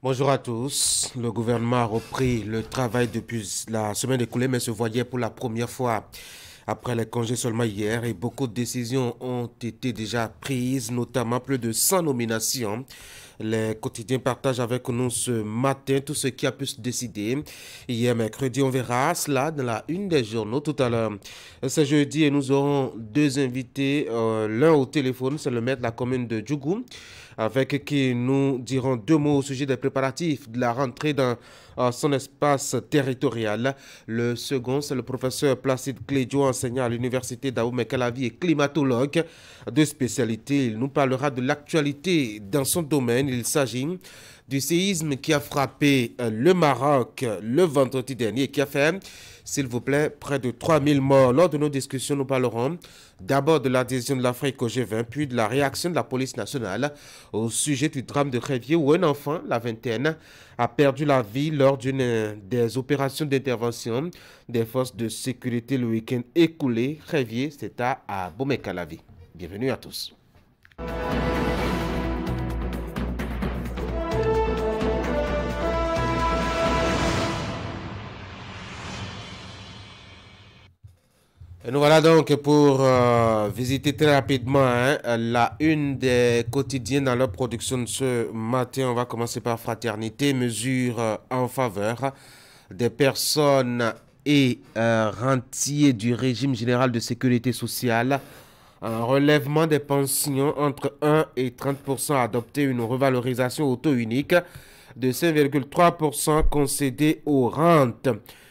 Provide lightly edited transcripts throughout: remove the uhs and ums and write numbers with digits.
Bonjour à tous. Le gouvernement a repris le travail depuis la semaine écoulée, mais se voyait pour la première fois après les congés seulement hier et beaucoup de décisions ont été déjà prises, notamment plus de 100 nominations. Les quotidiens partagent avec nous ce matin tout ce qui a pu se décider. Hier mercredi, on verra cela dans la une des journaux tout à l'heure. C'est jeudi et nous aurons deux invités, l'un au téléphone, c'est le maire de la commune de Djougou, avec qui nous dirons deux mots au sujet des préparatifs de la rentrée dans son espace territorial. Le second, c'est le professeur Placide Clédio, enseignant à l'université d'Aoumé-Calavi et climatologue de spécialité. Il nous parlera de l'actualité dans son domaine. Il s'agit du séisme qui a frappé le Maroc le vendredi dernier et qui a fait, s'il vous plaît, près de 3000 morts. Lors de nos discussions, nous parlerons d'abord de l'adhésion de l'Afrique au G20, puis de la réaction de la police nationale au sujet du drame de Crévier où un enfant, la vingtaine, a perdu la vie lors d'une des opérations d'intervention des forces de sécurité le week-end écoulé. Crévier, c'est à Abomey-Calavi. Bienvenue à tous. Et nous voilà donc pour visiter très rapidement la une des quotidiens dans leur production de ce matin. On va commencer par Fraternité, mesures en faveur des personnes et rentiers du régime général de sécurité sociale. Un relèvement des pensions entre 1 et 30%, adopté une revalorisation auto-unique de 5,3% concédée aux rentes.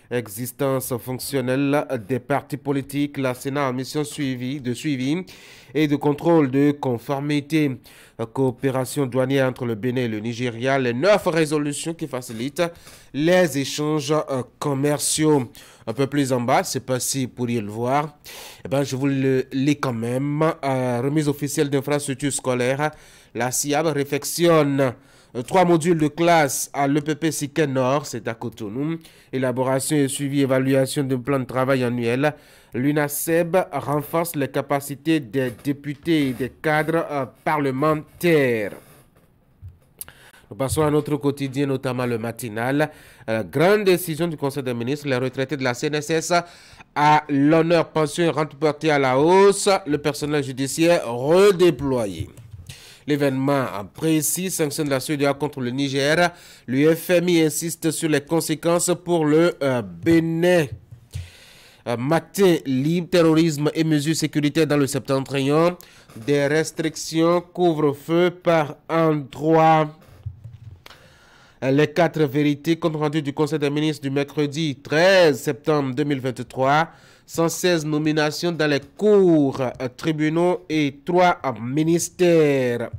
Existence fonctionnelle des partis politiques, la Sénat en mission de suivi et de contrôle de conformité, coopération douanière entre le Bénin et le Nigeria, les 9 résolutions qui facilitent les échanges commerciaux. Un peu plus en bas, c'est pas si vous pourriez le voir, eh ben, je vous le lis quand même. Remise officielle d'infrastructures scolaires, la SIAB réfectionne 3 modules de classe à l'EPP Siken Nord, c'est à Cotonou. Élaboration et suivi, évaluation d'un plan de travail annuel. L'UNASEB renforce les capacités des députés et des cadres parlementaires. Nous passons à notre quotidien, notamment le matinal. Grande décision du Conseil des ministres, les retraités de la CNSS à l'honneur, pension et rente portée à la hausse. Le personnel judiciaire redéployé. L'événement précis sanctionne la CEDEAO contre le Niger. Le FMI insiste sur les conséquences pour le Bénin. Matin libre, terrorisme et mesures sécuritaires dans le septentrion. Des restrictions, couvre-feu par endroit. Les 4 vérités, compte rendu du Conseil des ministres du mercredi 13 septembre 2023. 116 nominations dans les cours, tribunaux et 3 ministères.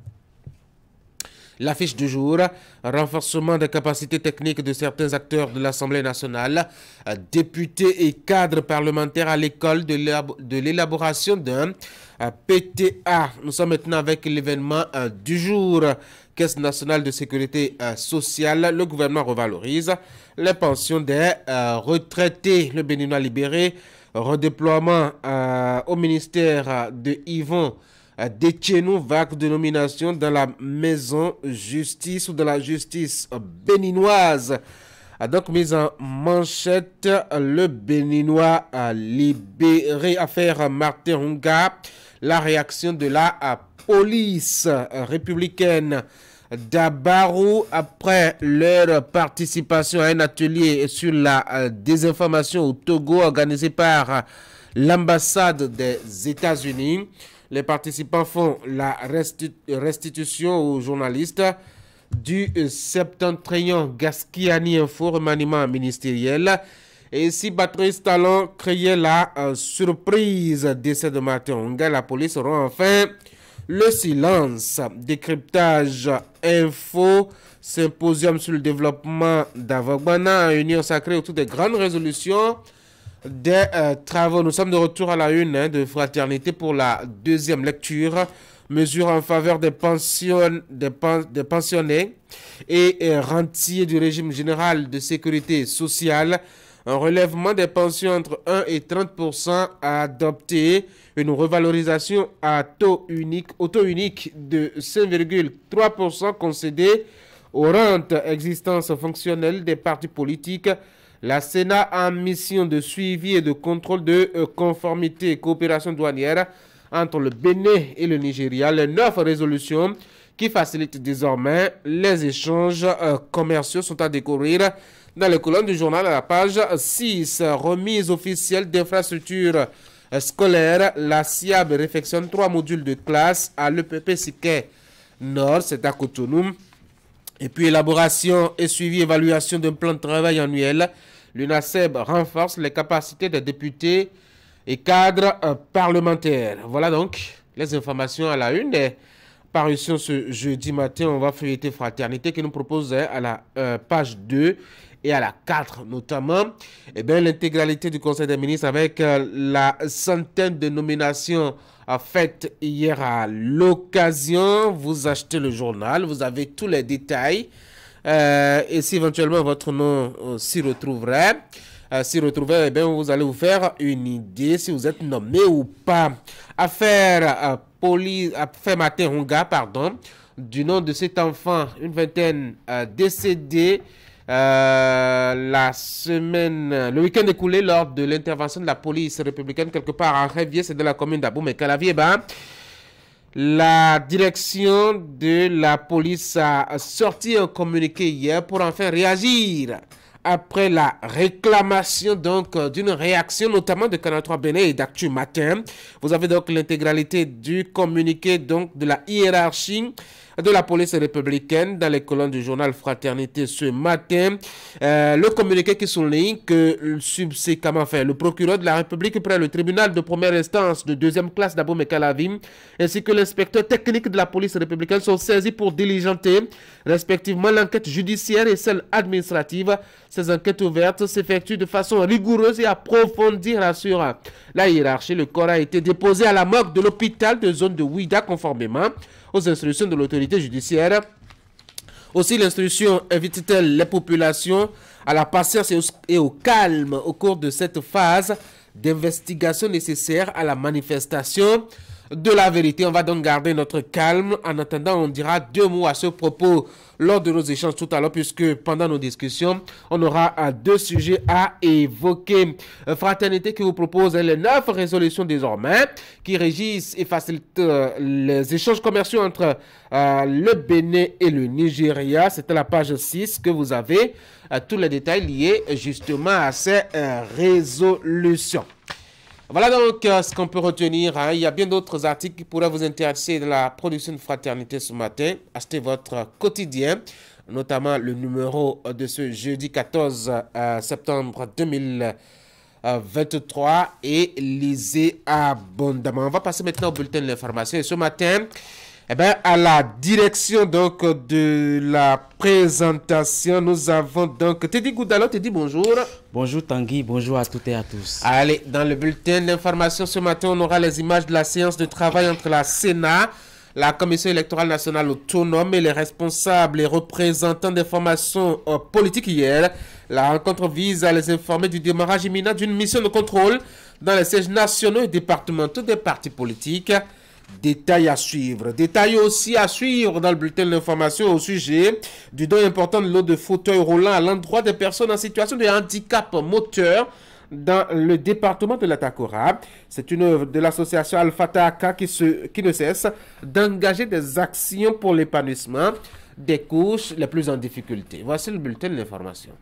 L'affiche du jour, renforcement des capacités techniques de certains acteurs de l'Assemblée nationale, députés et cadres parlementaires à l'école de l'élaboration d'un PTA. Nous sommes maintenant avec l'événement du jour. Caisse nationale de sécurité sociale, le gouvernement revalorise les pensions des retraités. Le Béninois libéré, redéploiement au ministère de Yvon Détchenou, vague de nomination dans la maison justice ou de la justice béninoise. A donc mis en manchette le Béninois libéré, affaire Martin Hunga, la réaction de la police républicaine d'Abarou après leur participation à un atelier sur la désinformation au Togo organisé par l'ambassade des États-Unis. Les participants font la restitution aux journalistes du septentrion Gaskiani Info, remaniement ministériel. Et si Patrice Talon créait la surprise décès de Martin Hunga, la police aura enfin le silence. Décryptage info, symposium sur le développement d'Avagbana, union sacrée autour des grandes résolutions des travaux. Nous sommes de retour à la une de Fraternité pour la deuxième lecture. Mesures en faveur des pensionnés et rentiers du régime général de sécurité sociale. Un relèvement des pensions entre 1 et 30% a adopté une revalorisation à auto unique de 5,3% concédée aux rentes existences fonctionnelles des partis politiques, la Sénat a mission de suivi et de contrôle de conformité et coopération douanière entre le Bénin et le Nigeria. Les 9 résolutions qui facilitent désormais les échanges commerciaux sont à découvrir dans les colonnes du journal à la page 6. Remise officielle d'infrastructures scolaires. La SIAB réfectionne 3 modules de classe à l'EPP Siké Nord, c'est à Cotonou. Et puis élaboration et suivi évaluation d'un plan de travail annuel. L'UNASEB renforce les capacités des députés et cadres parlementaires. Voilà donc les informations à la une des parutions ce jeudi matin. On va feuilleter Fraternité qui nous propose à la page 2 et à la 4 notamment. Et bien l'intégralité du Conseil des ministres avec la centaine de nominations faites hier à l'occasion. Vous achetez le journal, vous avez tous les détails. Et si éventuellement votre nom s'y retrouverait, eh bien, vous allez vous faire une idée si vous êtes nommé ou pas. Affaire Maté-Honga, pardon, du nom de cet enfant, une vingtaine décédés le week-end écoulé lors de l'intervention de la police républicaine quelque part à Révier, c'est de la commune d'Abomey-Calavier. La direction de la police a sorti un communiqué hier pour enfin réagir après la réclamation donc d'une réaction notamment de Canal 3 Bénin et d'Actu Matin. Vous avez donc l'intégralité du communiqué donc de la hiérarchie de la police républicaine dans les colonnes du journal Fraternité ce matin. Le communiqué qui souligne que subséquemment le procureur de la République près le tribunal de première instance de deuxième classe d'Abomey-Calavier ainsi que l'inspecteur technique de la police républicaine sont saisis pour diligenter respectivement l'enquête judiciaire et celle administrative. Ces enquêtes ouvertes s'effectuent de façon rigoureuse et approfondie, rassure la hiérarchie. Le corps a été déposé à la morgue de l'hôpital de zone de Ouida conformément aux instructions de l'autorité judiciaire. Aussi, l'instruction invite-t-elle les populations à la patience et au calme au cours de cette phase d'investigation nécessaire à la manifestation de la vérité. On va donc garder notre calme. En attendant, on dira 2 mots à ce propos lors de nos échanges tout à l'heure, puisque pendant nos discussions, on aura 2 sujets à évoquer. Fraternité qui vous propose les 9 résolutions désormais qui régissent et facilitent les échanges commerciaux entre le Bénin et le Nigeria. C'est à la page 6 que vous avez tous les détails liés justement à ces résolutions. Voilà donc ce qu'on peut retenir. Il y a bien d'autres articles qui pourraient vous intéresser de la production de Fraternité ce matin. Achetez votre quotidien, notamment le numéro de ce jeudi 14 septembre 2023 et lisez abondamment. On va passer maintenant au bulletin de l'information. Et ce matin, à la direction donc de la présentation, nous avons donc Teddy Goudalo. Teddy, bonjour. Bonjour Tanguy, bonjour à toutes et à tous. Allez, dans le bulletin d'information ce matin, on aura les images de la séance de travail entre la Sénat, la Commission électorale nationale autonome et les responsables et représentants des formations politiques hier. La rencontre vise à les informer du démarrage imminent d'une mission de contrôle dans les sièges nationaux et départementaux des partis politiques. Détails à suivre. Détails aussi à suivre dans le bulletin de l'information au sujet du don important de l'eau de fauteuil roulant à l'endroit des personnes en situation de handicap moteur dans le département de l'Atakora. C'est une œuvre de l'association Al-Fatah qui ne cesse d'engager des actions pour l'épanouissement des couches les plus en difficulté. Voici le bulletin de l'information.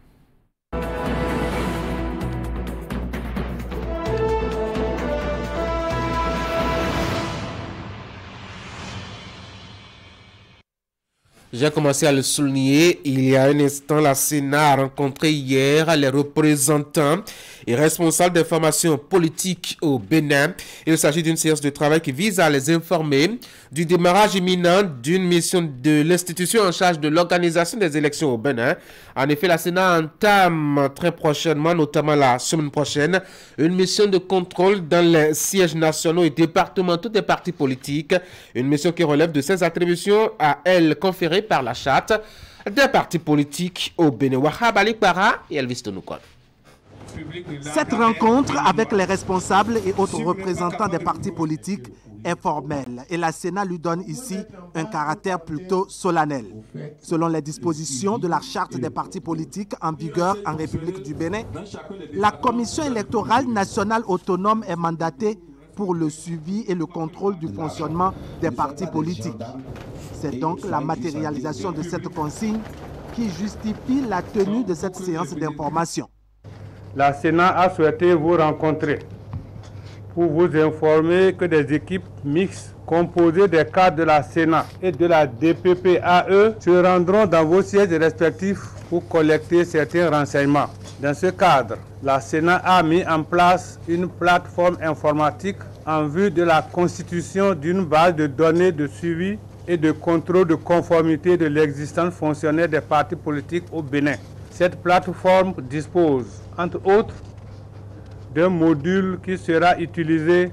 J'ai commencé à le souligner, il y a un instant, la Sénat a rencontré hier les représentants et responsables des formations politiques au Bénin. Il s'agit d'une séance de travail qui vise à les informer du démarrage imminent d'une mission de l'institution en charge de l'organisation des élections au Bénin. En effet, la Sénat entame très prochainement, notamment la semaine prochaine, une mission de contrôle dans les sièges nationaux et départementaux des partis politiques. Une mission qui relève de ses attributions à elle conférées par la charte des partis politiques au Bénin. Wahab Ali Para et Elvis Tonoukon. Cette rencontre avec les responsables et autres représentants des partis politiques est formelle et la Sénat lui donne ici un caractère plutôt solennel. Selon les dispositions de la charte des partis politiques en vigueur en République du Bénin, la Commission électorale nationale autonome est mandatée pour le suivi et le contrôle du fonctionnement des partis politiques. C'est donc la matérialisation de cette consigne qui justifie la tenue de cette séance d'information. La Sénat a souhaité vous rencontrer pour vous informer que des équipes mixtes composées des cadres de la Sénat et de la DPPAE se rendront dans vos sièges respectifs pour collecter certains renseignements. Dans ce cadre, la Sénat a mis en place une plateforme informatique en vue de la constitution d'une base de données de suivi et de contrôle de conformité de l'existence fonctionnelle des partis politiques au Bénin. Cette plateforme dispose, entre autres, d'un module qui sera utilisé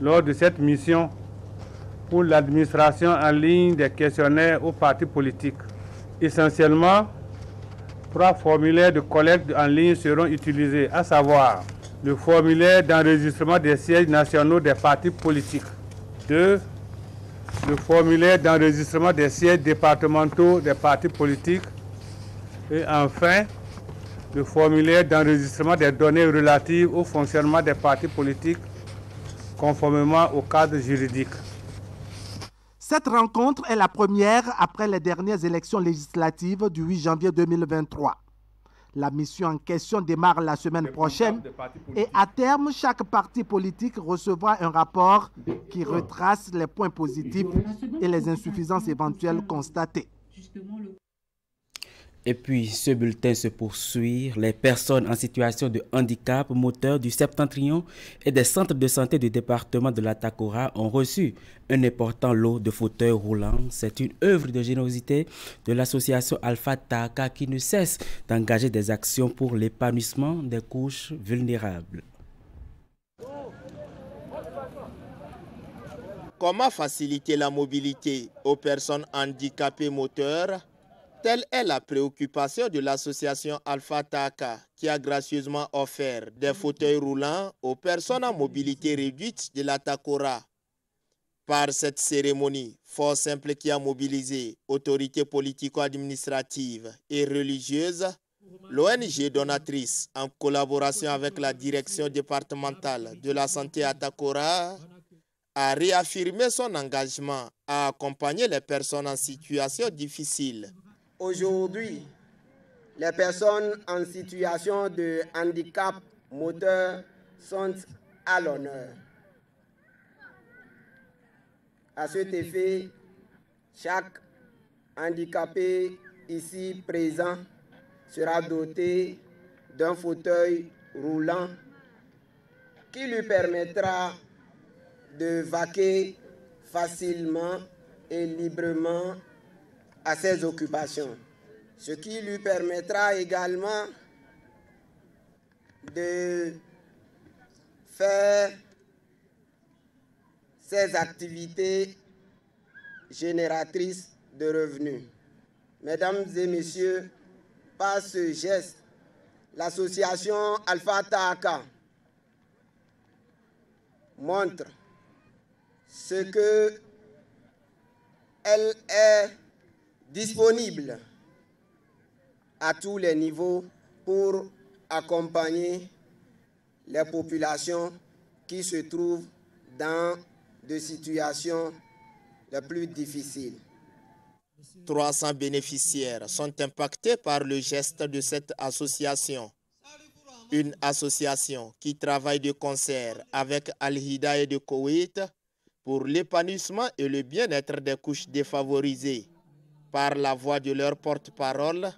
lors de cette mission pour l'administration en ligne des questionnaires aux partis politiques. Essentiellement, 3 formulaires de collecte en ligne seront utilisés, à savoir le formulaire d'enregistrement des sièges nationaux des partis politiques. 2. Le formulaire d'enregistrement des sièges départementaux des partis politiques. Et enfin, le formulaire d'enregistrement des données relatives au fonctionnement des partis politiques conformément au cadre juridique. Cette rencontre est la première après les dernières élections législatives du 8 janvier 2023. La mission en question démarre la semaine prochaine et à terme, chaque parti politique recevra un rapport qui retrace les points positifs et les insuffisances éventuelles constatées. Et puis, ce bulletin se poursuit. Les personnes en situation de handicap moteur du Septentrion et des centres de santé du département de la Takora ont reçu un important lot de fauteuils roulants. C'est une œuvre de générosité de l'association Alpha Taka qui ne cesse d'engager des actions pour l'épanouissement des couches vulnérables. Comment faciliter la mobilité aux personnes handicapées moteurs? Telle est la préoccupation de l'association Alpha Taka qui a gracieusement offert des fauteuils roulants aux personnes en mobilité réduite de la Takora. Par cette cérémonie, fort simple qui a mobilisé autorités politico-administratives et religieuses, l'ONG donatrice, en collaboration avec la direction départementale de la santé à Takora, a réaffirmé son engagement à accompagner les personnes en situation difficile. Aujourd'hui, les personnes en situation de handicap moteur sont à l'honneur. À cet effet, chaque handicapé ici présent sera doté d'un fauteuil roulant qui lui permettra de vaquer facilement et librement à ses occupations, ce qui lui permettra également de faire ses activités génératrices de revenus. Mesdames et messieurs, par ce geste, l'association Alpha Taka montre ce que elle est disponible à tous les niveaux pour accompagner les populations qui se trouvent dans des situations les plus difficiles. 300 bénéficiaires sont impactés par le geste de cette association. Une association qui travaille de concert avec Al-Hidayah de Koweït pour l'épanouissement et le bien-être des couches défavorisées. Par la voix de leur porte-parole,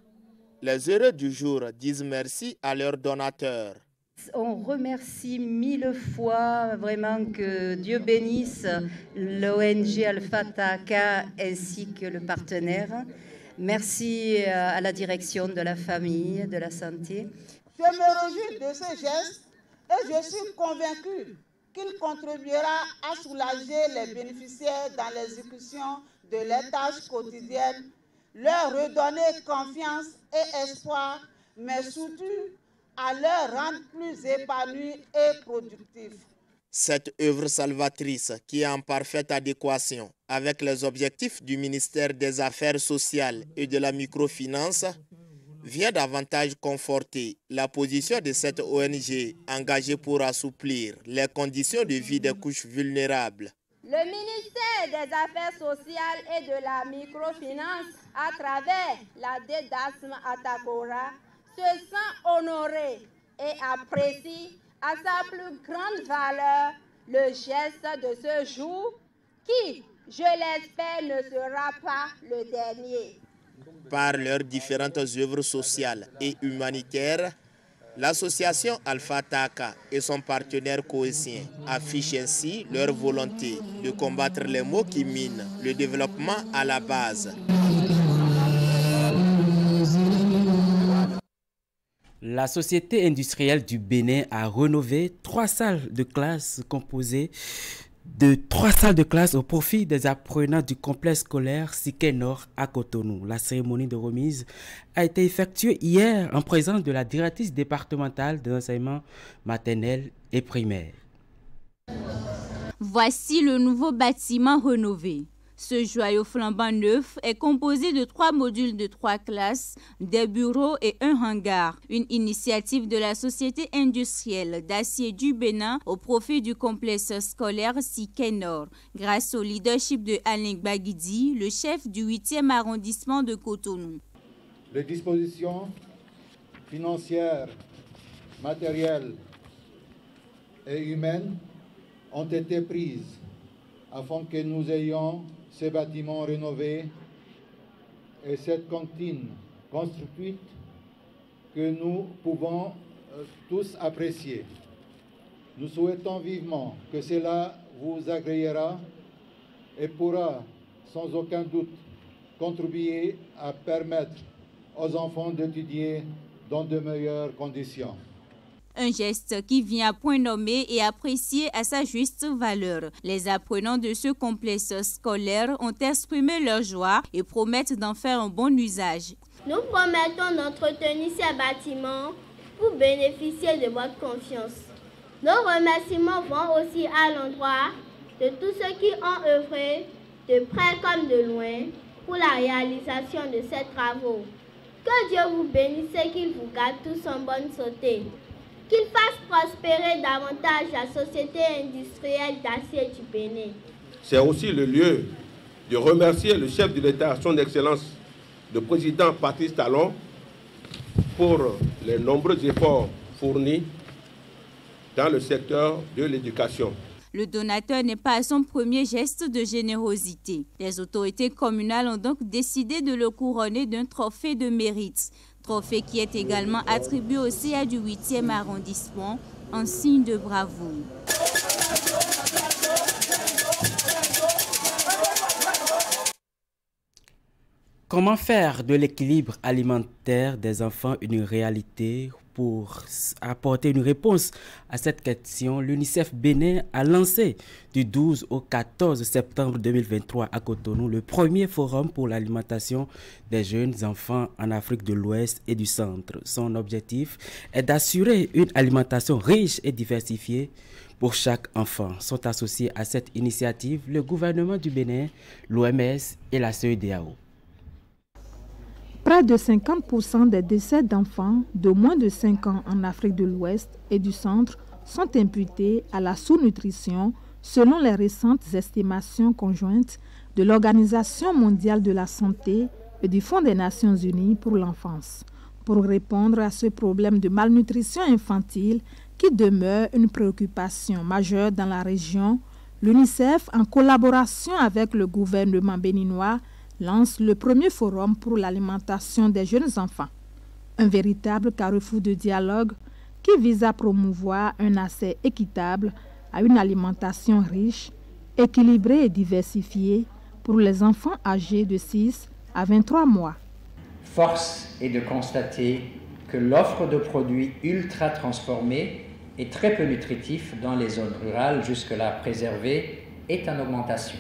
les heureux du jour disent merci à leurs donateurs. On remercie 1000 fois vraiment que Dieu bénisse l'ONG Alpha Taka ainsi que le partenaire. Merci à la direction de la famille, de la santé. Je me réjouis de ce geste et je suis convaincue qu'il contribuera à soulager les bénéficiaires dans l'exécution de leurs tâches quotidiennes, leur redonner confiance et espoir, mais surtout à leur rendre plus épanouis et productifs. Cette œuvre salvatrice, qui est en parfaite adéquation avec les objectifs du ministère des Affaires sociales et de la microfinance, vient davantage conforter la position de cette ONG engagée pour assouplir les conditions de vie des couches vulnérables. Le ministère des Affaires sociales et de la microfinance, à travers la DEDASM Atakora, se sent honoré et apprécie à sa plus grande valeur le geste de ce jour qui, je l'espère, ne sera pas le dernier. Par leurs différentes œuvres sociales et humanitaires, l'association Alpha Taka et son partenaire cohésien affichent ainsi leur volonté de combattre les maux qui minent le développement à la base. La Société industrielle du Bénin a rénové 3 salles de classe composées de 3 salles de classe au profit des apprenants du complexe scolaire Siké Nord à Cotonou. La cérémonie de remise a été effectuée hier en présence de la directrice départementale de l'enseignement maternel et primaire. Voici le nouveau bâtiment rénové. Ce joyau flambant neuf est composé de 3 modules de 3 classes, des bureaux et un hangar. Une initiative de la Société industrielle d'acier du Bénin au profit du complexe scolaire Siké Nord, grâce au leadership de Alain Baguidi, le chef du 8e arrondissement de Cotonou. Les dispositions financières, matérielles et humaines ont été prises afin que nous ayons ces bâtiments rénovés et cette cantine construite que nous pouvons tous apprécier. Nous souhaitons vivement que cela vous agréera et pourra sans aucun doute contribuer à permettre aux enfants d'étudier dans de meilleures conditions. Un geste qui vient à point nommé et apprécié à sa juste valeur. Les apprenants de ce complexe scolaire ont exprimé leur joie et promettent d'en faire un bon usage. Nous promettons d'entretenir ces bâtiments pour bénéficier de votre confiance. Nos remerciements vont aussi à l'endroit de tous ceux qui ont œuvré, de près comme de loin, pour la réalisation de ces travaux. Que Dieu vous bénisse et qu'il vous garde tous en bonne santé. Qu'il fasse prospérer davantage la Société industrielle d'acier du Bénin. C'est aussi le lieu de remercier le chef de l'État, son Excellence, le président Patrice Talon, pour les nombreux efforts fournis dans le secteur de l'éducation. Le donateur n'est pas à son premier geste de générosité. Les autorités communales ont donc décidé de le couronner d'un trophée de mérite. Trophée qui est également attribué au CA du 8e arrondissement en signe de bravoure. Comment faire de l'équilibre alimentaire des enfants une réalité? Pour apporter une réponse à cette question, l'UNICEF Bénin a lancé du 12 au 14 septembre 2023 à Cotonou le premier forum pour l'alimentation des jeunes enfants en Afrique de l'Ouest et du Centre. Son objectif est d'assurer une alimentation riche et diversifiée pour chaque enfant. Sont associés à cette initiative le gouvernement du Bénin, l'OMS et la CEDEAO. Près de 50% des décès d'enfants de moins de 5 ans en Afrique de l'Ouest et du Centre sont imputés à la sous-nutrition selon les récentes estimations conjointes de l'Organisation mondiale de la santé et du Fonds des Nations unies pour l'enfance. Pour répondre à ce problème de malnutrition infantile qui demeure une préoccupation majeure dans la région, l'UNICEF, en collaboration avec le gouvernement béninois, lance le premier forum pour l'alimentation des jeunes enfants. Un véritable carrefour de dialogue qui vise à promouvoir un accès équitable à une alimentation riche, équilibrée et diversifiée pour les enfants âgés de 6 à 23 mois. Force est de constater que l'offre de produits ultra transformés et très peu nutritifs dans les zones rurales jusque-là préservées est en augmentation.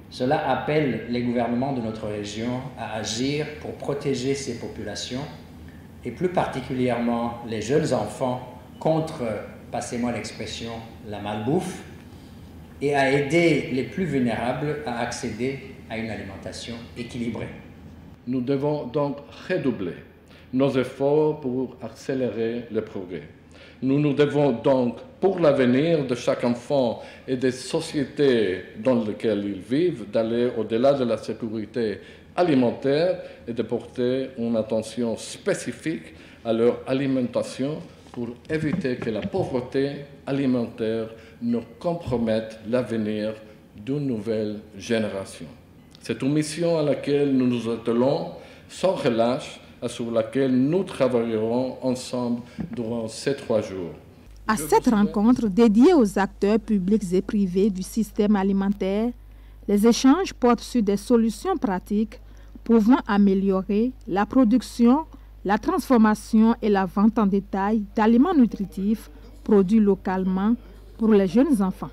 Cela appelle les gouvernements de notre région à agir pour protéger ces populations et plus particulièrement les jeunes enfants contre, passez-moi l'expression, la malbouffe, et à aider les plus vulnérables à accéder à une alimentation équilibrée. Nous devons donc redoubler nos efforts pour accélérer le progrès. Nous devons donc, pour l'avenir de chaque enfant et des sociétés dans lesquelles ils vivent, d'aller au-delà de la sécurité alimentaire et de porter une attention spécifique à leur alimentation pour éviter que la pauvreté alimentaire ne compromette l'avenir d'une nouvelle génération. C'est une mission à laquelle nous nous attelons sans relâche et sur laquelle nous travaillerons ensemble durant ces 3 jours. À cette rencontre dédiée aux acteurs publics et privés du système alimentaire, les échanges portent sur des solutions pratiques pouvant améliorer la production, la transformation et la vente en détail d'aliments nutritifs produits localement pour les jeunes enfants.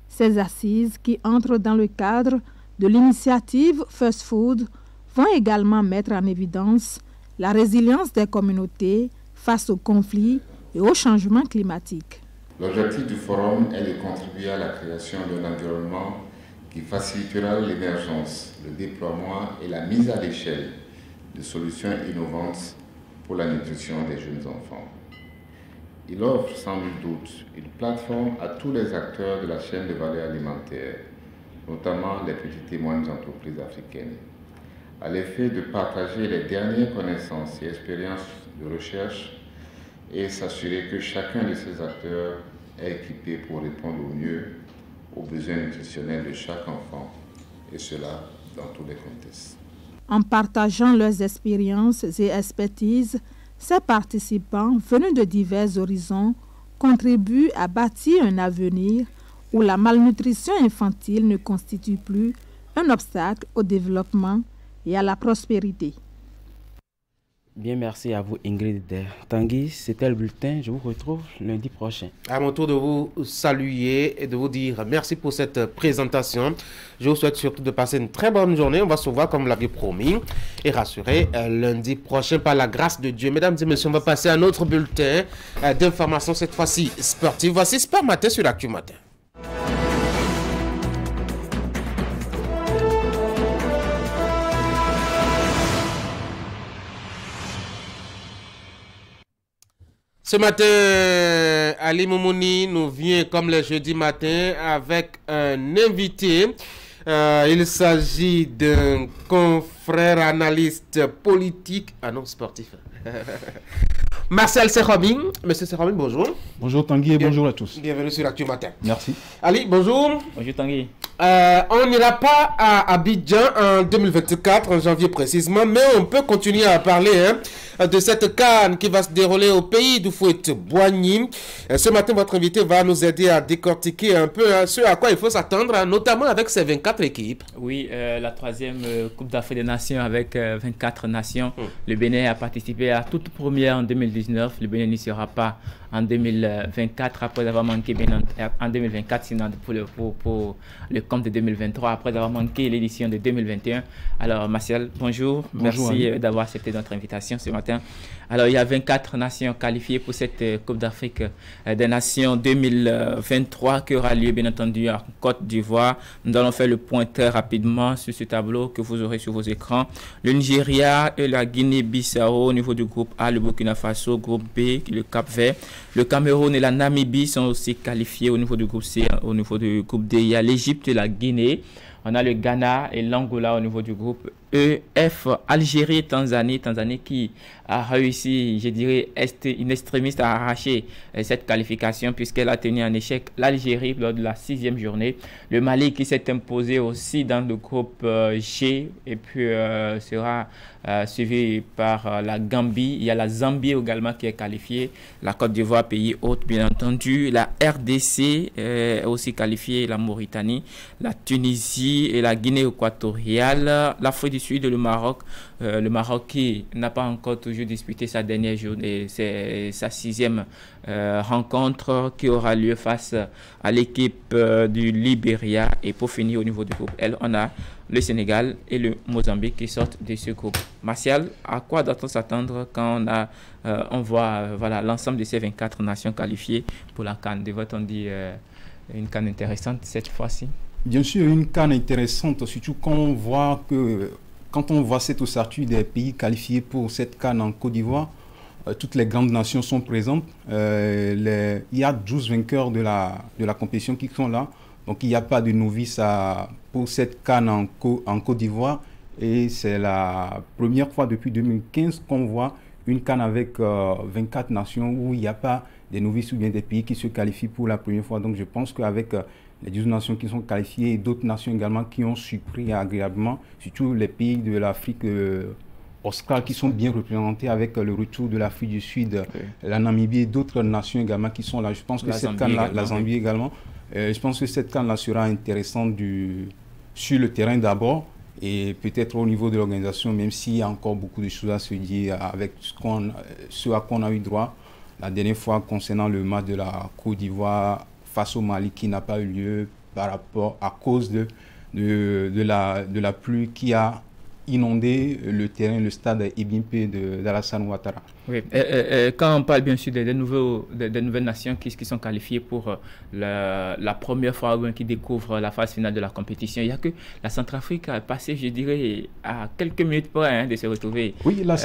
Ces assises, qui entrent dans le cadre de l'initiative First Food, vont également mettre en évidence la résilience des communautés face aux conflits et au changement climatique. L'objectif du forum est de contribuer à la création d'un environnement qui facilitera l'émergence, le déploiement et la mise à l'échelle de solutions innovantes pour la nutrition des jeunes enfants. Il offre sans nul doute une plateforme à tous les acteurs de la chaîne de valeur alimentaire, notamment les petites et moyennes entreprises africaines, à l'effet de partager les dernières connaissances et expériences de recherche et s'assurer que chacun de ces acteurs est équipé pour répondre au mieux aux besoins nutritionnels de chaque enfant, et cela dans tous les contextes. En partageant leurs expériences et expertises, ces participants venus de divers horizons contribuent à bâtir un avenir où la malnutrition infantile ne constitue plus un obstacle au développement et à la prospérité. Bien, merci à vous Ingrid Tanguy. C'était le bulletin. Je vous retrouve lundi prochain. À mon tour de vous saluer et de vous dire merci pour cette présentation. Je vous souhaite surtout de passer une très bonne journée. On va se voir comme vous l'aviez promis et rassuré lundi prochain par la grâce de Dieu. Mesdames et messieurs, on va passer à un autre bulletin d'information, cette fois-ci sportive. Voici Sport Matin sur l'Actu Matin. Ce matin, Ali Moumouni nous vient comme le jeudi matin avec un invité. Il s'agit d'un confrère analyste politique, sportif. Marcel Serhabin. Monsieur Serhabin, bonjour. Bonjour Tanguy et bonjour à tous. Bienvenue sur l'Actu Matin. Merci. Ali, bonjour. Bonjour Tanguy. On n'ira pas à Abidjan en 2024, en janvier précisément, mais on peut continuer à parler de cette CAN qui va se dérouler au pays du Fouet-Boigny. Ce matin, votre invité va nous aider à décortiquer un peu ce à quoi il faut s'attendre, notamment avec ces 24 équipes. Oui, la 3e Coupe d'Afrique des Nations avec 24 nations. Le Bénin a participé à toute première en 2019. Le Bénin n'y sera pas en 2024 après avoir manqué en 2024, sinon pour le compte de 2023 après avoir manqué l'édition de 2021. Alors Martial, bonjour. Merci d'avoir accepté notre invitation ce matin. Alors il y a 24 nations qualifiées pour cette Coupe d'Afrique des Nations 2023 qui aura lieu bien entendu en Côte d'Ivoire. Nous allons faire le point très rapidement sur ce tableau que vous aurez sur vos écrans. Le Nigeria et la Guinée-Bissau au niveau du groupe A, le Burkina Faso, groupe B, le Cap-Vert. Le Cameroun et la Namibie sont aussi qualifiés au niveau du groupe C. Au niveau du groupe D, il y a l'Égypte et la Guinée. On a le Ghana et l'Angola au niveau du groupe E, F, Algérie et Tanzanie. Tanzanie qui a réussi, je dirais, une extrémiste à arracher cette qualification puisqu'elle a tenu en échec l'Algérie lors de la 6e journée. Le Mali qui s'est imposé aussi dans le groupe G et puis sera suivi par la Gambie. Il y a la Zambie également qui est qualifiée. La Côte d'Ivoire, pays hôte bien entendu. La RDC est aussi qualifiée, la Mauritanie, la Tunisie et la Guinée équatoriale. L'Afrique du suivre le Maroc. Le Maroc qui n'a pas encore toujours disputé sa dernière journée, c'est sa 6e rencontre qui aura lieu face à l'équipe du Libéria. Et pour finir au niveau du groupe L, on a le Sénégal et le Mozambique qui sortent de ce groupe. Martial, à quoi doit-on s'attendre quand on voit voilà, l'ensemble de ces 24 nations qualifiées pour la CAN? Devrait-on dire une CAN intéressante cette fois-ci? Bien sûr, une CAN intéressante, surtout quand on voit cette ossature des pays qualifiés pour cette CAN en Côte d'Ivoire. Toutes les grandes nations sont présentes. Il y a 12 vainqueurs de la compétition qui sont là. Donc il n'y a pas de novices pour cette CAN en Côte d'Ivoire. Et c'est la première fois depuis 2015 qu'on voit une CAN avec 24 nations où il n'y a pas des novices ou bien des pays qui se qualifient pour la première fois. Donc je pense qu'avec les 12 nations qui sont qualifiées et d'autres nations également qui ont surpris agréablement, surtout les pays de l'Afrique australe qui sont bien représentés avec le retour de l'Afrique du Sud, la Namibie et d'autres nations également qui sont là. Je pense que cette CAN-là, la Zambie également, je pense que cette CAN-là sera intéressante sur le terrain d'abord et peut-être au niveau de l'organisation, même s'il y a encore beaucoup de choses à se dire avec ce à quoi on a eu droit la dernière fois concernant le match de la Côte d'Ivoire face au Mali qui n'a pas eu lieu à cause de la pluie qui a inondé le terrain, le stade Ibimpe d'Alassane Ouattara. Oui. Quand on parle bien sûr des nouvelles nations qui sont qualifiées pour la première fois qui découvrent la phase finale de la compétition, il n'y a que la Centrafrique a passé, je dirais, à quelques minutes près de se retrouver. Oui, la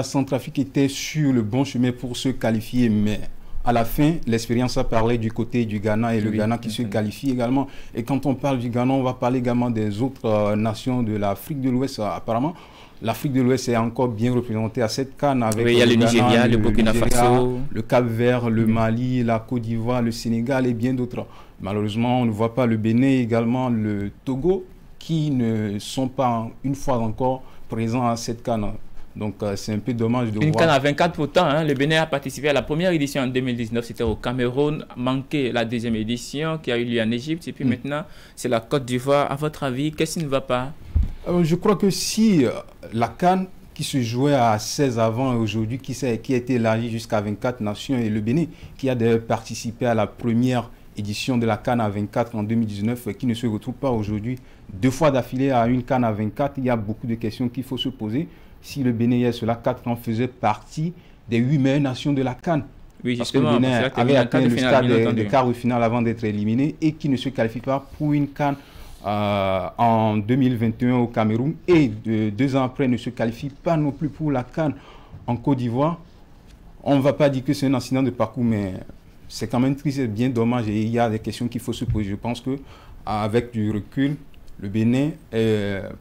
Centrafrique était sur le bon chemin pour se qualifier, mais à la fin, l'expérience a parlé du côté du Ghana et le Ghana qui se qualifie également. Et quand on parle du Ghana, on va parler également des autres nations de l'Afrique de l'Ouest. Apparemment, l'Afrique de l'Ouest est encore bien représentée à cette CAN avec il y a le Nigeria, le Burkina Faso, le Cap-Vert, le Mali, la Côte d'Ivoire, le Sénégal et bien d'autres. Malheureusement, on ne voit pas le Bénin, également le Togo, qui ne sont pas une fois encore présents à cette CAN. Donc c'est un peu dommage de voir. Une CAN à 24 pourtant, hein. Le Bénin a participé à la première édition en 2019, c'était au Cameroun, manqué la deuxième édition qui a eu lieu en Égypte, et puis maintenant c'est la Côte d'Ivoire. À votre avis, qu'est-ce qui ne va pas? Je crois que si la CAN qui se jouait à 16 avant et aujourd'hui, qui a été élargie jusqu'à 24 nations, et le Bénin qui a d'ailleurs participé à la première édition de la CAN à 24 en 2019, qui ne se retrouve pas aujourd'hui 2 fois d'affilée à une CAN à 24, il y a beaucoup de questions qu'il faut se poser. Si le Bénin, il y a cela 4 ans, faisait partie des 8 meilleures nations de la CAN. Oui, parce que le Bénin avait atteint le stade de quart de finale avant d'être éliminé et qui ne se qualifie pas pour une CAN en 2021 au Cameroun et 2 ans après ne se qualifie pas non plus pour la CAN en Côte d'Ivoire. On ne va pas dire que c'est un incident de parcours, mais c'est quand même triste, c'est bien dommage et il y a des questions qu'il faut se poser. Je pense qu'avec du recul, le Bénin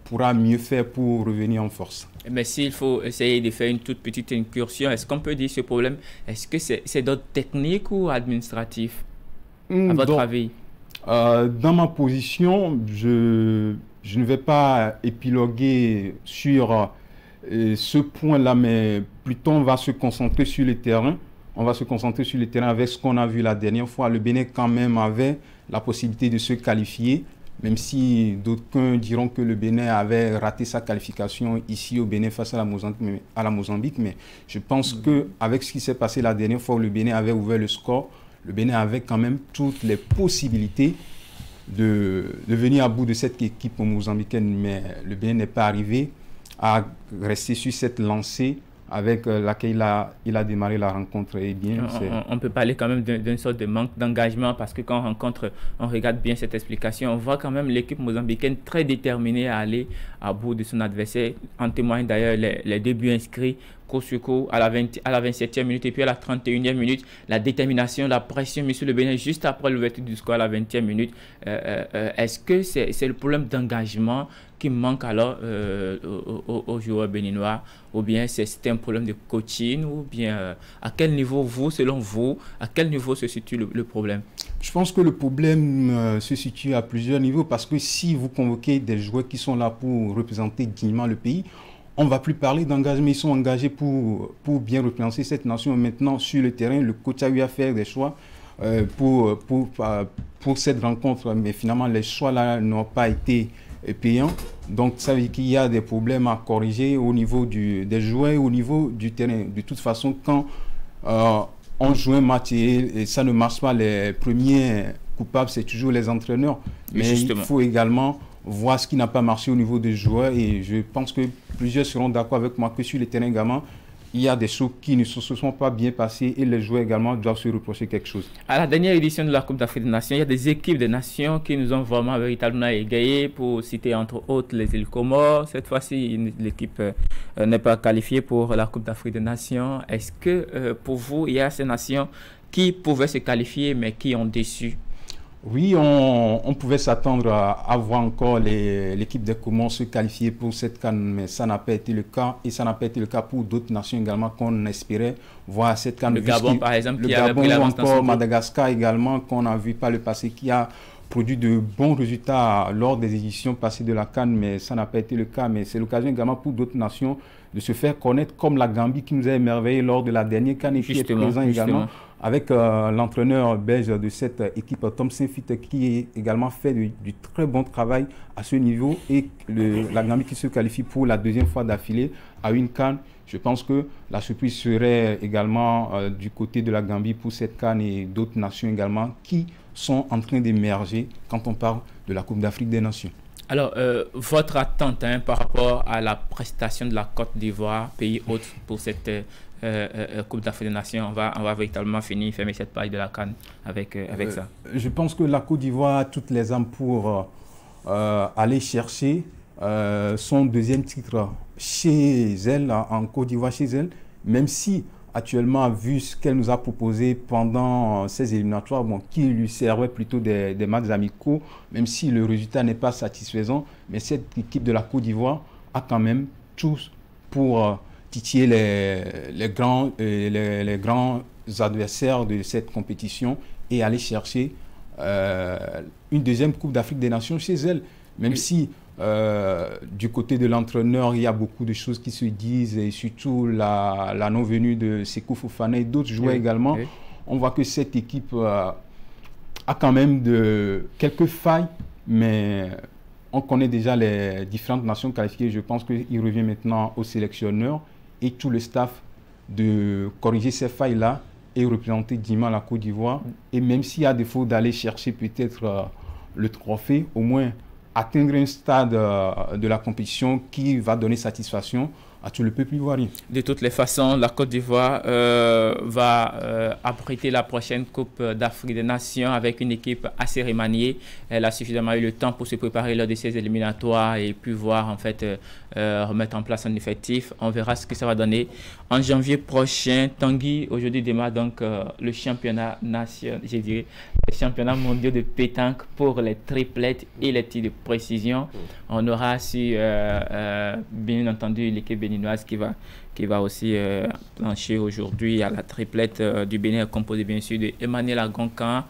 pourra mieux faire pour revenir en force. Mais s'il faut essayer de faire une toute petite incursion, est-ce qu'on peut dire ce problème, est-ce que c'est d'ordre technique ou administratif, à votre avis? Dans ma position, je ne vais pas épiloguer sur ce point-là, mais plutôt on va se concentrer sur le terrain. On va se concentrer sur le terrain avec ce qu'on a vu la dernière fois. Le Bénin quand même avait la possibilité de se qualifier, même si d'aucuns diront que le Bénin avait raté sa qualification ici au Bénin face à la Mozambique. Mais je pense qu'avec ce qui s'est passé la dernière fois où le Bénin avait ouvert le score, le Bénin avait quand même toutes les possibilités de venir à bout de cette équipe mozambicaine. Mais le Bénin n'est pas arrivé à rester sur cette lancée avec laquelle il a démarré la rencontre. Et bien, on peut parler quand même d'une sorte de manque d'engagement parce que quand on regarde bien cette explication, on voit quand même l'équipe mozambicaine très déterminée à aller à bout de son adversaire. En témoignent d'ailleurs les 2 buts inscrits coup sur coup à la 27e minute et puis à la 31e minute, la détermination, la pression mise sur le Bénin juste après l'ouverture du score à la 20e minute. Est-ce que c'est le problème d'engagement qui manque alors aux joueurs béninois, ou bien c'est un problème de coaching, ou bien à quel niveau selon vous, à quel niveau se situe le problème? Je pense que le problème se situe à plusieurs niveaux, parce que si vous convoquez des joueurs qui sont là pour représenter dignement le pays, on ne va plus parler d'engagement. Ils sont engagés pour bien représenter cette nation. Maintenant, sur le terrain, le coach a eu à faire des choix pour cette rencontre, mais finalement, les choix là n'ont pas été payant. Donc ça veut dire qu'il y a des problèmes à corriger au niveau des joueurs, au niveau du terrain. De toute façon, quand on joue un match et ça ne marche pas, les premiers coupables, c'est toujours les entraîneurs. Mais justement, il faut également voir ce qui n'a pas marché au niveau des joueurs. Et je pense que plusieurs seront d'accord avec moi que sur le terrain également, il y a des choses qui ne se sont pas bien passées et les joueurs également doivent se reprocher quelque chose. À la dernière édition de la Coupe d'Afrique des Nations, il y a des équipes des nations qui nous ont vraiment véritablement égayés, pour citer entre autres les îles Comores. Cette fois-ci, l'équipe n'est pas qualifiée pour la Coupe d'Afrique des Nations. Est-ce que pour vous, il y a ces nations qui pouvaient se qualifier mais qui ont déçu? Oui, on pouvait s'attendre à voir encore l'équipe des Comores se qualifier pour cette CAN, mais ça n'a pas été le cas. Et ça n'a pas été le cas pour d'autres nations également qu'on espérait voir cette CAN. Le Gabon, par exemple, le Gabon ou encore Madagascar également, qu'on a vu par le passé, qui a produit de bons résultats lors des éditions passées de la CAN, mais ça n'a pas été le cas. Mais c'est l'occasion également pour d'autres nations de se faire connaître, comme la Gambie qui nous a émerveillé lors de la dernière CAN et qui est présent également avec l'entraîneur belge de cette équipe, Tom Saint-Fit, qui a également fait du très bon travail à ce niveau, et la Gambie qui se qualifie pour la deuxième fois d'affilée à une CAN. Je pense que la surprise serait également du côté de la Gambie pour cette CAN et d'autres nations également qui sont en train d'émerger quand on parle de la Coupe d'Afrique des Nations. Alors, votre attente par rapport à la prestation de la Côte d'Ivoire, pays hôte pour cette Coupe d'Afrique des Nations, on va véritablement fermer cette page de la CAN avec ça. Je pense que la Côte d'Ivoire a toutes les armes pour aller chercher son deuxième titre chez elle, en Côte d'Ivoire chez elle, même si actuellement, vu ce qu'elle nous a proposé pendant ces éliminatoires, qui lui servaient plutôt des matchs amicaux, même si le résultat n'est pas satisfaisant, mais cette équipe de la Côte d'Ivoire a quand même tout pour titiller les grands adversaires de cette compétition et aller chercher une deuxième Coupe d'Afrique des Nations chez elle, même si du côté de l'entraîneur, il y a beaucoup de choses qui se disent, et surtout la non-venue de Sékou Fofana et d'autres joueurs également. On voit que cette équipe a quand même quelques failles, mais on connaît déjà les différentes nations qualifiées. Je pense qu'il revient maintenant aux sélectionneurs et tout le staff de corriger ces failles-là et représenter dignement la Côte d'Ivoire. Et même s'il y a défaut d'aller chercher peut-être le trophée, au moins atteindre un stade de la compétition qui va donner satisfaction à tout le peuple ivoirien. De toutes les façons, la Côte d'Ivoire va abriter la prochaine Coupe d'Afrique des Nations avec une équipe assez remaniée. Elle a suffisamment eu le temps pour se préparer lors de ces éliminatoires et puis voir en fait remettre en place un effectif. On verra ce que ça va donner. En janvier prochain, Tanguy, aujourd'hui démarre donc le championnat national, je dirais, le championnat mondial de pétanque pour les triplettes et les tirs de précision. On aura aussi, bien entendu, l'équipe béninoise qui va aussi plancher aujourd'hui à la triplette du Bénin, composée bien sûr de Emmanuel Agoncan,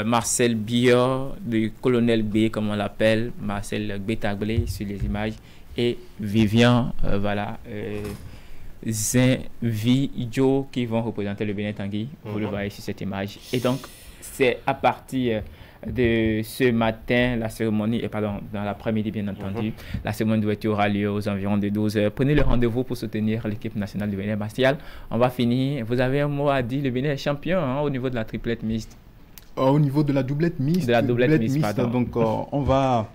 Marcel Bior, du colonel B comme on l'appelle, Marcel Bétaglé sur les images, et Vivian, Zinvidjo qui vont représenter le Bénin. Tanguy, vous le voyez sur cette image. Et donc, c'est à partir de ce matin, la cérémonie, dans l'après-midi bien entendu, la cérémonie d'ouverture aura lieu aux environs de 12h. Prenez le rendez-vous pour soutenir l'équipe nationale du Bénin. Martial, on va finir. Vous avez un mot à dire, le Bénin est champion au niveau de la triplette mixte. Au niveau de la doublette mixte. De la doublette mixte, donc on va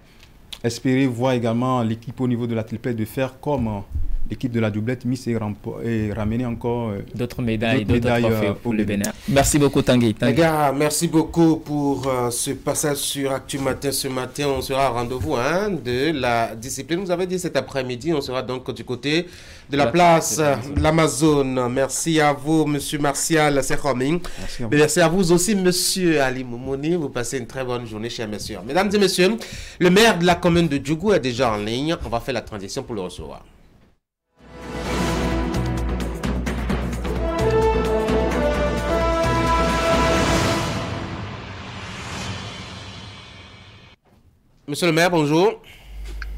espérer voir également l'équipe au niveau de la triplette de faire comme l'équipe de la doublette mixte et ramener encore d'autres médailles, d'autres trophées pour le Bénin. Merci beaucoup Tanguy. Les gars, merci beaucoup pour ce passage sur Actu Matin. Ce matin, on sera au rendez-vous de la discipline. Vous avez dit cet après-midi, on sera donc du côté de la place l'Amazone. Merci à vous, monsieur Martial Sekhomi. Merci à vous aussi, monsieur Ali Moumouni. Vous passez une très bonne journée, chers messieurs. Mesdames et messieurs, le maire de la commune de Djougou est déjà en ligne. On va faire la transition pour le recevoir. Monsieur le maire, bonjour.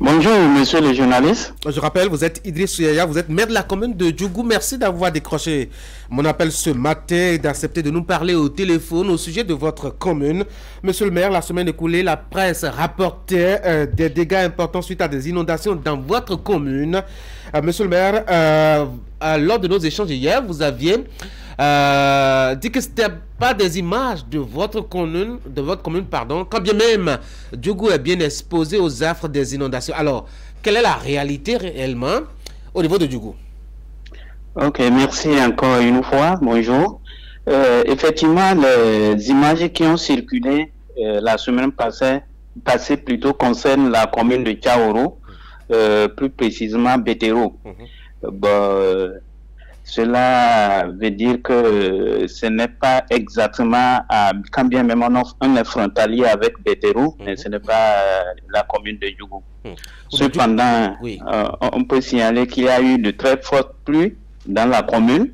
Bonjour, monsieur le journaliste. Je rappelle, vous êtes Idriss Souyaya, vous êtes maire de la commune de Djougou. Merci d'avoir décroché mon appel ce matin et d'accepter de nous parler au téléphone au sujet de votre commune. Monsieur le maire, la semaine écoulée, la presse rapportait des dégâts importants suite à des inondations dans votre commune. Monsieur le maire, lors de nos échanges hier, vous aviez dit que ce n'était pas des images de votre commune, quand bien même Djougou est bien exposé aux affres des inondations. Alors, quelle est la réalité réellement au niveau de Djougou? Ok, merci encore une fois. Bonjour. Effectivement, les images qui ont circulé la semaine passée plutôt concernent la commune de Tchaoro, plus précisément Betero. Cela veut dire que ce n'est pas exactement, quand bien même on est frontalier avec Betero, mais ce n'est pas la commune de Djougou. Cependant, on peut signaler qu'il y a eu de très fortes pluies dans la commune,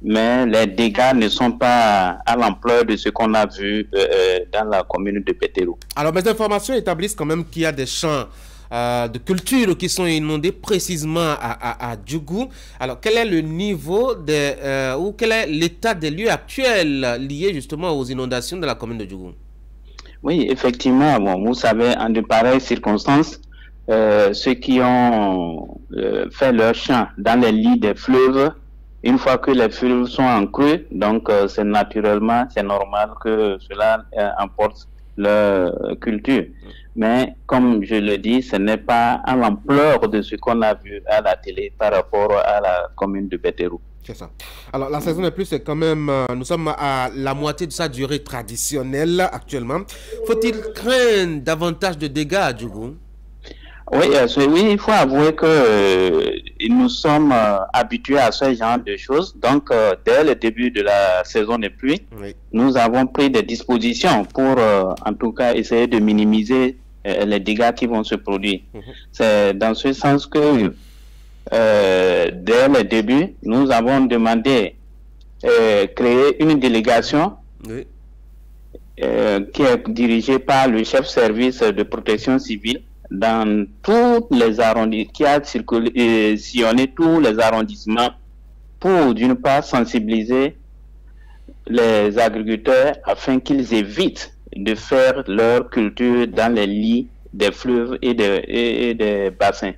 mais les dégâts ne sont pas à l'ampleur de ce qu'on a vu dans la commune de Betero. Alors, mes informations établissent quand même qu'il y a des champs de culture qui sont inondés précisément à Djougou. Alors, quel est le niveau ou quel est l'état des lieux actuels liés justement aux inondations de la commune de Djougou? Oui, effectivement, bon, vous savez, en de pareilles circonstances, ceux qui ont fait leur champ dans les lits des fleuves, une fois que les fleuves sont en creux, donc c'est normal que cela emporte leur culture. Mais comme je le dis, ce n'est pas à l'ampleur de ce qu'on a vu à la télé par rapport à la commune de Betero. C'est ça. Alors la saison des pluies, c'est quand même, nous sommes à la moitié de sa durée traditionnelle actuellement. Faut-il craindre davantage de dégâts à Djougou? Oui, il faut avouer que nous sommes habitués à ce genre de choses. Donc, dès le début de la saison des pluies, nous avons pris des dispositions pour, en tout cas, essayer de minimiser les dégâts qui vont se produire. C'est dans ce sens que, dès le début, nous avons demandé créer une délégation qui est dirigée par le chef service de protection civile dans tous les arrondissements, qui a sillonné tous les arrondissements pour, d'une part, sensibiliser les agriculteurs afin qu'ils évitent de faire leur culture dans les lits des fleuves et des bassins.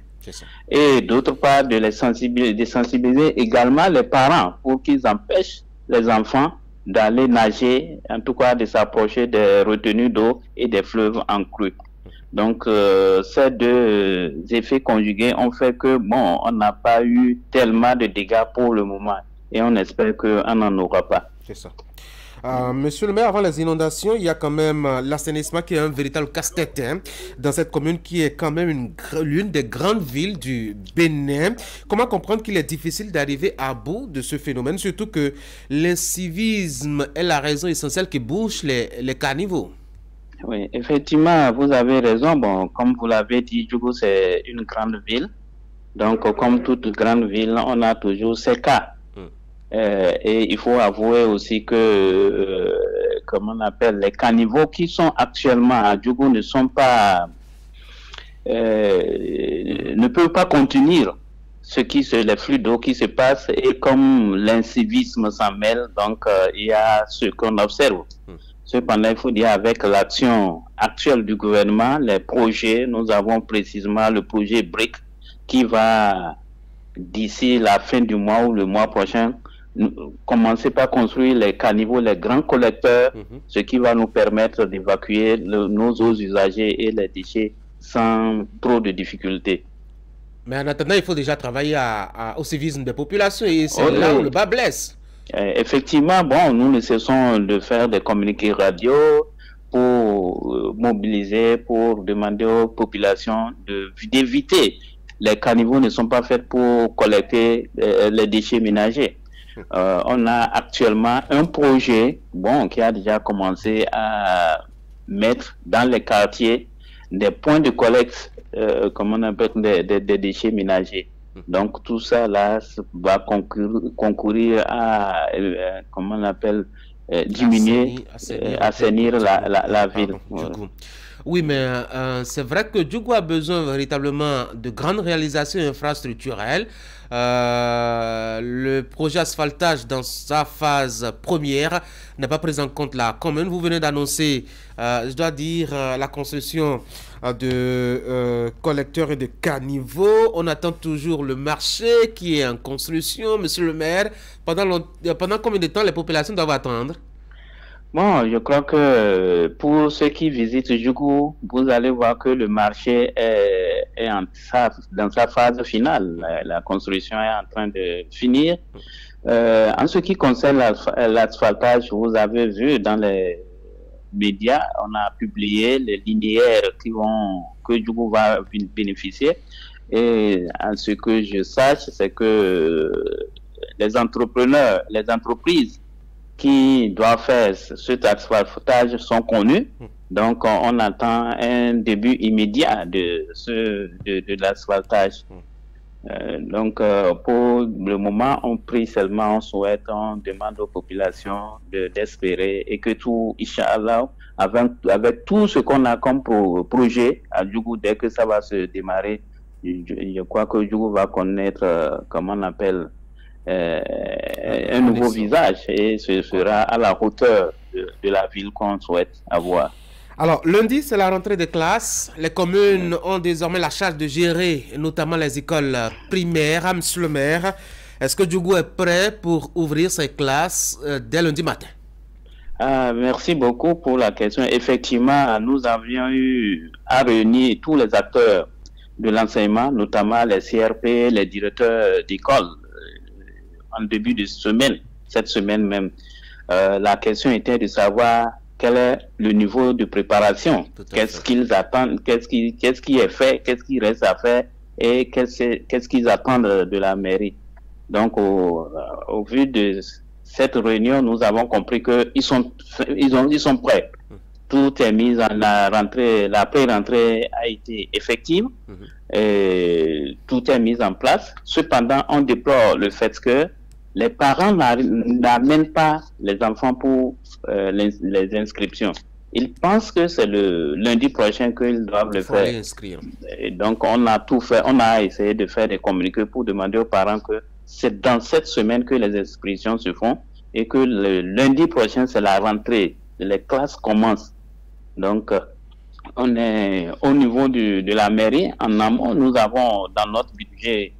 Et d'autre part, de sensibiliser également les parents pour qu'ils empêchent les enfants d'aller nager, en tout cas de s'approcher des retenues d'eau et des fleuves en crue. Donc, ces deux effets conjugués ont fait que, bon, on n'a pas eu tellement de dégâts pour le moment et on espère qu'on n'en aura pas. C'est ça. Monsieur le maire, avant les inondations, il y a quand même l'assainissement qui est un véritable casse-tête dans cette commune qui est quand même l'une des grandes villes du Bénin. Comment comprendre qu'il est difficile d'arriver à bout de ce phénomène, surtout que l'incivisme est la raison essentielle qui bouche les caniveaux? Oui, effectivement, vous avez raison. Bon, comme vous l'avez dit, Djougou, c'est une grande ville. Donc, comme toute grande ville, on a toujours ces cas. Et il faut avouer aussi que, comment on appelle, les caniveaux qui sont actuellement à Djougou ne sont pas, ne peuvent pas contenir les flux d'eau qui se passent, et comme l'incivisme s'en mêle, donc il y a ce qu'on observe. Cependant, il faut dire, avec l'action actuelle du gouvernement, les projets, nous avons précisément le projet BRIC qui va, d'ici la fin du mois ou le mois prochain, commencer par construire les caniveaux, les grands collecteurs, ce qui va nous permettre d'évacuer nos eaux usagées et les déchets sans trop de difficultés. Mais en attendant, il faut déjà travailler au civisme des populations, et c'est là où le bas blesse. Effectivement, bon, nous ne cessons de faire des communiqués radio pour mobiliser, pour demander aux populations d'éviter. Les caniveaux ne sont pas faits pour collecter les déchets ménagers. On a actuellement un projet, bon, qui a déjà commencé à mettre dans les quartiers des points de collecte, comme on appelle, des déchets ménagers. Donc tout ça là va concourir à, comment on appelle, diminuer, assainir la ville. Oui, mais c'est vrai que Djougou a besoin véritablement de grandes réalisations infrastructurelles. Le projet asphaltage dans sa phase première n'a pas pris en compte la commune. Vous venez d'annoncer, je dois dire, la construction de collecteurs et de caniveaux. On attend toujours le marché qui est en construction. Monsieur le maire, pendant combien de temps les populations doivent attendre? Bon, je crois que pour ceux qui visitent Djougou, vous allez voir que le marché est dans sa phase finale. La construction est en train de finir. En ce qui concerne l'asphaltage, vous avez vu dans les médias, on a publié les linéaires que Djougou va bénéficier. Et en ce que je sache, c'est que les entrepreneurs, les entreprises qui doivent faire cet asphaltage sont connus. Donc, on attend un début immédiat de l'asphaltage. Donc, pour le moment, on prie seulement, on demande aux populations d'espérer et que tout, Inch'Allah, avec tout ce qu'on a comme projet à Djougou, dès que ça va se démarrer, je crois que Djougou va connaître, comment on appelle, un nouveau visage, et ce sera à la hauteur de la ville qu'on souhaite avoir. Alors, lundi, c'est la rentrée des classes. Les communes ont désormais la charge de gérer notamment les écoles primaires. Monsieur le maire, est-ce que Djougou est prêt pour ouvrir ses classes dès lundi matin? Merci beaucoup pour la question. Effectivement, nous avions eu à réunir tous les acteurs de l'enseignement, notamment les CRP, les directeurs d'école, en début de semaine, cette semaine même. La question était de savoir quel est le niveau de préparation, qu'est-ce qu'ils attendent, qu'est-ce qui est fait, qu'est-ce qui reste à faire et qu'est-ce qu'ils attendent de la mairie. Donc, au vu de cette réunion, nous avons compris qu'ils sont prêts. Tout est mis en la rentrée, la pré-rentrée a été effective, et tout est mis en place. Cependant, on déplore le fait que les parents n'amènent pas les enfants pour les inscriptions. Ils pensent que c'est le lundi prochain qu'ils doivent le faire. Et donc, on a tout fait. On a essayé de faire des communiqués pour demander aux parents que c'est dans cette semaine que les inscriptions se font et que le lundi prochain, c'est la rentrée. Les classes commencent. Donc, on est au niveau de la mairie. En amont, nous avons dans notre budget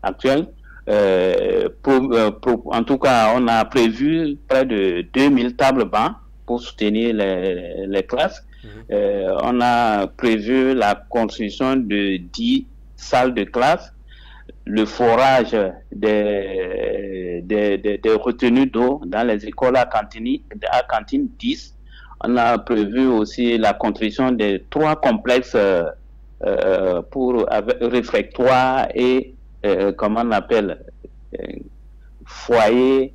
actuel, en tout cas, on a prévu près de 2000 tables bancs pour soutenir les classes. On a prévu la construction de 10 salles de classe, le forage des retenues d'eau dans les écoles à cantine 10. On a prévu aussi la construction de 3 complexes avec réfectoire et comment on appelle, foyer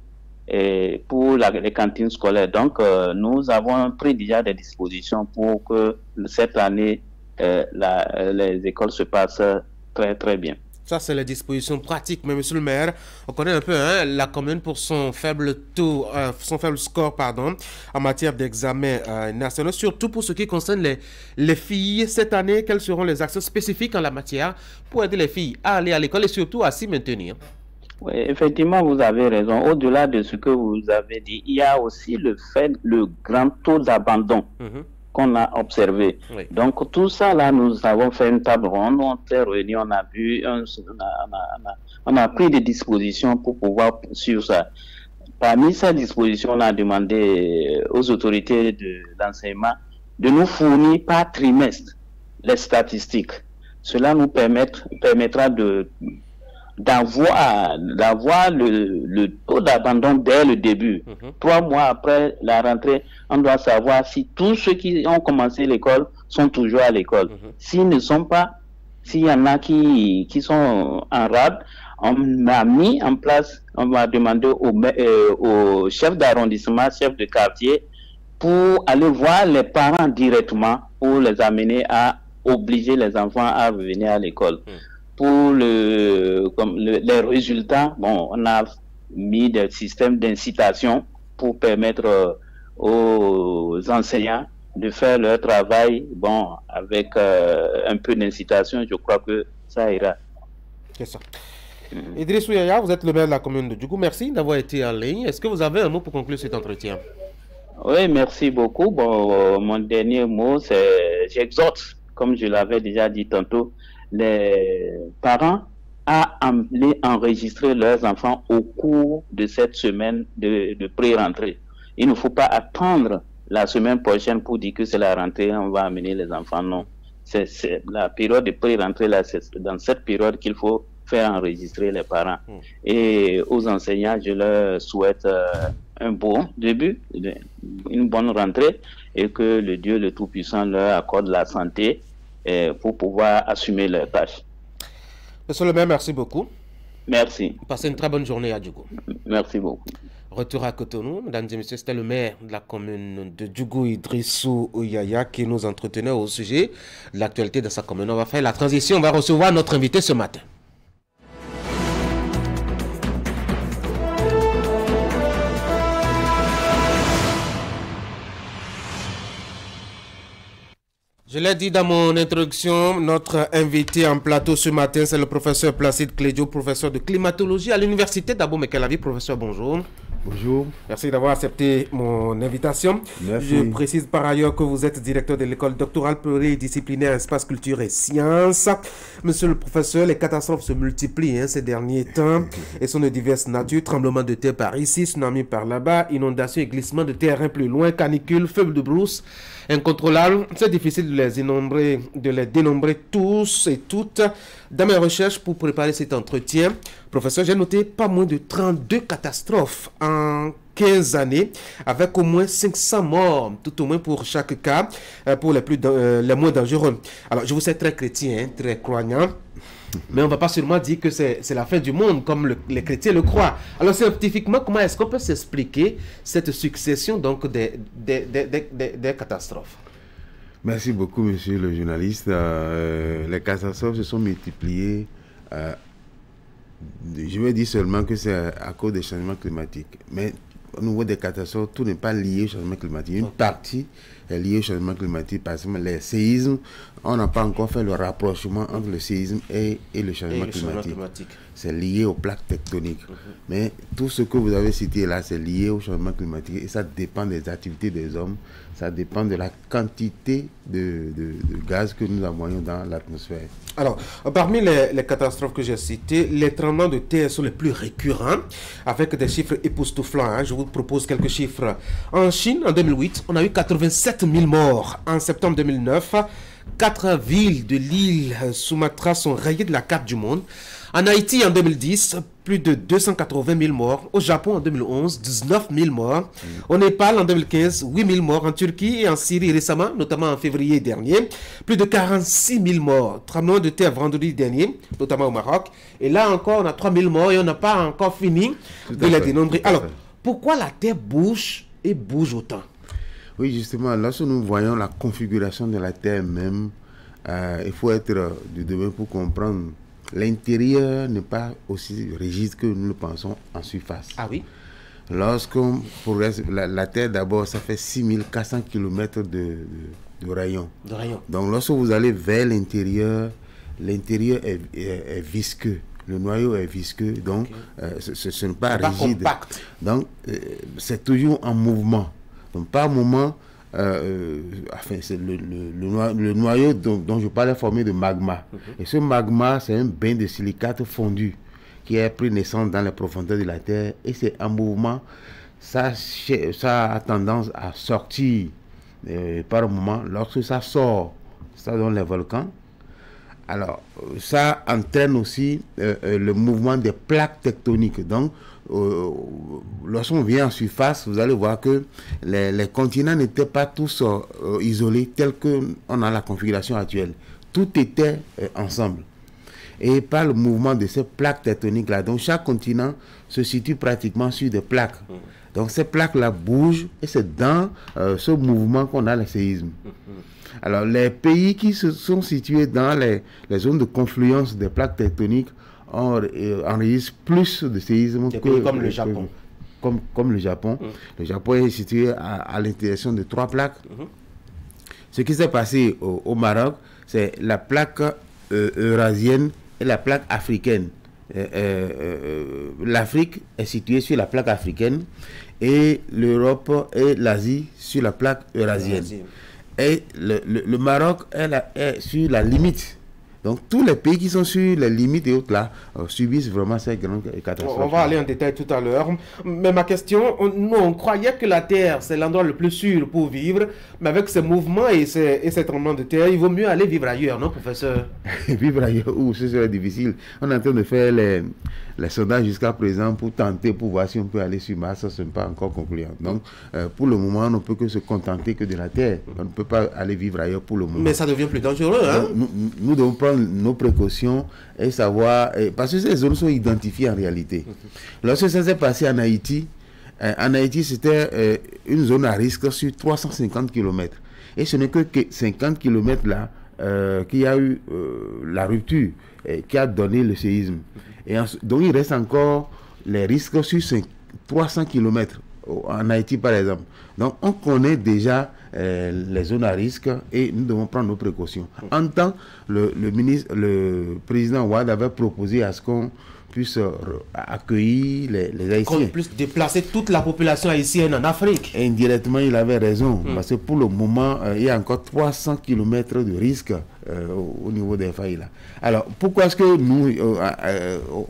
pour les cantines scolaires. Donc, nous avons pris déjà des dispositions pour que cette année, les écoles se passent très, très bien. Ça, c'est les dispositions pratiques. Mais monsieur le maire, on connaît un peu la commune pour son faible score, en matière d'examens nationaux, surtout pour ce qui concerne les filles. Cette année, quelles seront les actions spécifiques en la matière pour aider les filles à aller à l'école et surtout à s'y maintenir? Oui, effectivement, vous avez raison. Au-delà de ce que vous avez dit, il y a aussi le grand taux d'abandon qu'on a observé. Oui. Donc, tout ça, là, nous avons fait une table ronde, on s'est réunis, on a vu, on a pris des dispositions pour pouvoir suivre ça. Parmi ces dispositions, on a demandé aux autorités de l'enseignement de nous fournir par trimestre les statistiques. Cela nous permettra d'avoir le taux d'abandon dès le début. 3 mois après la rentrée, on doit savoir si tous ceux qui ont commencé l'école sont toujours à l'école. S'ils ne sont pas, s'il y en a qui sont en rade, on a mis en place, on va demander au chef d'arrondissement, chef de quartier, pour aller voir les parents directement, pour les amener à obliger les enfants à revenir à l'école. Pour les résultats, bon, on a mis des systèmes d'incitation pour permettre aux enseignants de faire leur travail, bon, avec un peu d'incitation, je crois que ça ira. C'est ça. Idrissou Yaya, vous êtes le maire de la commune de Djougou. Merci d'avoir été en ligne. Est-ce que vous avez un mot pour conclure cet entretien? Oui, merci beaucoup. Bon, mon dernier mot, c'est j'exhorte, comme je l'avais déjà dit tantôt, les parents à aller enregistrer leurs enfants au cours de cette semaine de pré-rentrée. Il ne faut pas attendre la semaine prochaine pour dire que c'est la rentrée, on va amener les enfants. Non, c'est la période de pré-rentrée, là, c'est dans cette période qu'il faut faire enregistrer les parents. Et aux enseignants, je leur souhaite un bon début, une bonne rentrée, et que le Dieu le Tout-Puissant leur accorde la santé pour pouvoir assumer leurs tâches. Monsieur le maire, merci beaucoup. Merci. Passez une très bonne journée à Djougou. Merci beaucoup. Retour à Cotonou, mesdames et messieurs, c'était le maire de la commune de Djougou, Idrissou Yaya, qui nous entretenait au sujet de l'actualité de sa commune. On va faire la transition, on va recevoir notre invité ce matin. Je l'ai dit dans mon introduction, notre invité en plateau ce matin, c'est le professeur Placide Clédio, professeur de climatologie à l'université d'Abou Mekelavi. Professeur, bonjour. Bonjour. Merci d'avoir accepté mon invitation. Merci. Je précise par ailleurs que vous êtes directeur de l'école doctorale pluridisciplinaire Espace Culture et Sciences. Monsieur le professeur, les catastrophes se multiplient ces derniers temps et sont de diverses natures. Tremblements de terre par ici, tsunami par là-bas, inondations et glissements de terrain plus loin, canicules, feux de brousse incontrôlables. C'est difficile de les dénombrer tous et toutes. Dans mes recherches pour préparer cet entretien, professeur, j'ai noté pas moins de 32 catastrophes en 15 années, avec au moins 500 morts, tout au moins pour chaque cas, pour les moins dangereux. Alors, je vous sais très chrétien, très croyant, mais on ne va pas seulement dire que c'est la fin du monde, comme les chrétiens le croient. Alors, scientifiquement, comment est-ce qu'on peut s'expliquer cette succession donc, des catastrophes? Merci beaucoup, monsieur le journaliste. Les catastrophes se sont multipliées. Je vais dire seulement que c'est à cause des changements climatiques. Mais au niveau des catastrophes, tout n'est pas lié au changement climatique. Une partie est liée au changement climatique. Par exemple, les séismes, on n'a pas encore fait le rapprochement entre le séisme et le changement climatique. C'est lié aux plaques tectoniques. Mais tout ce que vous avez cité là, c'est lié au changement climatique. Et ça dépend des activités des hommes. Ça dépend de la quantité de gaz que nous envoyons dans l'atmosphère. Alors, parmi les catastrophes que j'ai citées, les tremblements de terre sont les plus récurrents, avec des chiffres époustouflants. Je vous propose quelques chiffres. En Chine, en 2008, on a eu 87 000 morts. En septembre 2009, 4 villes de l'île Sumatra sont rayées de la carte du monde. En Haïti, en 2010, plus de 280 000 morts. Au Japon, en 2011, 19 000 morts. Au Népal, en 2015, 8 000 morts. En Turquie et en Syrie récemment, notamment en février dernier, plus de 46 000 morts. Tremblement de terre vendredi dernier, notamment au Maroc. Et là encore, on a 3 000 morts et on n'a pas encore fini de les dénombrer. Alors, pourquoi la terre bouge et bouge autant? Oui, justement, lorsque nous voyons la configuration de la terre même, il faut être du domaine pour comprendre. L'intérieur n'est pas aussi rigide que nous le pensons en surface. Ah oui? Lorsqu'on progresse, la Terre d'abord, ça fait 6400 km de rayon. Donc lorsque vous allez vers l'intérieur, l'intérieur est visqueux. Le noyau est visqueux, donc ce n'est pas rigide. Compact. Donc c'est toujours en mouvement. Donc par moment, c'est le noyau dont je parlais formé de magma. Et ce magma, c'est un bain de silicate fondu qui a pris naissance dans les profondeurs de la Terre. Et c'est en mouvement, ça a tendance à sortir par moment. Lorsque ça sort, ça donne les volcans. Alors, ça entraîne aussi le mouvement des plaques tectoniques. Donc, lorsqu'on vient en surface, vous allez voir que les continents n'étaient pas tous isolés tels qu'on a la configuration actuelle. Tout était ensemble. Et par le mouvement de ces plaques tectoniques-là, donc chaque continent se situe pratiquement sur des plaques. Donc ces plaques-là bougent et c'est dans ce mouvement qu'on a les séismes. Alors les pays qui se sont situés dans les zones de confluence des plaques tectoniques enregistre plus de séismes comme le Japon. Comme le Japon. Le Japon est situé à l'intérieur de 3 plaques. Ce qui s'est passé au Maroc, c'est la plaque eurasienne et la plaque africaine. L'Afrique est située sur la plaque africaine et l'Europe et l'Asie sur la plaque eurasienne. Et le Maroc est sur la limite. Donc tous les pays qui sont sur les limites et autres là subissent vraiment cette grande catastrophe. On va aller en détail tout à l'heure. Mais ma question, nous on croyait que la terre c'est l'endroit le plus sûr pour vivre, mais avec ces mouvements et ces tremblements de terre, il vaut mieux aller vivre ailleurs, non professeur? Vivre ailleurs où ce serait difficile. On est en train de faire les sondages jusqu'à présent pour tenter, pour voir si on peut aller sur Mars, ça ce n'est pas encore concluant. Donc pour le moment on ne peut que se contenter que de la terre. On ne peut pas aller vivre ailleurs pour le moment. Mais ça devient plus dangereux, hein? Nous devons prendre nos précautions et savoir, parce que ces zones sont identifiées en réalité. Lorsque ça s'est passé en Haïti c'était une zone à risque sur 350 km. Et ce n'est que 50 km là qu'il y a eu la rupture qui a donné le séisme. Donc il reste encore les risques sur 300 km en Haïti par exemple. Donc on connaît déjà les zones à risque et nous devons prendre nos précautions. En temps, le président Ouad avait proposé à ce qu'on puisse accueillir les Haïtiens. Qu'on puisse déplacer toute la population haïtienne en Afrique. Et indirectement, il avait raison. Parce que pour le moment, il y a encore 300 km de risque au niveau des failles là. Alors, pourquoi est-ce que nous,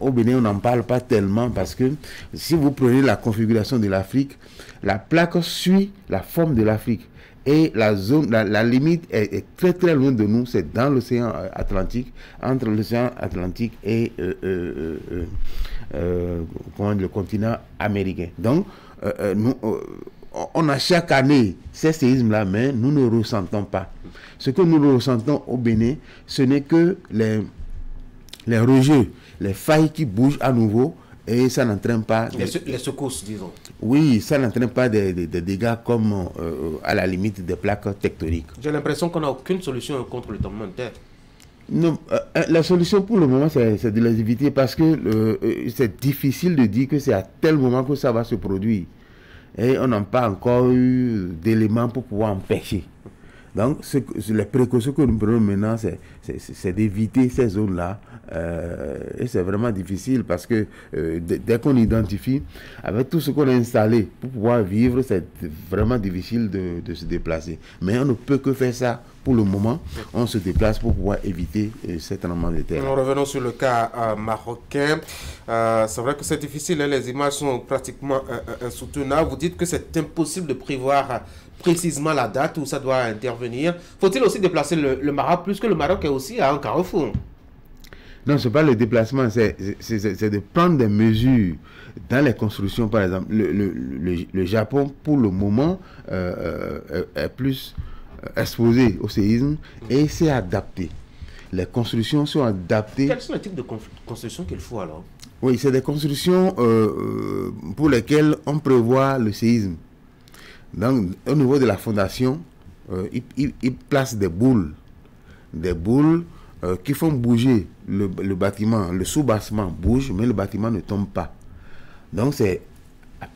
au Bénin, on n'en parle pas tellement? Parce que si vous prenez la configuration de l'Afrique, la plaque suit la forme de l'Afrique. Et la zone, la limite est très très loin de nous, c'est dans l'océan Atlantique, entre l'océan Atlantique et le continent américain. Donc, nous, on a chaque année ces séismes-là, mais nous ne ressentons pas. Ce que nous ressentons au Bénin, ce n'est que les rejets, les failles qui bougent à nouveau. Et ça n'entraîne pas... Les secousses, disons. Oui, ça n'entraîne pas des dégâts comme à la limite des plaques tectoniques. J'ai l'impression qu'on n'a aucune solution contre le tremblement de terre. Non, la solution pour le moment, c'est de les éviter parce que c'est difficile de dire que c'est à tel moment que ça va se produire. Et on n'a pas encore eu d'éléments pour pouvoir empêcher. Donc, les précautions que nous prenons maintenant, c'est d'éviter ces zones-là. Et c'est vraiment difficile parce que dès qu'on identifie, avec tout ce qu'on a installé pour pouvoir vivre, c'est vraiment difficile de se déplacer. Mais on ne peut que faire ça pour le moment. On se déplace pour pouvoir éviter cet tremblement de terre. Nous revenons sur le cas marocain. C'est vrai que c'est difficile, hein, les images sont pratiquement insoutenables. Vous dites que c'est impossible de prévoir précisément la date où ça doit intervenir. Faut-il aussi déplacer le Maroc, plus que le Maroc est aussi à un carrefour? Non, ce n'est pas le déplacement, c'est de prendre des mesures dans les constructions, par exemple. Le Japon, pour le moment, est plus exposé au séisme et s'est adapté. Les constructions sont adaptées. Quels sont les types de constructions qu'il faut alors? Oui, c'est des constructions pour lesquelles on prévoit le séisme. Donc, au niveau de la fondation, ils placent des boules qui font bouger le bâtiment. Le sous-bassement bouge, mais le bâtiment ne tombe pas. Donc, c'est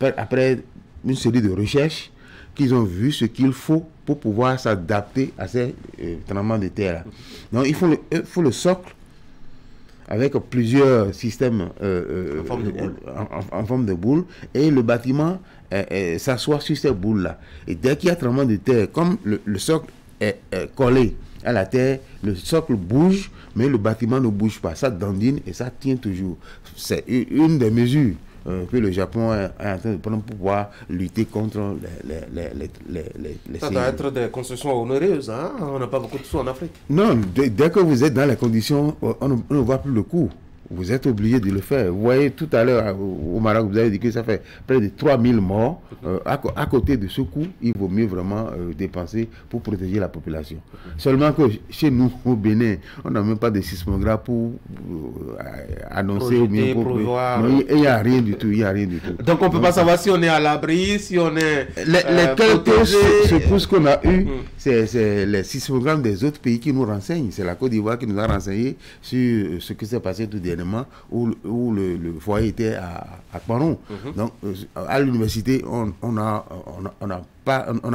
après une série de recherches qu'ils ont vu ce qu'il faut pour pouvoir s'adapter à ces tremblements de terre. Donc, il faut le socle avec plusieurs systèmes en forme de boule, et le bâtiment s'assoit sur ces boules-là. Et dès qu'il y a tremblement de terre, comme le socle est collé à la terre, le socle bouge, mais le bâtiment ne bouge pas. Ça dandine et ça tient toujours. C'est une des mesures que le Japon est en train de prendre pour pouvoir lutter contre les ça doit être des constructions onéreuses, hein? On n'a pas beaucoup de sous en Afrique. Non, dès que vous êtes dans les conditions, on ne voit plus le coût. Vous êtes obligé de le faire. Vous voyez, tout à l'heure, au Maroc, vous avez dit que ça fait près de 3000 morts. À côté de ce coût, il vaut mieux vraiment dépenser pour protéger la population. Seulement que chez nous, au Bénin, on n'a même pas de sismographe pour annoncer ou bien pour prévoir. Il n'y a rien du tout. Donc on ne peut pas savoir si on est à l'abri, si on est les quelques secousses qu'on a eues, c'est les sismographes des autres pays qui nous renseignent. C'est la Côte d'Ivoire qui nous a renseigné sur ce qui s'est passé tout dernièrement, où le foyer était à Paron. Donc, à l'université, on n'a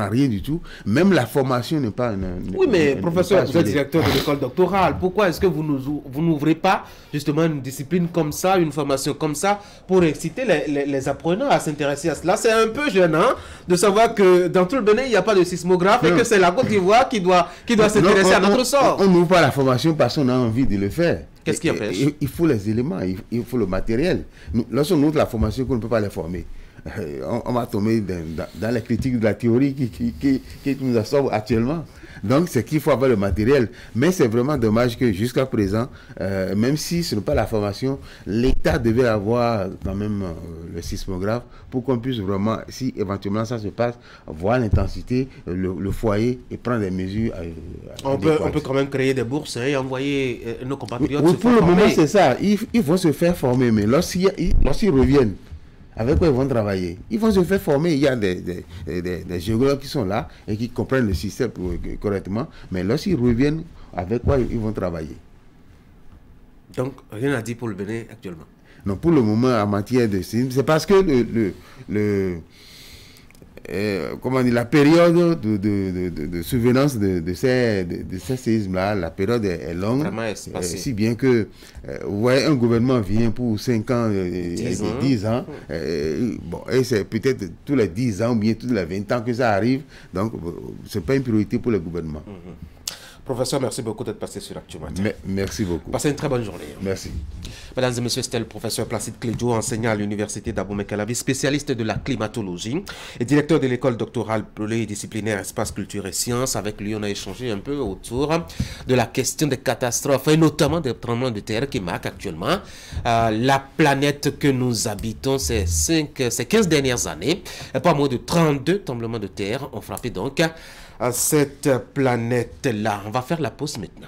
rien du tout. Même la formation n'est pas... Oui, mais professeur, vous êtes directeur de l'école doctorale. Pourquoi est-ce que vous n'ouvrez pas justement une discipline comme ça, une formation comme ça, pour exciter les apprenants à s'intéresser à cela? C'est un peu gênant de savoir que dans tout le Bénin, il n'y a pas de sismographe et que c'est la Côte d'Ivoire qui doit s'intéresser à notre sort. On n'ouvre pas la formation parce qu'on a envie de le faire. Qu'est-ce qui empêche? Il faut les éléments, il faut le matériel. Lorsqu'on ouvre la formation, on ne peut pas les former. On va tomber dans les critiques de la théorie qui nous assombent actuellement. Donc, c'est qu'il faut avoir le matériel. Mais c'est vraiment dommage que jusqu'à présent, même si ce n'est pas la formation, l'État devait avoir quand même le sismographe pour qu'on puisse vraiment, si éventuellement ça se passe, voir l'intensité, le foyer et prendre des mesures. On peut quand même créer des bourses et envoyer nos compatriotes se pour faire le moment, former. c'est ça. Ils vont se faire former, mais lorsqu'ils reviennent, avec quoi ils vont travailler? Ils vont se faire former. Il y a des géographes qui sont là et qui comprennent le système correctement. Mais lorsqu'ils reviennent, avec quoi ils vont travailler? Donc, rien à dire pour le Bénin actuellement? Non, pour le moment, en matière de séisme, c'est parce que comment dire, la période de survenance de ces séismes-là, la période est longue, si bien que vous voyez, un gouvernement vient pour 5 ans, 10 ans, bon, et c'est peut-être tous les 10 ans ou bien tous les 20 ans que ça arrive, donc ce n'est pas une priorité pour le gouvernement. Professeur, merci beaucoup d'être passé sur Actu Matin. Merci beaucoup. Passez une très bonne journée. Merci. Mesdames et messieurs, c'était le professeur Placide Clédio, enseignant à l'université d'Abomey-Calavi, spécialiste de la climatologie et directeur de l'école doctorale pluridisciplinaire Espace Culture et Sciences. Avec lui, on a échangé un peu autour de la question des catastrophes et notamment des tremblements de terre qui marquent actuellement la planète que nous habitons ces 15 dernières années. Pas moins de 32 tremblements de terre ont frappé donc à cette planète-là. On va faire la pause maintenant.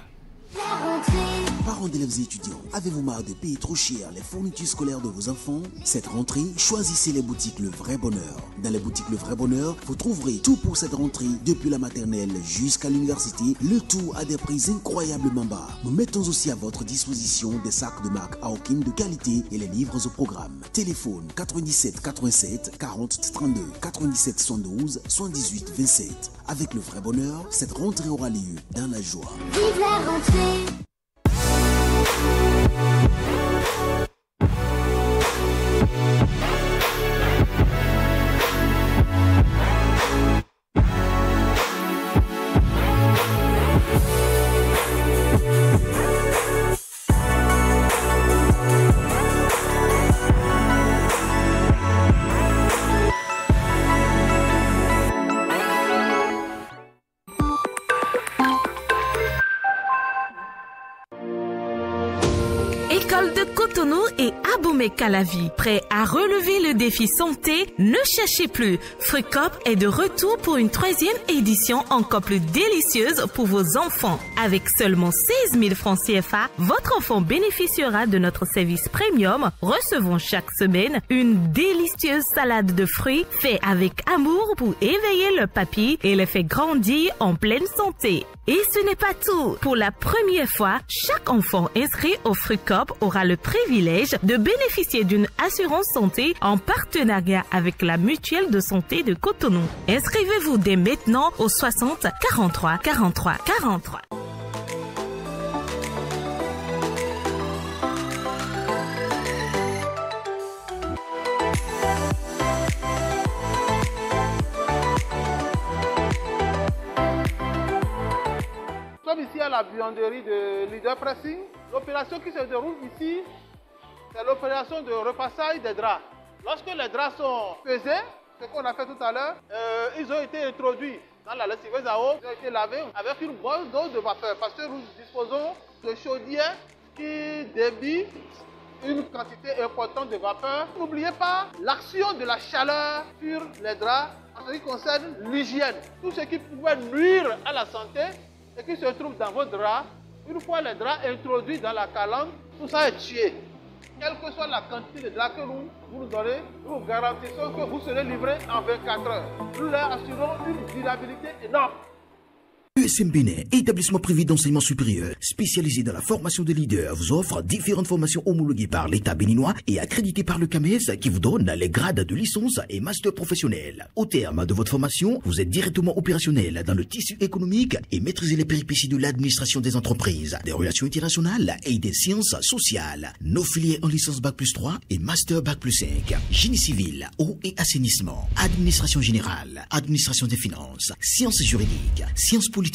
Parents d'élèves et étudiants, avez-vous marre de payer trop cher les fournitures scolaires de vos enfants? Cette rentrée, choisissez les boutiques Le Vrai Bonheur. Dans les boutiques Le Vrai Bonheur, vous trouverez tout pour cette rentrée, depuis la maternelle jusqu'à l'université, le tout à des prix incroyablement bas. Nous mettons aussi à votre disposition des sacs de marque Aokin de qualité et les livres au programme. Téléphone 97 87 40 32 97 72 78 27. Avec Le Vrai Bonheur, cette rentrée aura lieu dans la joie. Vive la rentrée! École de Cotonou et Abomey-Calavi. Prêt à relever le défi santé? Ne cherchez plus. Frucop est de retour pour une 3e édition encore plus délicieuse pour vos enfants. Avec seulement 16 000 francs CFA, votre enfant bénéficiera de notre service premium. Recevons chaque semaine une délicieuse salade de fruits faite avec amour pour éveiller le papy et les faire grandir en pleine santé. Et ce n'est pas tout. Pour la première fois, chaque enfant inscrit au Frucop aura le privilège de bénéficier d'une assurance santé en partenariat avec la Mutuelle de santé de Cotonou. Inscrivez-vous dès maintenant au 60 43 43 43. Nous sommes ici à la buanderie de Leader Pressing. L'opération qui se déroule ici, c'est l'opération de repassage des draps. Lorsque les draps sont pesés, ce qu'on a fait tout à l'heure, ils ont été introduits dans la lessiveuse à eau, ils ont été lavés avec une bonne dose de vapeur parce que nous disposons de chaudières qui débit une quantité importante de vapeur. N'oubliez pas l'action de la chaleur sur les draps en ce qui concerne l'hygiène. Tout ce qui pouvait nuire à la santé et qui se trouve dans vos draps, une fois les draps introduits dans la calanque, tout ça est tué. Quelle que soit la quantité de draps que vous nous donnez, nous vous garantissons que vous serez livré en 24 heures. Nous leur assurons une durabilité énorme. ESM Bénin, établissement privé d'enseignement supérieur, spécialisé dans la formation des leaders, vous offre différentes formations homologuées par l'État béninois et accréditées par le CAMES qui vous donne les grades de licence et master professionnel. Au terme de votre formation, vous êtes directement opérationnel dans le tissu économique et maîtrisez les péripéties de l'administration des entreprises, des relations internationales et des sciences sociales. Nos filières en licence Bac+3 et master Bac+5. Génie civil, eau et assainissement, administration générale, administration des finances, sciences juridiques, sciences politiques,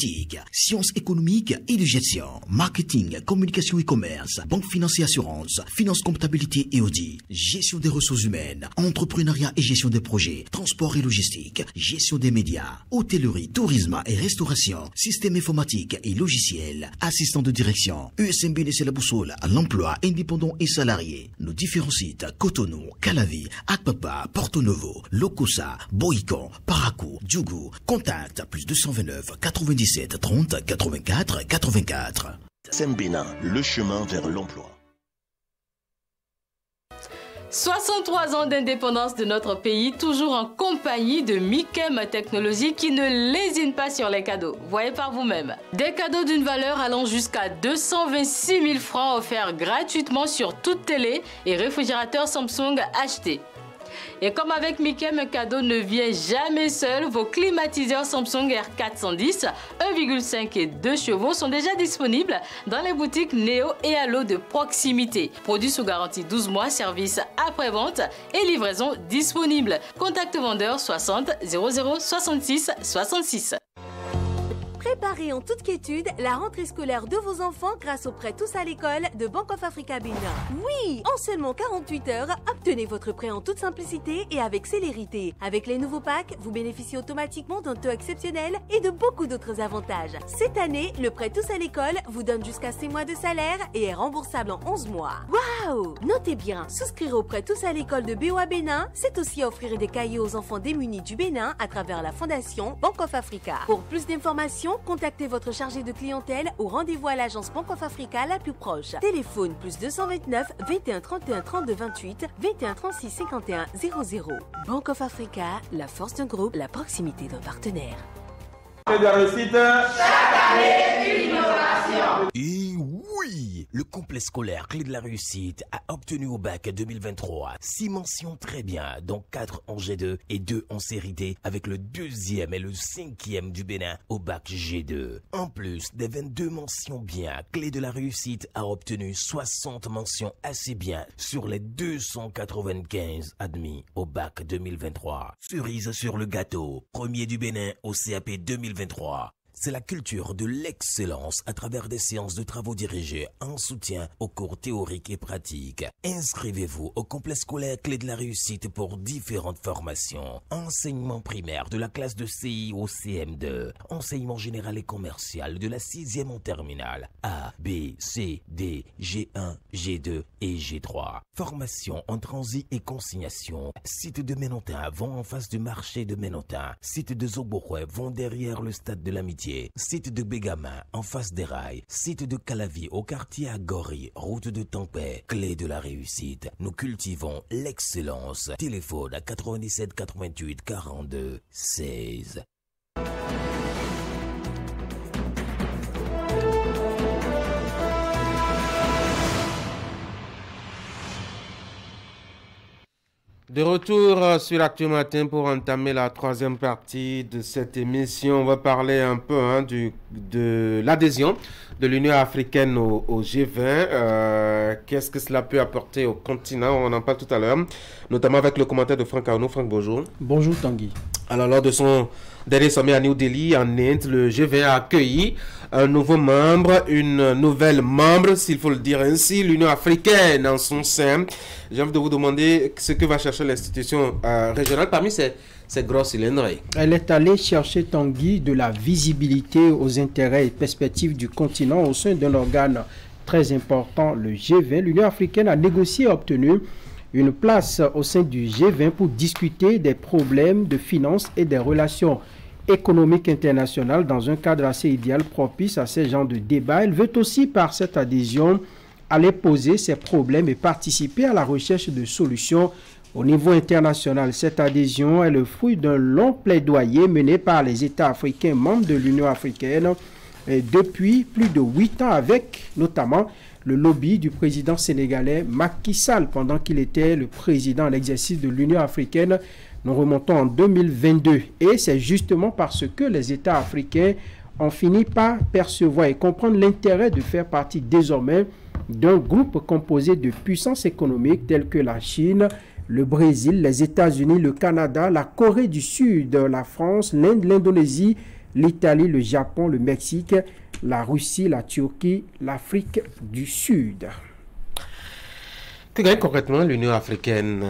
sciences économiques et de gestion, marketing, communication et commerce, banque finance et assurance, finance, comptabilité et audit, gestion des ressources humaines, entrepreneuriat et gestion des projets, transport et logistique, gestion des médias, hôtellerie, tourisme et restauration, système informatique et logiciel, assistant de direction. ESM Bénin, c'est la boussole à l'emploi indépendant et salarié. Nos différents sites, Cotonou, Calavi, Akpapa, Porto Novo, Lokosa, Boïcon, Parakou, Djougou. Contact +229 97 30 84 84. ESM Bénin, le chemin vers l'emploi. 63 ans d'indépendance de notre pays, toujours en compagnie de Mikem Technologies qui ne lésine pas sur les cadeaux. Voyez par vous-même. Des cadeaux d'une valeur allant jusqu'à 226 000 francs offerts gratuitement sur toute télé et réfrigérateur Samsung acheté. Et comme avec Mikem, un cadeau ne vient jamais seul. Vos climatiseurs Samsung R410, 1,5 et 2 chevaux sont déjà disponibles dans les boutiques Néo et Allo de proximité. Produits sous garantie 12 mois, service après-vente et livraison disponible. Contact vendeur 60 00 66 66. Préparez en toute quiétude la rentrée scolaire de vos enfants grâce au prêt Tous à l'école de Bank of Africa Bénin. Oui, en seulement 48 heures, obtenez votre prêt en toute simplicité et avec célérité. Avec les nouveaux packs, vous bénéficiez automatiquement d'un taux exceptionnel et de beaucoup d'autres avantages. Cette année, le prêt Tous à l'école vous donne jusqu'à 6 mois de salaire et est remboursable en 11 mois. Waouh! Notez bien, souscrire au prêt Tous à l'école de BOA Bénin, c'est aussi offrir des cahiers aux enfants démunis du Bénin à travers la fondation Bank of Africa. Pour plus d'informations, contactez votre chargé de clientèle ou rendez-vous à l'agence Bank of Africa la plus proche. Téléphone +229 21 31 32 28 21 36 51 00. Bank of Africa, la force d'un groupe, la proximité d'un partenaire. De la réussite. Chaque année, une innovation. Et oui, le complexe scolaire Clé de la réussite a obtenu au bac 2023 6 mentions très bien, dont 4 en G2 et 2 en série D, avec le 2e et le 5e du Bénin au bac G2. En plus des 22 mentions bien, Clé de la réussite a obtenu 60 mentions assez bien sur les 295 admis au bac 2023. Cerise sur le gâteau, premier du Bénin au CAP 2023. C'est la culture de l'excellence à travers des séances de travaux dirigés en soutien aux cours théoriques et pratiques. Inscrivez-vous au complexe scolaire Clé de la réussite pour différentes formations. Enseignement primaire de la classe de CI au CM2. Enseignement général et commercial de la 6e en terminale. A, B, C, D, G1, G2 et G3. Formation en transit et consignation. Site de Ménontin, vont en face du marché de Ménontin. Site de Zoboroué, vont derrière le stade de l'Amitié. Site de Bégamin, en face des rails. Site de Calavi, au quartier Agori, route de Tampais. Clé de la réussite. Nous cultivons l'excellence. Téléphone à 97 88 42 16. De retour sur l'Actu Matin pour entamer la troisième partie de cette émission. On va parler un peu de l'adhésion de l'Union africaine au G20. Qu'est-ce que cela peut apporter au continent? On en parle tout à l'heure, notamment avec le commentaire de Franck Arnaud. Franck, bonjour. Bonjour Tanguy. Alors, lors de son dernier sommet à New Delhi, en Inde, le G20 a accueilli un nouveau membre, une nouvelle membre, s'il faut le dire ainsi, l'Union africaine en son sein. J'ai envie de vous demander ce que va chercher l'institution régionale parmi ces grosses cylindrées. Elle est allée chercher, Tanguy, de la visibilité aux intérêts et perspectives du continent au sein d'un organe très important, le G20. L'Union africaine a négocié et obtenu une place au sein du G20 pour discuter des problèmes de finances et des relations économiques internationales dans un cadre assez idéal propice à ces genres de débats. Elle veut aussi, par cette adhésion, aller poser ses problèmes et participer à la recherche de solutions Au niveau international, cette adhésion est le fruit d'un long plaidoyer mené par les États africains membres de l'Union africaine depuis plus de 8 ans avec notamment le lobby du président sénégalais Macky Sall pendant qu'il était le président en exercice de l'Union africaine. Nous remontons en 2022 et c'est justement parce que les États africains ont fini par percevoir et comprendre l'intérêt de faire partie désormais d'un groupe composé de puissances économiques telles que la Chine, le Brésil, les États-Unis, le Canada, la Corée du Sud, la France, l'Inde, l'Indonésie, l'Italie, le Japon, le Mexique, la Russie, la Turquie, l'Afrique du Sud. Que gagne concrètement l'Union africaine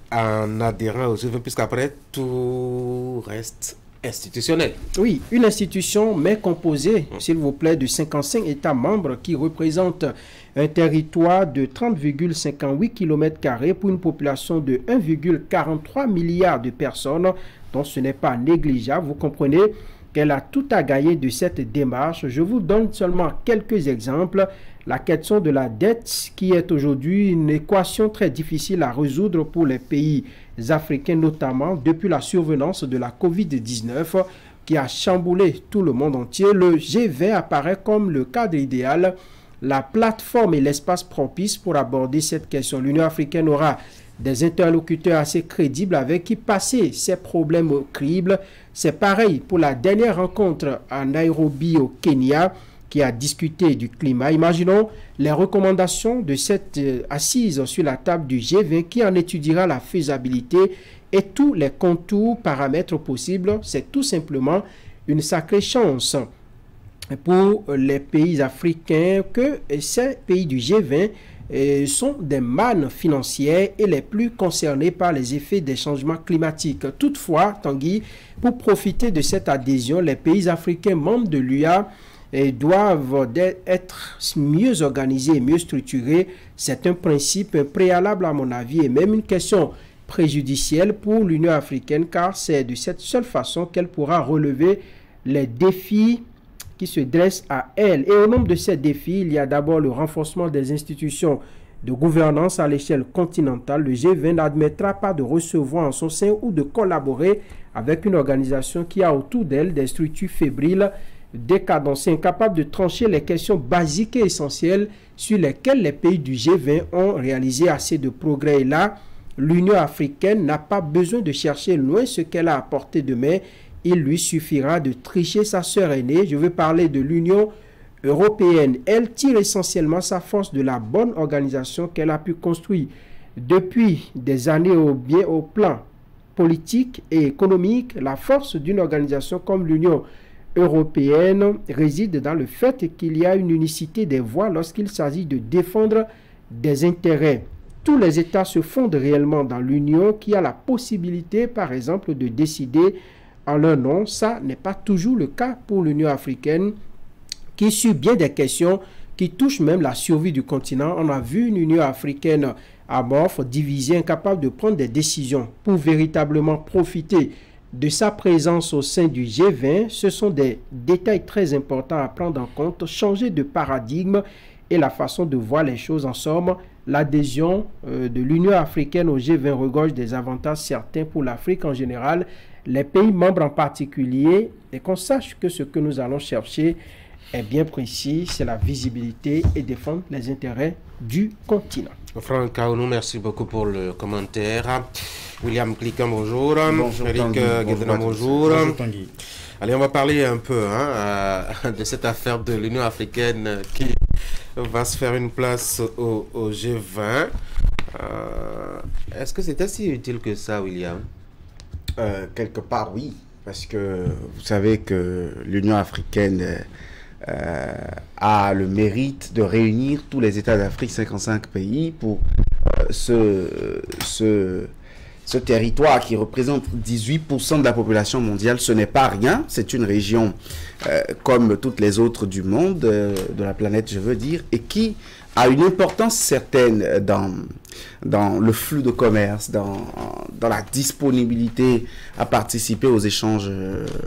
en adhérant aux G20, puisqu'après tout reste institutionnel? Oui, une institution, mais composée, s'il vous plaît, de 55 États membres qui représentent un territoire de 30,58 km² pour une population de 1,43 milliard de personnes, donc ce n'est pas négligeable. Vous comprenez qu'elle a tout à gagner de cette démarche. Je vous donne seulement quelques exemples. La question de la dette, qui est aujourd'hui une équation très difficile à résoudre pour les pays africains, notamment depuis la survenance de la Covid-19 qui a chamboulé tout le monde entier. Le G20 apparaît comme le cadre idéal, la plateforme et l'espace propice pour aborder cette question. L'Union africaine aura des interlocuteurs assez crédibles avec qui passer ces problèmes au crible. C'est pareil pour la dernière rencontre à Nairobi au Kenya qui a discuté du climat. Imaginons les recommandations de cette assise sur la table du G20 qui en étudiera la faisabilité et tous les contours, paramètres possibles. C'est tout simplement une sacrée chance pour les pays africains que ces pays du G20 sont des mannes financières et les plus concernés par les effets des changements climatiques. Toutefois, Tanguy, pour profiter de cette adhésion, les pays africains membres de l'UA doivent être mieux organisés et mieux structurés. C'est un principe préalable à mon avis et même une question préjudicielle pour l'Union africaine car c'est de cette seule façon qu'elle pourra relever les défis qui se dressent à elle. Et au nombre de ces défis, il y a d'abord le renforcement des institutions de gouvernance à l'échelle continentale. Le G20 n'admettra pas de recevoir en son sein ou de collaborer avec une organisation qui a autour d'elle des structures fébriles, décadencées, incapables de trancher les questions basiques et essentielles sur lesquelles les pays du G20 ont réalisé assez de progrès. Et là, l'Union africaine n'a pas besoin de chercher loin ce qu'elle a apporté de main. Il lui suffira de tricher sa sœur aînée. Je veux parler de l'Union européenne. Elle tire essentiellement sa force de la bonne organisation qu'elle a pu construire depuis des années au plan politique et économique. La force d'une organisation comme l'Union européenne réside dans le fait qu'il y a une unicité des voix lorsqu'il s'agit de défendre des intérêts. Tous les États se fondent réellement dans l'Union qui a la possibilité, par exemple, de décider en leur nom. Ça n'est pas toujours le cas pour l'Union africaine qui suit bien des questions qui touchent même la survie du continent. On a vu une Union africaine amorphe, divisée, incapable de prendre des décisions pour véritablement profiter de sa présence au sein du G20. Ce sont des détails très importants à prendre en compte, changer de paradigme et la façon de voir les choses. En somme, l'adhésion de l'Union africaine au G20 regorge des avantages certains pour l'Afrique en général, les pays membres en particulier, et qu'on sache que ce que nous allons chercher est bien précis, c'est la visibilité et défendre les intérêts du continent. Franck Aounou, merci beaucoup pour le commentaire. William Cliquant, bonjour. Bonjour Eric Guédena, bonjour. Bonjour Tanguy. Allez, on va parler un peu de cette affaire de l'Union africaine qui va se faire une place au G20. Est-ce que c'était si utile que ça, William? Quelque part, oui. Parce que vous savez que l'Union africaine a le mérite de réunir tous les États d'Afrique, 55 pays, pour ce territoire qui représente 18% de la population mondiale. Ce n'est pas rien, c'est une région comme toutes les autres du monde, de la planète je veux dire, et qui a une importance certaine dans le flux de commerce, dans la disponibilité à participer aux échanges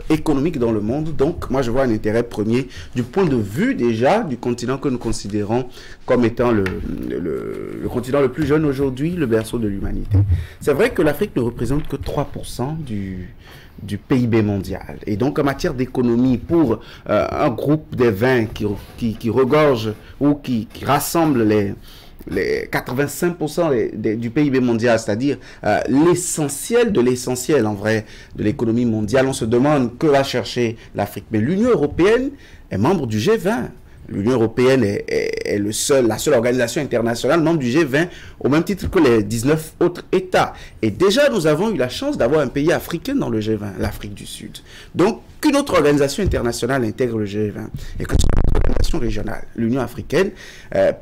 économiques dans le monde. Donc, moi, je vois un intérêt premier du point de vue déjà du continent que nous considérons comme étant le continent le plus jeune aujourd'hui, le berceau de l'humanité. C'est vrai que l'Afrique ne représente que 3% du PIB mondial. Et donc, en matière d'économie, pour un groupe des 20 qui regorge ou qui rassemble les 85% du PIB mondial, c'est-à-dire l'essentiel de l'essentiel, en vrai, de l'économie mondiale, on se demande que va chercher l'Afrique. Mais l'Union européenne est membre du G20. L'Union européenne est la seule organisation internationale membre du G20 au même titre que les 19 autres États. Et déjà, nous avons eu la chance d'avoir un pays africain dans le G20, l'Afrique du Sud. Donc, qu'une autre organisation internationale intègre le G20 et que cette organisation régionale, l'Union africaine,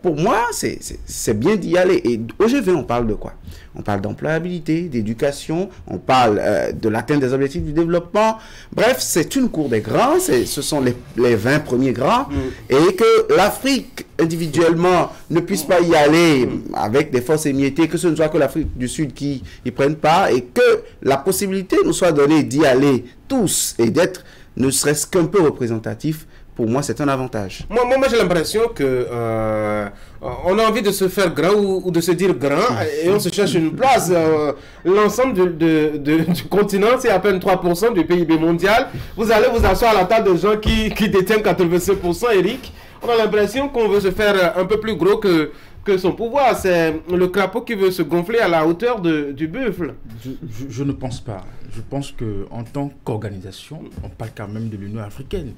pour moi, c'est bien d'y aller. Et au G20, on parle de quoi? On parle d'employabilité, d'éducation, on parle de l'atteinte des objectifs du développement. Bref, c'est une cour des grands, ce sont les 20 premiers grands. Et que l'Afrique, individuellement, ne puisse pas y aller avec des forces émiettées, que ce ne soit que l'Afrique du Sud qui y prenne part, et que la possibilité nous soit donnée d'y aller tous et d'être ne serait-ce qu'un peu représentatif. Pour moi, c'est un avantage. Moi j'ai l'impression que on a envie de se faire grand ou de se dire grand et on se cherche une place. L'ensemble du continent, c'est à peine 3% du PIB mondial. Vous allez vous asseoir à la table de gens qui détiennent 85%, Eric. On a l'impression qu'on veut se faire un peu plus gros que son pouvoir. C'est le crapaud qui veut se gonfler à la hauteur du buffle. Je ne pense pas. Je pense qu'en tant qu'organisation, on parle quand même de l'Union africaine.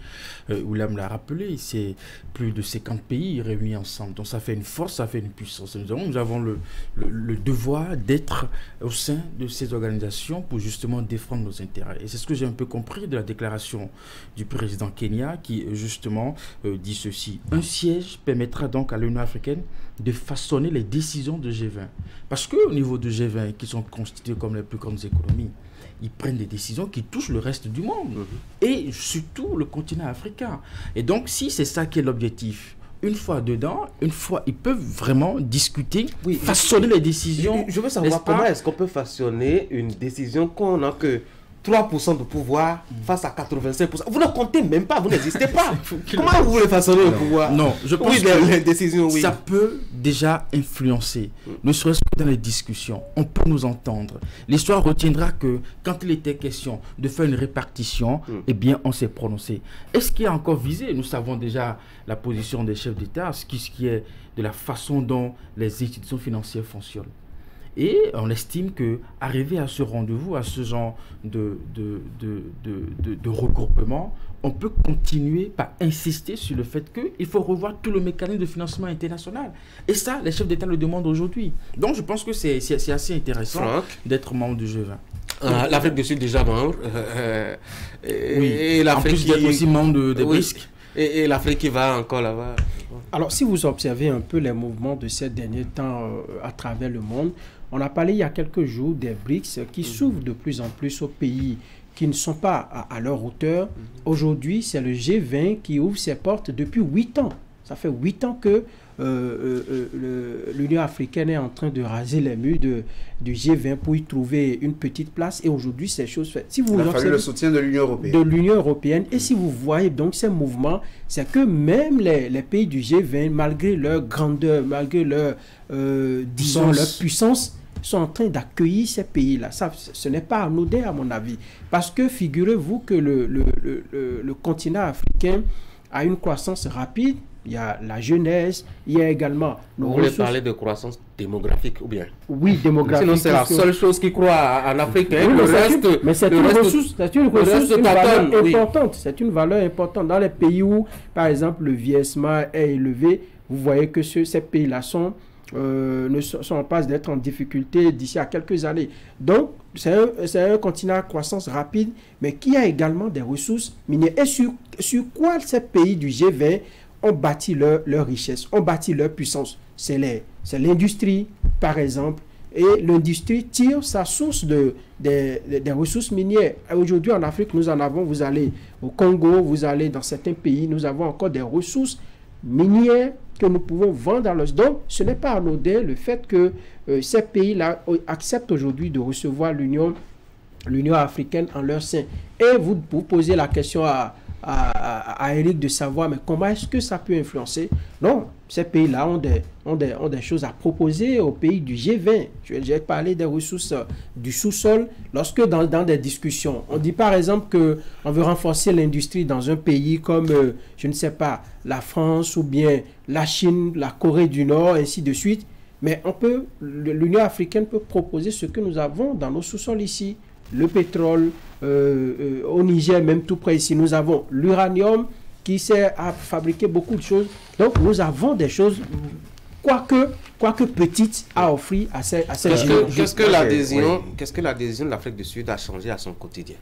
Oulam l'a rappelé, c'est plus de 50 pays réunis ensemble. Donc ça fait une force, ça fait une puissance. Nous avons le devoir d'être au sein de ces organisations pour justement défendre nos intérêts. Et c'est ce que j'ai un peu compris de la déclaration du président Kenya qui justement dit ceci. Un siège permettra donc à l'Union africaine de façonner les décisions de G20. Parce qu'au niveau de G20, qui sont constitués comme les plus grandes économies, ils prennent des décisions qui touchent le reste du monde, et surtout le continent africain. Et donc, si c'est ça qui est l'objectif, une fois dedans, ils peuvent vraiment discuter, façonner les décisions. Je veux savoir comment est-ce qu'on peut façonner une décision qu'on n'a que 3% de pouvoir face à 85%. Vous ne comptez même pas, vous n'existez pas. Comment vous voulez façonner le pouvoir? Non, je pense que les décisions, ça peut déjà influencer, ne serait-ce que dans les discussions. On peut nous entendre. L'histoire retiendra que quand il était question de faire une répartition, eh bien, on s'est prononcé. Est-ce qu'il y a encore visé? Nous savons déjà la position des chefs d'État, ce qui est de la façon dont les institutions financières fonctionnent. Et on estime qu'arriver à ce rendez-vous, à ce genre de regroupement, on peut continuer par insister sur le fait qu'il faut revoir tout le mécanisme de financement international. Et ça, les chefs d'État le demandent aujourd'hui. Donc je pense que c'est assez intéressant d'être membre du G20. L'Afrique du Sud déjà membre. Et l'Afrique qui est aussi membre des BRICS. Et l'Afrique qui va encore là-bas. Alors, si vous observez un peu les mouvements de ces derniers temps à travers le monde, on a parlé il y a quelques jours des BRICS qui s'ouvrent de plus en plus aux pays qui ne sont pas à leur hauteur. Aujourd'hui, c'est le G20 qui ouvre ses portes depuis 8 ans. Ça fait 8 ans que l'Union africaine est en train de raser les murs du G20 pour y trouver une petite place. Et aujourd'hui, c'est chose faite. Si vous Il a fallu le soutien de l'Union européenne. De l'Union européenne. Et si vous voyez donc ces mouvements, c'est que même les pays du G20, malgré leur grandeur, malgré leur, disons, leur puissance, sont en train d'accueillir ces pays-là. Ça, ce n'est pas anodin à mon avis. Parce que figurez-vous que le continent africain a une croissance rapide. Il y a la jeunesse, il y a également... Vous voulez parler de croissance démographique ou bien? Oui, démographique. Sinon, c'est la seule chose qui croît en Afrique. Oui, le reste, mais c'est une ressource, une valeur importante. C'est une valeur importante. Dans les pays où, par exemple, le vieillissement est élevé, vous voyez que ces pays-là sont en passe d'être en difficulté d'ici à quelques années. Donc, c'est un continent à croissance rapide, mais qui a également des ressources minières. Et sur quoi ces pays du G20 ont bâti leur richesse, ont bâti leur puissance? C'est l'industrie, par exemple. Et l'industrie tire sa source des ressources minières. Aujourd'hui, en Afrique, nous en avons. Vous allez au Congo, vous allez dans certains pays, nous avons encore des ressources minières que nous pouvons vendre à l'os. Donc, ce n'est pas anodin le fait que ces pays-là acceptent aujourd'hui de recevoir l'Union africaine en leur sein. Et vous posez la question à Eric de savoir, mais comment est-ce que ça peut influencer? Non, ces pays-là ont des choses à proposer aux pays du G20. J'ai parlé des ressources du sous-sol. Lorsque dans des discussions, on dit par exemple qu'on veut renforcer l'industrie dans un pays comme, je ne sais pas, la France ou bien la Chine, la Corée du Nord, ainsi de suite. Mais l'Union africaine peut proposer ce que nous avons dans nos sous-sols ici. Le pétrole, au Niger, même tout près ici, nous avons l'uranium qui sert à fabriquer beaucoup de choses. Donc, nous avons des choses, quoique petites, à offrir à ces Qu'est-ce que l'adhésion de l'Afrique du Sud a changé à son quotidien?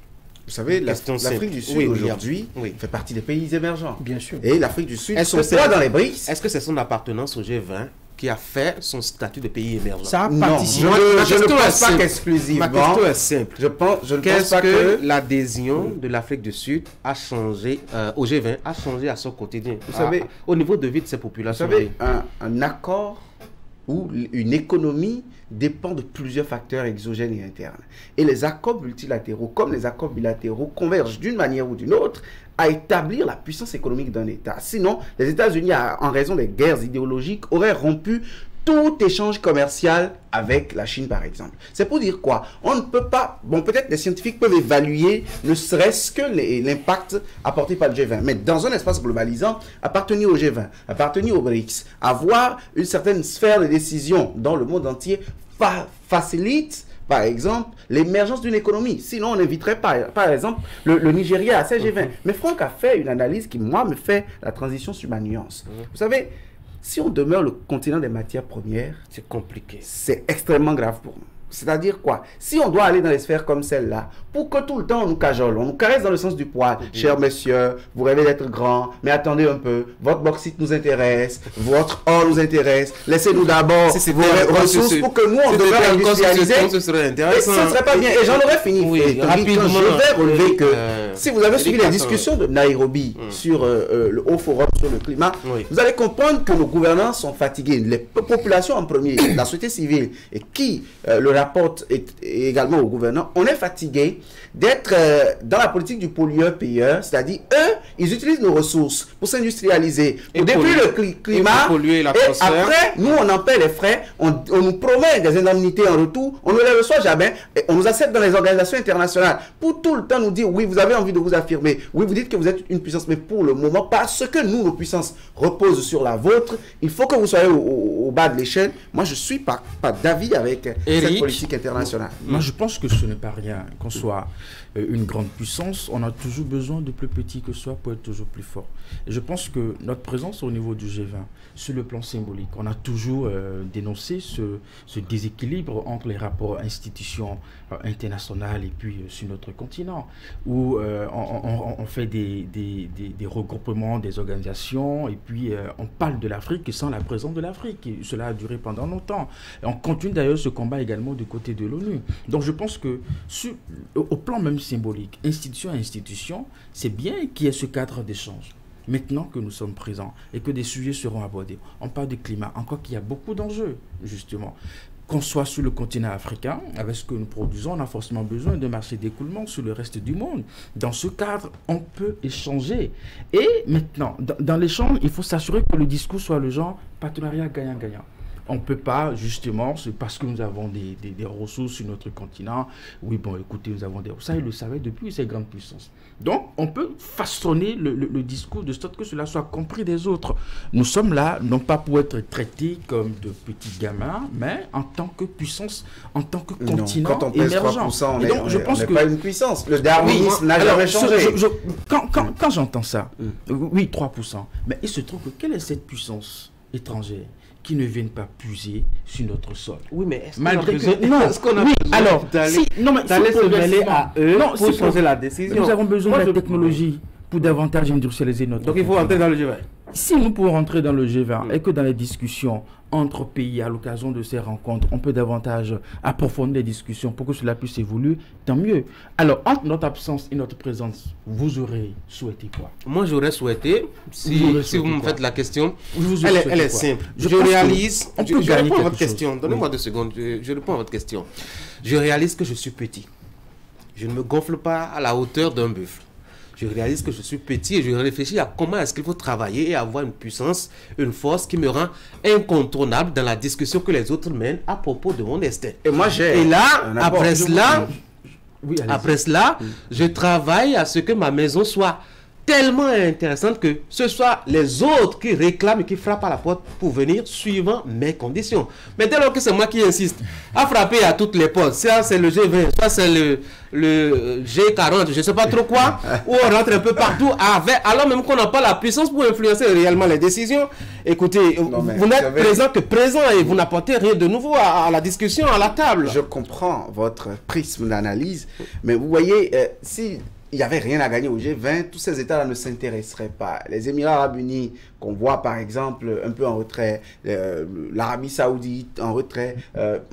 Vous savez, l'Afrique du Sud, aujourd'hui, fait partie des pays émergents. Bien sûr. Et l'Afrique du Sud, dans les BRICS. Est-ce que c'est son appartenance au G20 qui a fait son statut de pays émergent? Ça a participé. Je ne pense pas qu'exclusivement. Ma question est simple. Je ne pense pas que l'adhésion de l'Afrique du Sud a changé, au G20, a changé à son quotidien? Vous savez, au niveau de vie de ces populations. Vous savez, un accord ou une économie dépend de plusieurs facteurs exogènes et internes. Et les accords multilatéraux, comme les accords bilatéraux, convergent d'une manière ou d'une autre à établir la puissance économique d'un État. Sinon, les États-Unis, en raison des guerres idéologiques, auraient rompu tout échange commercial avec la Chine, par exemple. C'est pour dire quoi? On ne peut pas... Bon, peut-être les scientifiques peuvent évaluer ne serait-ce que l'impact apporté par le G20. Mais dans un espace globalisant, appartenir au G20, appartenir au BRICS, avoir une certaine sphère de décision dans le monde entier facilite, par exemple, l'émergence d'une économie. Sinon, on n'inviterait pas, par exemple, le Nigeria à ces G20. Mais Franck a fait une analyse qui, moi, me fait la transition sur ma nuance. Vous savez, si on demeure le continent des matières premières, c'est compliqué. C'est extrêmement grave pour nous. C'est-à-dire quoi? Si on doit aller dans les sphères comme celle-là, pour que tout le temps on nous cajole, on nous caresse dans le sens du poil. Chers messieurs, vous rêvez d'être grand, mais attendez un peu, votre bauxite nous intéresse, votre or nous intéresse, laissez-nous d'abord vos ressources pour que nous on demeure industrialiser. Ce serait intéressant. Ça ne serait pas bien. Et j'en aurais fini. Oui, rapidement. Je vais relever que si vous avez suivi les discussions de Nairobi sur le Haut Forum sur le climat, vous allez comprendre que nos gouvernants sont fatigués. Les populations en premier, la société civile, et qui le rapporte également aux gouvernants, on est fatigué d'être dans la politique du pollueur-payeur, c'est-à-dire eux, ils utilisent nos ressources pour s'industrialiser, pour détruire le climat, et après, nous, on en paie les frais, on nous promet des indemnités en retour, on ne les reçoit jamais, et on nous accepte dans les organisations internationales pour tout le temps nous dire, oui, vous avez envie de vous affirmer, oui, vous dites que vous êtes une puissance, mais pour le moment, parce que nous, nos puissances reposent sur la vôtre, il faut que vous soyez au bas de l'échelle. Moi, je ne suis pas d'avis avec cette politique internationale. Moi, je pense que ce n'est pas rien qu'on soit une grande puissance. On a toujours besoin de plus petit que soi pour être toujours plus fort. Et je pense que notre présence au niveau du G20, sur le plan symbolique, on a toujours dénoncé ce déséquilibre entre les rapports institutions internationales et puis sur notre continent, où on fait des regroupements, des organisations, et puis on parle de l'Afrique sans la présence de l'Afrique. Cela a duré pendant longtemps. Et on continue d'ailleurs ce combat également du côté de l'ONU. Donc je pense que au plan même symbolique, institution à institution, c'est bien qu'il y ait ce cadre d'échange. Maintenant que nous sommes présents et que des sujets seront abordés, on parle du climat, encore qu'il y a beaucoup d'enjeux, justement. Qu'on soit sur le continent africain, avec ce que nous produisons, on a forcément besoin de marché d'écoulement sur le reste du monde. Dans ce cadre, on peut échanger. Et maintenant, dans l'échange, il faut s'assurer que le discours soit le genre partenariat gagnant-gagnant. On ne peut pas, justement, parce que nous avons des ressources sur notre continent. Oui, bon, écoutez, nous avons des ressources. Ça, ils le savaient depuis ces grandes puissances. Donc, on peut façonner le discours de sorte que cela soit compris des autres. Nous sommes là, non pas pour être traités comme de petits gamins, mais en tant que puissance, en tant que continent quand on pèse émergent. 3%, on n'est pas une puissance. Le darwinisme n'a jamais changé. Quand j'entends ça, oui, 3%, mais il se trouve que quelle est cette puissance étrangère qui ne viennent pas puiser sur notre sol? Oui, mais est-ce qu'on a besoin alors, d'aller se mêler à eux pour changer la décision? Nous avons besoin de la technologie pour davantage industrialiser notre Donc il faut entrer dans le G20. si nous pouvons rentrer dans le G20 et que dans les discussions entre pays à l'occasion de ces rencontres, on peut davantage approfondir les discussions pour que cela puisse évoluer, tant mieux. Alors, entre notre absence et notre présence, vous aurez souhaité quoi? Moi, j'aurais souhaité, si vous me faites la question, elle est simple. Je réalise, je réponds à votre question. Donnez-moi 2 secondes, je réponds à votre question. Je réalise que je suis petit. Je ne me gonfle pas à la hauteur d'un buffle. Je réalise que je suis petit et je réfléchis à comment est-ce qu'il faut travailler et avoir une puissance, une force qui me rend incontournable dans la discussion que les autres mènent à propos de mon destin. Et là, après cela, je travaille à ce que ma maison soit tellement intéressante que ce soit les autres qui réclament et qui frappent à la porte pour venir suivant mes conditions. Mais dès lors que c'est moi qui insiste à frapper à toutes les portes, ça c'est le G20, ça c'est le G40, je ne sais pas trop quoi, où on rentre un peu partout, alors même qu'on n'a pas la puissance pour influencer réellement les décisions. Écoutez, vous n'êtes présent que présent et vous n'apportez rien de nouveau à la discussion, à la table. Je comprends votre prisme d'analyse, mais vous voyez, si il n'y avait rien à gagner au G20, tous ces États-là ne s'intéresseraient pas. Les Émirats Arabes Unis, qu'on voit par exemple un peu en retrait, l'Arabie Saoudite en retrait,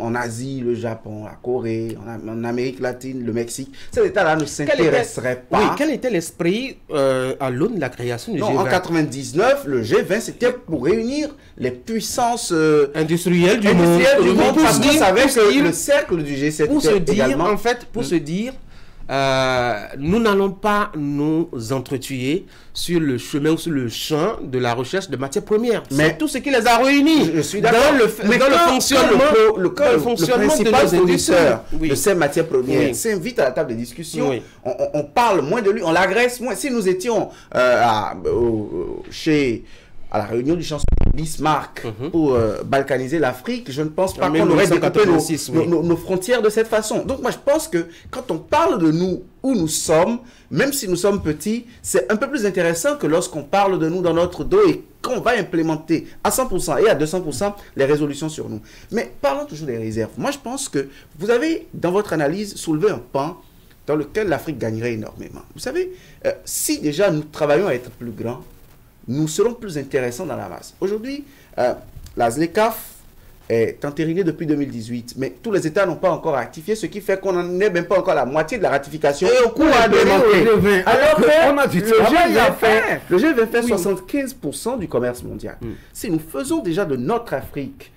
en Asie, le Japon, la Corée, en Amérique latine, le Mexique, ces États-là ne s'intéresseraient pas. Oui, quel était l'esprit à l'aune de la création du G20? En 1999, le G20, c'était pour réunir les puissances industrielles du monde, parce qu'on savait que le cercle du G7 pour se dire, également... En fait, pour se dire... nous n'allons pas nous entretuer sur le chemin ou sur le champ de la recherche de matières premières. Mais tout ce qui les a réunis je suis d'accord. Dans le fonctionnement, le principal fournisseur de ces matières premières s'invite à la table de discussion. On parle moins de lui, on l'agresse moins. Si nous étions à la réunion du chancelier Bismarck pour balkaniser l'Afrique, je ne pense pas qu'on aurait découpé nos frontières de cette façon. Donc moi je pense que quand on parle de nous, où nous sommes, même si nous sommes petits, c'est un peu plus intéressant que lorsqu'on parle de nous dans notre dos et qu'on va implémenter à 100% et à 200% les résolutions sur nous. Mais parlons toujours des réserves. Moi je pense que vous avez dans votre analyse soulevé un pan dans lequel l'Afrique gagnerait énormément. Vous savez, si déjà nous travaillons à être plus grands, nous serons plus intéressants dans la masse. Aujourd'hui, la ZLECAf est entérinée depuis 2018, mais tous les États n'ont pas encore ratifié, ce qui fait qu'on n'en est même pas encore à la moitié de la ratification. Et au cours de alors que le G20 fait 75% du commerce mondial. Si nous faisons déjà de notre Afrique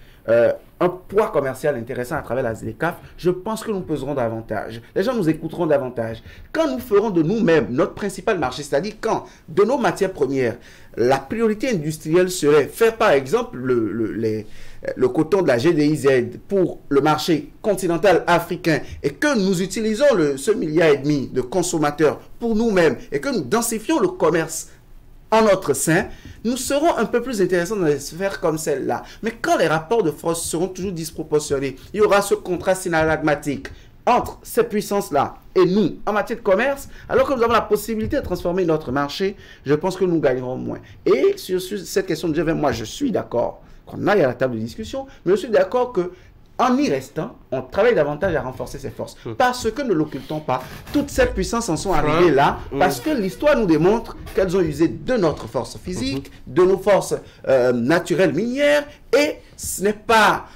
un poids commercial intéressant à travers la ZLECAf, je pense que nous peserons davantage. Les gens nous écouteront davantage. Quand nous ferons de nous-mêmes notre principal marché, c'est-à-dire quand de nos matières premières, la priorité industrielle serait faire par exemple le coton de la GDIZ pour le marché continental africain et que nous utilisons ce 1,5 milliard de consommateurs pour nous-mêmes et que nous densifions le commerce en notre sein, nous serons un peu plus intéressants dans les sphères comme celle-là. Mais quand les rapports de force seront toujours disproportionnés, il y aura ce contraste synalagmatique entre ces puissances-là et nous, en matière de commerce, alors que nous avons la possibilité de transformer notre marché, je pense que nous gagnerons moins. Et sur cette question de G20, moi je suis d'accord qu'on aille à la table de discussion, mais je suis d'accord que en y restant, on travaille davantage à renforcer ses forces. Parce que ne l'occultons pas, toutes ces puissances en sont arrivées là, parce que l'histoire nous démontre qu'elles ont usé de notre force physique, de nos forces naturelles minières, et ce n'est pas...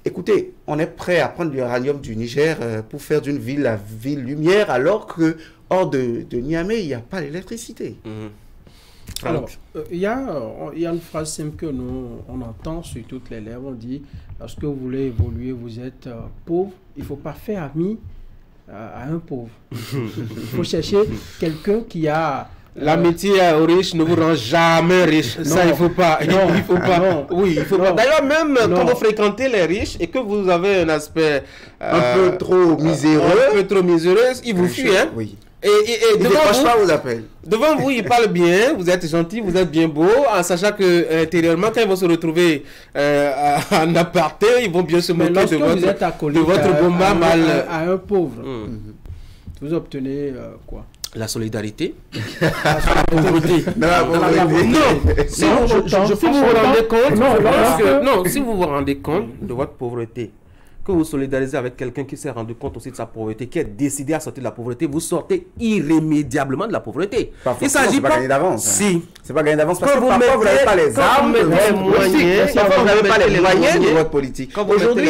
Écoutez, on est prêt à prendre l'uranium du Niger pour faire d'une ville la ville lumière, alors que hors de Niamey, il n'y a pas d'électricité. Alors, il y a une phrase simple que on entend sur toutes les lèvres. On dit, lorsque vous voulez évoluer, vous êtes pauvre, il ne faut pas faire ami à un pauvre. Il faut chercher quelqu'un qui a... L'amitié aux riches ne vous rend jamais riche. Ça, il ne faut pas. Non, il faut pas. Non. Oui, il faut pas. D'ailleurs, même quand vous fréquentez les riches et que vous avez un aspect un peu trop miséreux, ils vous fuient. Hein? Oui. Et devant vous, il parle bien, vous êtes gentil, vous êtes bien beau, en sachant que intérieurement, quand ils vont se retrouver en aparté, ils vont bien se moquer de votre bon mal. À un pauvre, vous obtenez quoi? La solidarité. La pauvreté. Si vous vous rendez compte de votre pauvreté, que vous solidarisez avec quelqu'un qui s'est rendu compte aussi de sa pauvreté, qui est décidé à sortir de la pauvreté, vous sortez irrémédiablement de la pauvreté. Il s'agit pas gagner d'avance. Si. C'est pas gagner d'avance parce que parfois vous n'avez pas les armes, vous n'avez pas les moyens de votre politique. Aujourd'hui,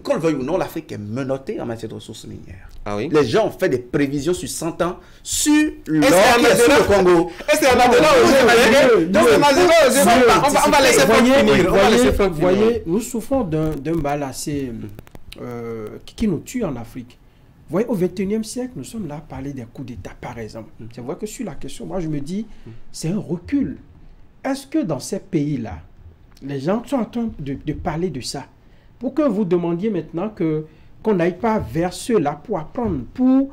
qu'on le veuille ou non, l'Afrique est menottée en matière de ressources minières. Ah oui? Les gens ont fait des prévisions sur 100 ans sur l'or qui est sur le Congo. Est-ce qu'il y en a de là on va laisser Franck finir. Vous voyez, nous souffrons d'un mal assez qui nous tue en Afrique. Vous voyez, au XXIe siècle, nous sommes là à parler des coups d'État, par exemple. C'est vrai que sur la question, moi je me dis, c'est un recul. Est-ce que dans ces pays-là, les gens sont en train de parler de ça? Pour que vous demandiez maintenant qu'on n'aille pas vers ceux-là pour apprendre, pour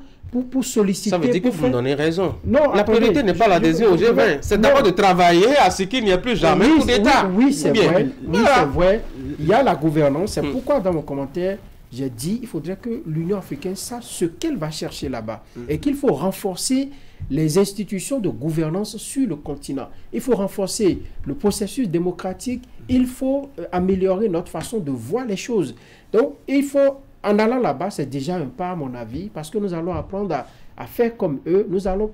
solliciter... Ça veut dire que vous me donnez raison. Non, la priorité n'est pas l'adhésion au G20. C'est d'abord de travailler à ce qu'il n'y ait plus jamais coup d'État. Oui, c'est vrai. Oui, c'est vrai. Il y a la gouvernance. C'est pourquoi dans mon commentaire, j'ai dit il faudrait que l'Union africaine sache ce qu'elle va chercher là-bas et qu'il faut renforcer les institutions de gouvernance sur le continent. Il faut renforcer le processus démocratique. Il faut améliorer notre façon de voir les choses. Donc, il faut... En allant là-bas, c'est déjà un pas à mon avis, parce que nous allons apprendre à faire comme eux.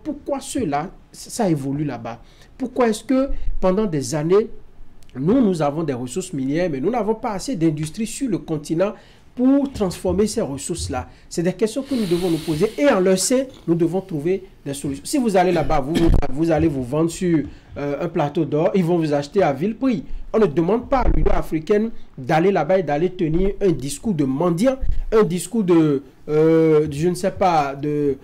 Pourquoi ceux-là, ça évolue là-bas? Pourquoi est-ce que pendant des années, nous avons des ressources minières, mais nous n'avons pas assez d'industrie sur le continent pour transformer ces ressources-là? C'est des questions que nous devons nous poser et en leur sein, nous devons trouver des solutions. Si vous allez là-bas, vous allez vous vendre sur un plateau d'or, ils vont vous acheter à vil prix. On ne demande pas à l'Union africaine d'aller là-bas et d'aller tenir un discours de mendiant, un discours de je ne sais pas, de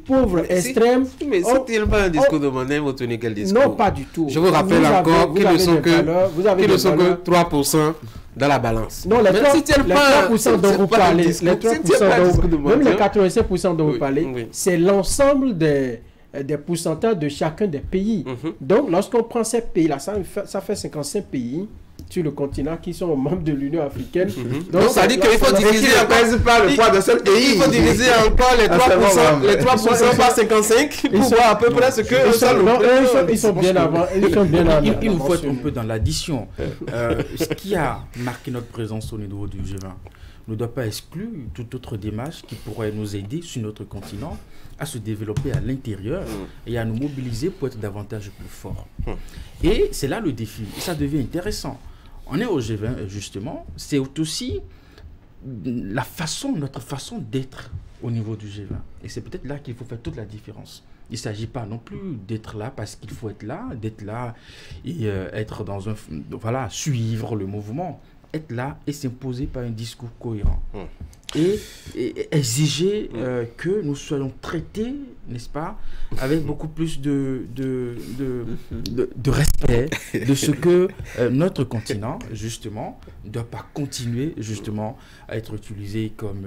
pauvres extrêmes. Mais c'est-il pas un discours de mendiant, vous tenez quel discours? Non, pas du tout. Je vous rappelle encore qu'ils ne sont que 3% dans la balance. Non, les 3% dont vous parlez, même les 85% dont vous parlez, c'est l'ensemble des pourcentages de chacun des pays. Donc, lorsqu'on prend ces pays-là, ça fait 55 pays sur le continent qui sont membres de l'Union africaine. Donc, ça dit qu'il faut diviser pas le poids d'un seul pays. Il faut diviser encore les 3% par 55 pour voir à peu près ce que... Ils sont bien avant. Il nous faut être un peu dans l'addition. Ce qui a marqué notre présence au niveau du G20 ne doit pas exclure toute autre démarche qui pourrait nous aider sur notre continent à se développer à l'intérieur et à nous mobiliser pour être davantage plus forts. Et c'est là le défi. Et ça devient intéressant. On est au G20, justement. C'est aussi notre façon d'être au niveau du G20. Et c'est peut-être là qu'il faut faire toute la différence. Il ne s'agit pas non plus d'être là parce qu'il faut être là, d'être là et être dans un... Voilà, suivre le mouvement. Être là et s'imposer par un discours cohérent. Et exiger que nous soyons traités, n'est-ce pas, avec beaucoup plus de respect de ce que notre continent, justement, ne doit pas continuer, justement, à être utilisé comme...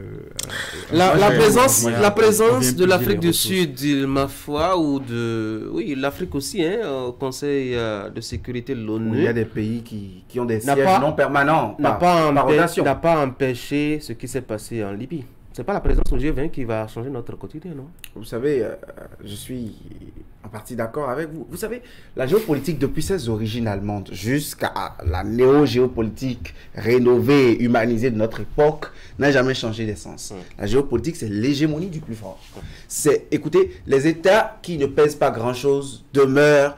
la présence de l'Afrique du Sud, ma foi, ou de... Oui, l'Afrique aussi, au Conseil de sécurité de l'ONU. Il y a des pays qui ont des sièges non permanents, n'a pas empêché ce qui s'est passé en Libye. C'est pas la présence au G20 qui va changer notre quotidien, non? Vous savez, je suis en partie d'accord avec vous. Vous savez, la géopolitique, depuis ses origines allemandes jusqu'à la néo-géopolitique rénovée, humanisée de notre époque, n'a jamais changé d'essence. La géopolitique, c'est l'hégémonie du plus fort. C'est, écoutez, les États qui ne pèsent pas grand-chose demeurent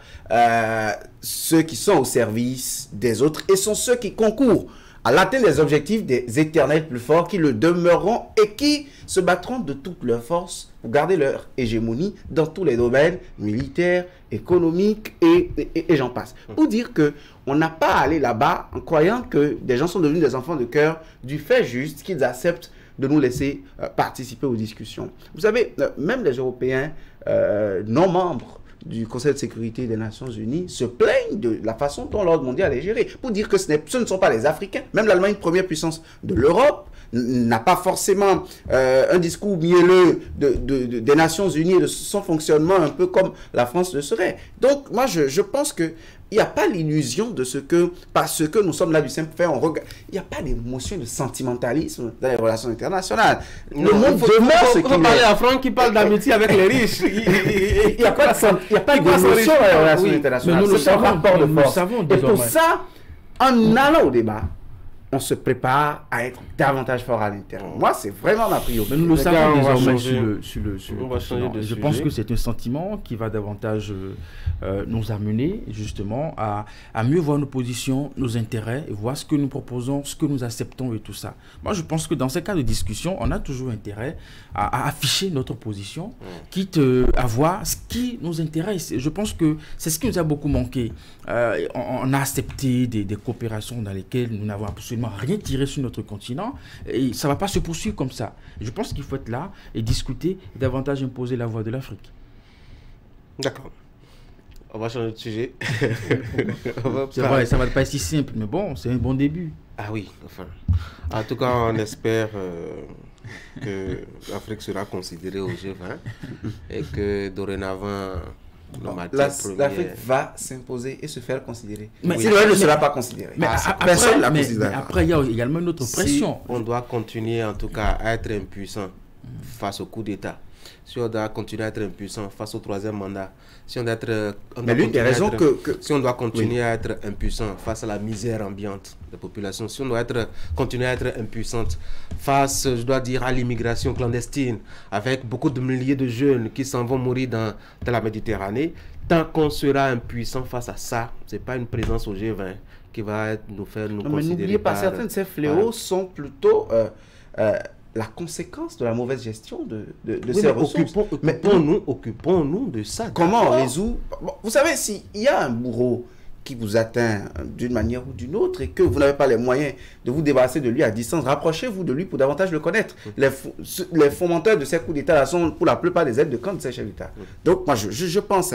ceux qui sont au service des autres et sont ceux qui concourent à l'atteinte des objectifs des éternels plus forts qui le demeureront et qui se battront de toutes leurs forces pour garder leur hégémonie dans tous les domaines militaires, économiques et j'en passe. Pour dire qu'on n'a pas à aller là-bas en croyant que des gens sont devenus des enfants de cœur du fait juste qu'ils acceptent de nous laisser participer aux discussions. Vous savez, même les Européens non membres du Conseil de sécurité des Nations Unies se plaignent de la façon dont l'ordre mondial est géré. Pour dire que ce ne sont pas les Africains. Même l'Allemagne, première puissance de l'Europe, n'a pas forcément un discours mielleux des Nations Unies et de son fonctionnement un peu comme la France le serait. Donc, moi, je pense que il n'y a pas l'illusion de ce que, parce que nous sommes là du simple fait, on regarde. Il n'y a pas d'émotion de sentimentalisme dans les relations internationales. Le monde demeure ce qu'il est. On parler à Franck qui parle d'amitié avec les riches. Il n'y a pas d'émotion dans les relations internationales. Mais nous le savons de force. Et pour ça, en allant au débat, on se prépare à être davantage fort à l'intérieur. Moi, c'est vraiment ma priorité. Mais nous le savons désormais sur le continent. Je pense que c'est un sentiment qui va davantage nous amener justement à mieux voir nos positions, nos intérêts, et voir ce que nous proposons, ce que nous acceptons et tout ça. Moi, je pense que dans ces cas de discussion, on a toujours intérêt à afficher notre position, quitte à voir ce qui nous intéresse. Je pense que c'est ce qui nous a beaucoup manqué. On a accepté des coopérations dans lesquelles nous n'avons absolument rien tiré sur notre continent, et ça ne va pas se poursuivre comme ça. Je pense qu'il faut être là et discuter, et davantage imposer la voix de l'Afrique. D'accord. On va changer de sujet. C'est vrai, ça ne va pas être si simple, mais bon, c'est un bon début. Ah oui, enfin. En tout cas, on espère que l'Afrique sera considérée au G20 et que dorénavant, l'Afrique va s'imposer et se faire considérer. Mais si elle ne sera pas considérée, personne ne la considère. Après, il y a également une autre pression. Si on doit continuer en tout cas à être impuissant face au coup d'État, si on doit continuer à être impuissant face au troisième mandat, si on doit être... Si on doit continuer à être impuissant face à la misère ambiante des populations, si on doit continuer à être impuissante face, je dois dire, à l'immigration clandestine, avec beaucoup de milliers de jeunes qui s'en vont mourir dans la Méditerranée, tant qu'on sera impuissant face à ça, ce n'est pas une présence au G20 qui va nous faire nous considérer. Mais n'oubliez pas, certains de ces fléaux sont plutôt... la conséquence de la mauvaise gestion de ces ressources. Occupons-nous de ça. Comment on résout... Bon, vous savez, s'il y a un bourreau qui vous atteint d'une manière ou d'une autre et que vous n'avez pas les moyens de vous débarrasser de lui à distance, rapprochez-vous de lui pour davantage le connaître. Les fomenteurs de ces coups d'État sont pour la plupart des aides de camp de ces chefs d'État. Donc moi, je pense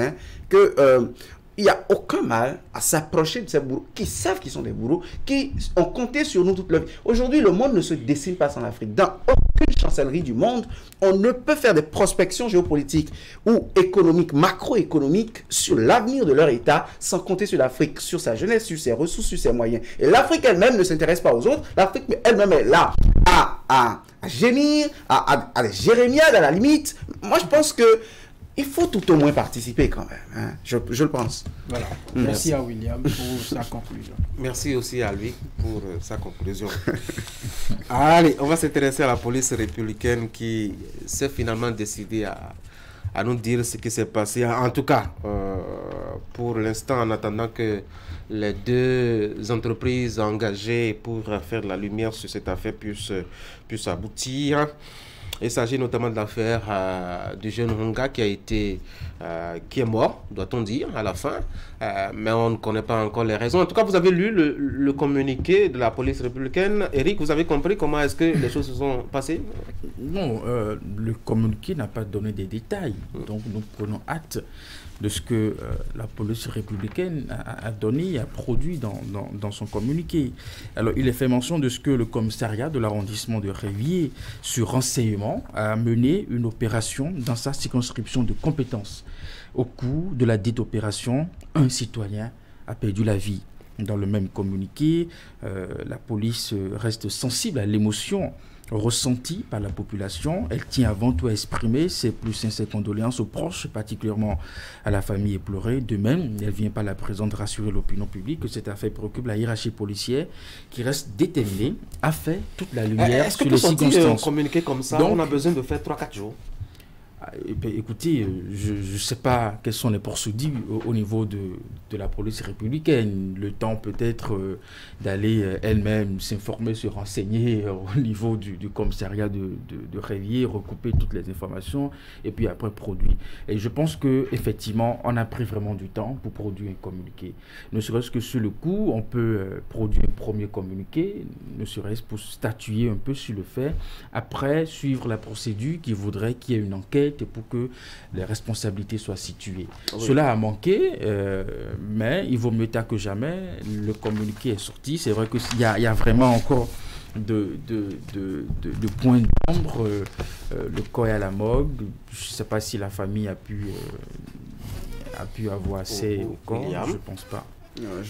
que... il n'y a aucun mal à s'approcher de ces bourreaux qui savent qu'ils sont des bourreaux, qui ont compté sur nous toute leur vie. Aujourd'hui, le monde ne se dessine pas sans l'Afrique. Dans aucune chancellerie du monde, on ne peut faire des prospections géopolitiques ou économiques, macroéconomiques sur l'avenir de leur État sans compter sur l'Afrique, sur sa jeunesse, sur ses ressources, sur ses moyens. Et l'Afrique elle-même ne s'intéresse pas aux autres. L'Afrique elle-même est là à gémir, à des jérémiades à la limite. Moi, je pense que il faut tout au moins participer quand même, hein. Je le pense. Voilà. Merci à William pour sa conclusion. Merci aussi à lui pour sa conclusion. Allez, on va s'intéresser à la police républicaine qui s'est finalement décidée à nous dire ce qui s'est passé. En tout cas, pour l'instant, en attendant que les deux entreprises engagées pour faire de la lumière sur cette affaire puissent aboutir. Il s'agit notamment de l'affaire du jeune Runga qui est mort, doit-on dire, à la fin, mais on ne connaît pas encore les raisons. En tout cas, vous avez lu le communiqué de la police républicaine. Eric, vous avez compris comment est-ce que les choses se sont passées? Non, le communiqué n'a pas donné des détails, donc nous prenons acte de ce que la police républicaine a donné, a produit dans son communiqué. Alors, il est fait mention de ce que le commissariat de l'arrondissement de Révier, sur renseignement, a mené une opération dans sa circonscription de compétences. Au cours de la dite opération, un citoyen a perdu la vie. Dans le même communiqué, la police reste sensible à l'émotion ressentie par la population. Elle tient avant tout à exprimer ses plus sincères condoléances aux proches, particulièrement à la famille éplorée. De même, elle vient par la présente rassurer l'opinion publique que cette affaire préoccupe la hiérarchie policière qui reste déterminée à faire toute la lumière sur les circonstances. Est-ce que communiquer comme ça, donc, on a besoin de faire 3-4 jours? Écoutez, je ne sais pas quelles sont les poursuites au niveau de la police républicaine. Le temps peut-être d'aller elle-même s'informer, se renseigner au niveau du commissariat de Révier, recouper toutes les informations et puis après produire. Et je pense qu'effectivement, on a pris vraiment du temps pour produire un communiqué. Ne serait-ce que sur le coup, on peut produire un premier communiqué, ne serait-ce pour statuer un peu sur le fait. Après, suivre la procédure qui voudrait qu'il y ait une enquête et pour que les responsabilités soient situées. Oui. Cela a manqué, mais il vaut mieux tard que jamais. Le communiqué est sorti. C'est vrai qu'il y a vraiment encore de points d'ombre. Le corps est à la morgue. Je ne sais pas si la famille a pu avoir accès au corps. Je ne pense pas.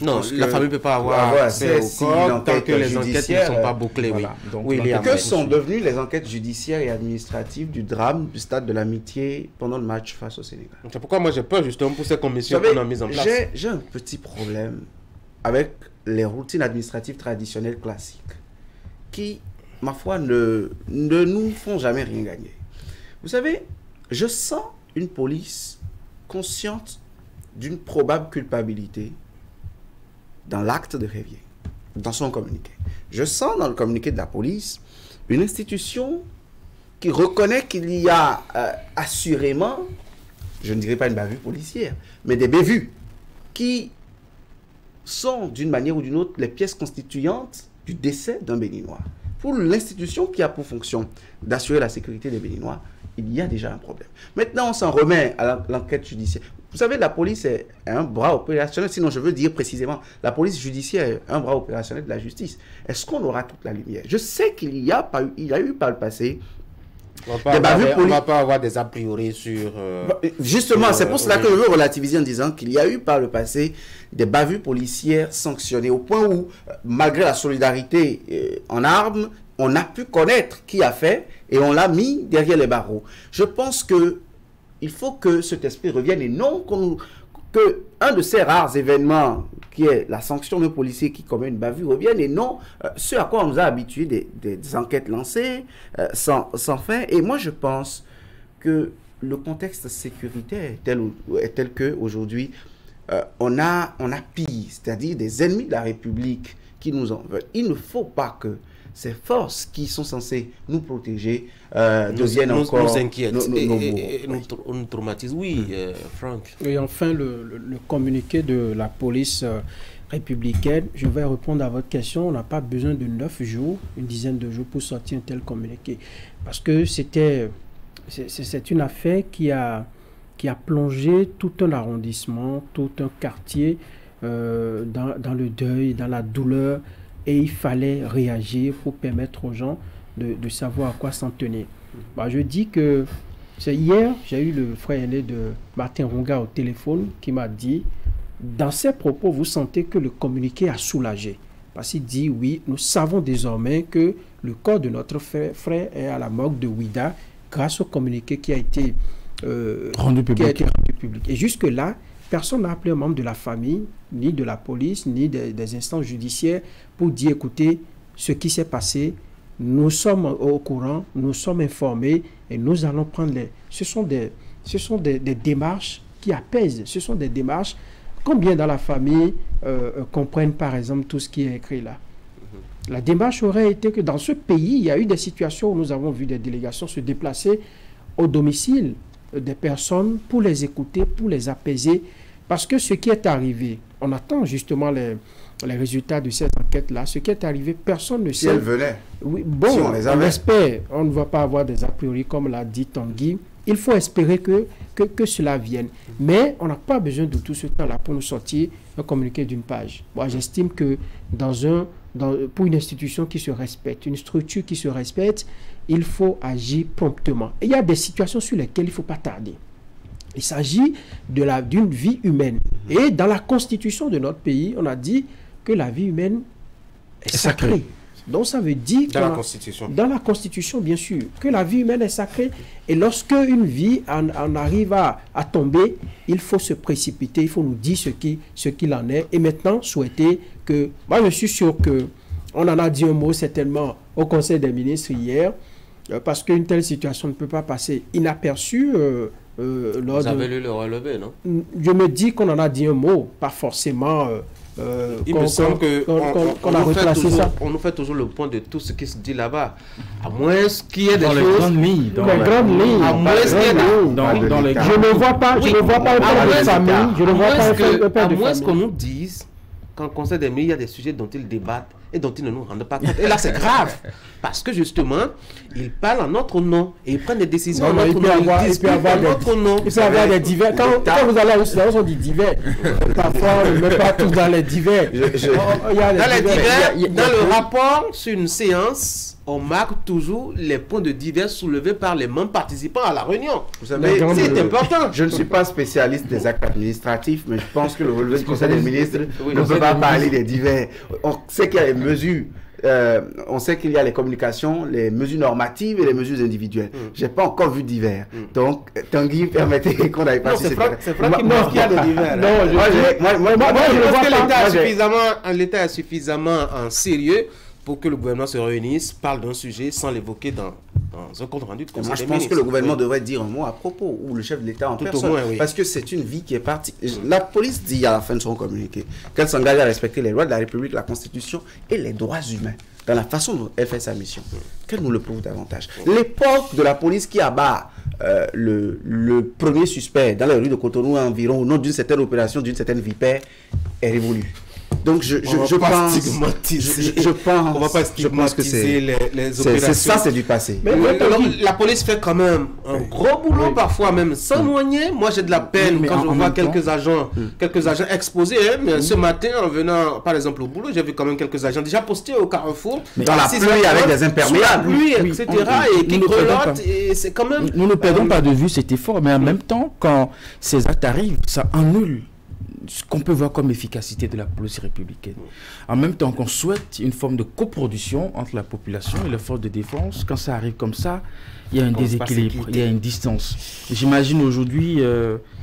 Non, la famille ne peut pas avoir accès au corps tant que les enquêtes ne sont pas bouclées. Voilà. Donc, que sont devenues les enquêtes judiciaires et administratives du drame du Stade de l'Amitié pendant le match face au Sénégal? C'est pourquoi moi j'ai peur justement pour ces commissions qu'on a mises en place. J'ai un petit problème avec les routines administratives traditionnelles classiques qui, ma foi, ne nous font jamais rien gagner. Vous savez, je sens une police consciente d'une probable culpabilité dans l'acte de Révier, dans son communiqué. Je sens dans le communiqué de la police une institution qui reconnaît qu'il y a assurément, je ne dirais pas une bavure policière, mais des bévues qui sont d'une manière ou d'une autre les pièces constituantes du décès d'un Béninois. Pour l'institution qui a pour fonction d'assurer la sécurité des Béninois, il y a déjà un problème. Maintenant, on s'en remet à l'enquête judiciaire. Vous savez, la police est un bras opérationnel, sinon je veux dire précisément, la police judiciaire est un bras opérationnel de la justice. Est-ce qu'on aura toute la lumière? Je sais qu'il y a eu par le passé on ne va pas avoir des a priori sur... justement, c'est pour cela que je veux relativiser en disant qu'il y a eu par le passé des bavures policières sanctionnées au point où, malgré la solidarité en armes, on a pu connaître qui a fait et on l'a mis derrière les barreaux. Je pense que il faut que cet esprit revienne et non que un de ces rares événements qui est la sanction d'un policier qui commet une bavure revienne et non ce à quoi on nous a habitués des enquêtes lancées sans fin. Et moi je pense que le contexte sécuritaire est tel qu'aujourd'hui on a pire, c'est-à-dire des ennemis de la République qui nous en veulent. Il ne faut pas que ces forces qui sont censées nous protéger deviennent encore nous inquiètent et nous traumatisent. Oui, Franck. Et enfin, le communiqué de la police républicaine, je vais répondre à votre question. On n'a pas besoin de 9 jours, une dizaine de jours pour sortir un tel communiqué. Parce que c'est une affaire qui a plongé tout un arrondissement, tout un quartier dans le deuil, dans la douleur. Et il fallait réagir pour permettre aux gens de savoir à quoi s'en tenir. Bah, je dis que c'est hier, j'ai eu le frère aîné de Martin Ronga au téléphone qui m'a dit, dans ses propos, vous sentez que le communiqué a soulagé. Parce qu'il dit, oui, nous savons désormais que le corps de notre frère est à la morgue de Ouida grâce au communiqué qui a été rendu public. Et jusque-là, personne n'a appelé un membre de la famille, ni de la police, ni des instances judiciaires pour dire, écoutez, ce qui s'est passé, nous sommes au courant, nous sommes informés et nous allons prendre les... Ce sont des démarches qui apaisent, ce sont des démarches. Combien dans la famille comprennent par exemple tout ce qui est écrit là? La démarche aurait été que dans ce pays, il y a eu des situations où nous avons vu des délégations se déplacer au domicile des personnes pour les écouter, pour les apaiser. Parce que ce qui est arrivé, on attend justement les résultats de cette enquête-là. Ce qui est arrivé, personne ne sait. Si elles venaient. Oui, bon, si on espère. On ne va pas avoir des a priori, comme l'a dit Tanguy. Il faut espérer que cela vienne. Mais on n'a pas besoin de tout ce temps-là pour nous sortir un communiqué d'une page. Moi, j'estime que pour une institution qui se respecte, une structure qui se respecte, il faut agir promptement. Et il y a des situations sur lesquelles il ne faut pas tarder. Il s'agit d'une vie humaine. Et dans la constitution de notre pays, on a dit que la vie humaine est sacrée. Donc ça veut dire dans la Constitution, bien sûr, que la vie humaine est sacrée. Et lorsque une vie en arrive à tomber, il faut se précipiter, il faut nous dire ce qu'il en est. Et maintenant, souhaiter que... Moi, je suis sûr qu'on en a dit un mot certainement au Conseil des ministres hier, parce qu'une telle situation ne peut pas passer inaperçue. Vous avez lu le relevé, non? Je me dis qu'on en a dit un mot, pas forcément... il me semble qu'on nous fait toujours le point de tout ce qui se dit là-bas. À moins qu'il y ait des choses... Les grandes lignes. À moins qu'il y ait je ne vois pas un père de famille. Je ne vois pas un père de famille. À moins qu'on nous dise qu'en Conseil des ministres, il y a des sujets dont ils débattent et dont ils ne nous rendent pas compte. Et là, c'est grave. Parce que justement, ils parlent en notre nom et ils prennent des décisions en notre nom. Il peut y avoir des divers. Quand vous allez à l'Occident, on dit divers. Parfois, on ne met pas tous dans les divers. Dans le rapport sur une séance, on marque toujours les points de divers soulevés par les membres participants à la réunion. Vous savez, c'est important. Je ne suis pas spécialiste des actes administratifs, mais je pense que le relevé du Conseil des ministres ne peut pas parler des divers. On sait qu'il y a des mesures on sait qu'il y a les communications, les mesures normatives et les mesures individuelles. J'ai pas encore vu divers. Donc, Tanguy, permettez qu'on n'aille pas sur ces terrains. C'est Franck qui pense qu'il y a de divers. Non, je pense que l'État est suffisamment en sérieux pour que le gouvernement se réunisse, parle d'un sujet sans l'évoquer dans un compte rendu de conseil. Moi, je pense que le gouvernement devrait dire un mot à propos, ou le chef de l'État en personne. Moins, oui. Parce que c'est une vie qui est partie. La police dit à la fin de son communiqué qu'elle s'engage à respecter les lois de la République, la Constitution et les droits humains dans la façon dont elle fait sa mission. Qu'elle nous le prouve davantage. L'époque de la police qui abat le premier suspect dans les rues de Cotonou environ au nom d'une certaine opération, d'une certaine vipère, est révolue. Donc je pense que c'est les opérations. Ça, c'est du passé. Mais la police fait quand même un gros boulot, parfois même sans moyens. Moi, j'ai de la peine quand je vois quelques agents exposés. Mais ce matin, en venant, par exemple, au boulot, j'ai vu quand même quelques agents déjà postés au carrefour. Dans la pluie avec des imperméables. Pluie, etc. Et qui grelottent. Et c'est quand même... Nous ne perdons pas de vue cet effort, mais en même temps, quand ces actes arrivent, ça annule ce qu'on peut voir comme efficacité de la police républicaine. En même temps qu'on souhaite une forme de coproduction entre la population et les forces de défense, quand ça arrive comme ça, il y a un déséquilibre, il y a une distance. J'imagine aujourd'hui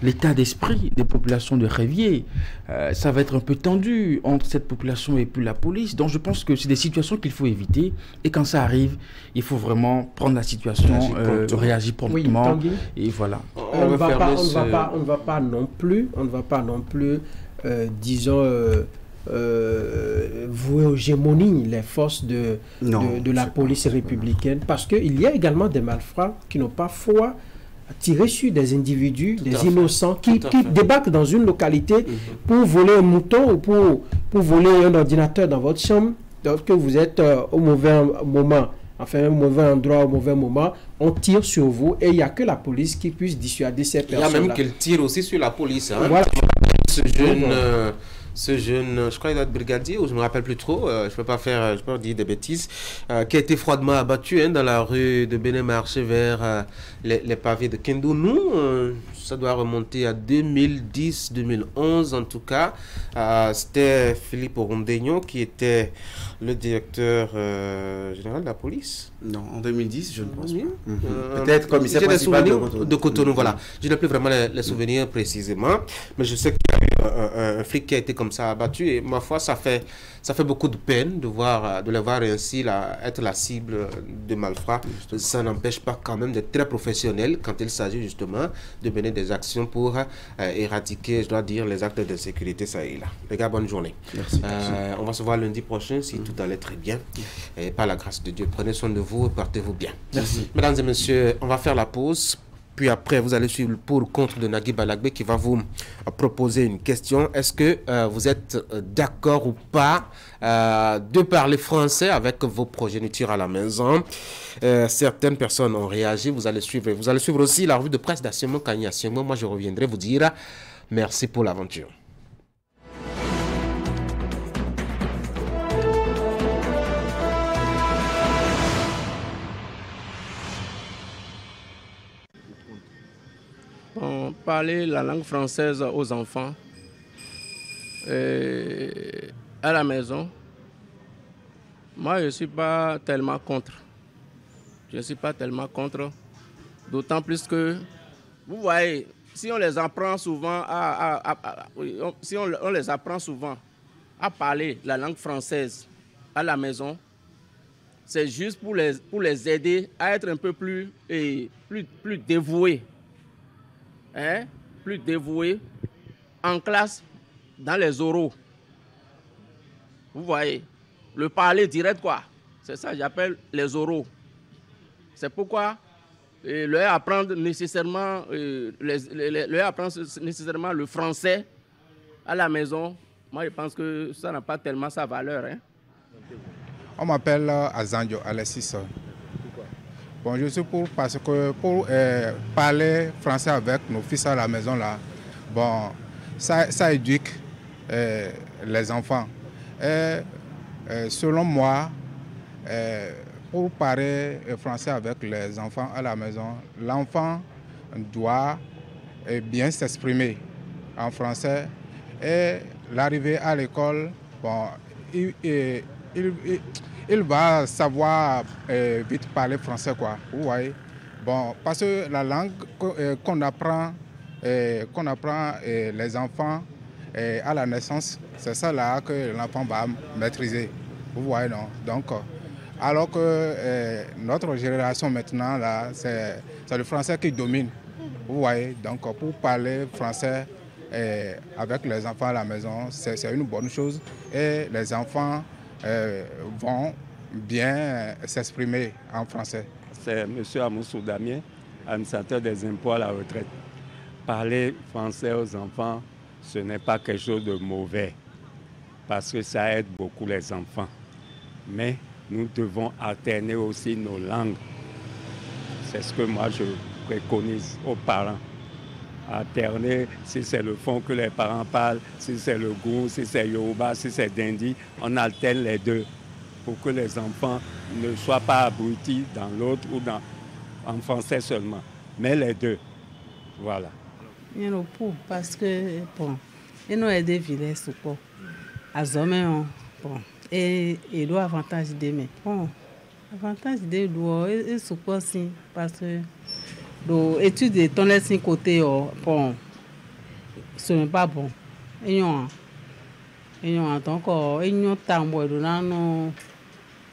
l'état d'esprit des populations de Révier. Ça va être un peu tendu entre cette population et puis la police. Donc je pense que c'est des situations qu'il faut éviter. Et quand ça arrive, il faut vraiment prendre la situation, réagir promptement. Oui, et voilà. On ne va pas non plus, disons... vouer aux gémonies les forces de la police républicaine, parce qu'il y a également des malfrats qui n'ont pas foi à tirer sur des individus, des innocents qui débarquent dans une localité pour voler un mouton ou pour voler un ordinateur dans votre chambre, donc que vous êtes au mauvais moment, enfin un mauvais endroit au mauvais moment, on tire sur vous et il n'y a que la police qui puisse dissuader ces personnes-là. Il y a même qu'elle tire aussi sur la police. Hein. Voilà. Ce jeune, je crois qu'il doit être brigadier, ou je ne me rappelle plus trop, je ne peux pas dire des bêtises, qui a été froidement abattu dans la rue de Béné-Marché vers les pavés de Kendo. Nous, ça doit remonter à 2010-2011 en tout cas. C'était Philippe Orondegno qui était le directeur général de la police. Non, en 2010, je ne pense pas. Peut-être commissaire principal de Cotonou. Voilà. Je n'ai plus vraiment les souvenirs précisément, mais je sais qu'il y a eu un flic qui a été comme ça abattu et ma foi, ça fait beaucoup de peine de les voir ainsi être la cible de malfrats. Ça n'empêche pas quand même d'être très professionnel quand il s'agit justement de mener des actions pour éradiquer, je dois dire, les actes de sécurité, ça et là. Les gars, bonne journée. Merci. On va se voir lundi prochain si tout allait très bien. Et par la grâce de Dieu, prenez soin de vous et portez-vous bien. Merci. Mesdames et messieurs, on va faire la pause. Puis après, vous allez suivre le pour ou contre de Nagui Balagbe qui va vous proposer une question. Est-ce que vous êtes d'accord ou pas de parler français avec vos progénitures à la maison? Certaines personnes ont réagi. Vous allez suivre aussi la revue de presse d'Assimo Kanye. Moi, je reviendrai vous dire merci pour l'aventure. Parler la langue française aux enfants à la maison, moi je ne suis pas tellement contre. D'autant plus que, vous voyez, si on les apprend souvent à parler la langue française à la maison, c'est juste pour les aider à être un peu plus dévoués. Plus dévoués en classe, dans les oraux. Vous voyez, le parler direct, quoi. C'est ça que j'appelle les oraux. C'est pourquoi leur apprendre nécessairement le français à la maison, moi je pense que ça n'a pas tellement sa valeur. On m'appelle Azanjo Alessis. Bon, je suis pour parler français avec nos fils à la maison là. Bon, ça éduque les enfants. Et selon moi, pour parler français avec les enfants à la maison, l'enfant doit bien s'exprimer en français et l'arrivée à l'école, bon, il il va savoir vite parler français, quoi. Vous voyez. Bon, parce que la langue qu'on apprend les enfants à la naissance, c'est ça là que l'enfant va maîtriser. Vous voyez, non? Donc, alors que notre génération maintenant, là, c'est le français qui domine. Vous voyez, donc pour parler français avec les enfants à la maison, c'est une bonne chose. Et les enfants vont bien s'exprimer en français. C'est M. Amoussou Damien, administrateur des impôts à la retraite. Parler français aux enfants, ce n'est pas quelque chose de mauvais, parce que ça aide beaucoup les enfants. Mais nous devons alterner aussi nos langues. C'est ce que moi je préconise aux parents. Alterner, si c'est le fond que les parents parlent, si c'est le goût, si c'est Yoruba, si c'est Dindi, on alterne les deux pour que les enfants ne soient pas abrutis dans l'autre ou en français seulement, mais les deux. Voilà. Il y a pour parce que bon, il nous aide vilains support. Azomé bon et il doit avantage d'aimer. Bon, avantage de doit et support si parce que l'étude de ton laisse côté bon, ce n'est pas bon. Et on donc il y a tant de non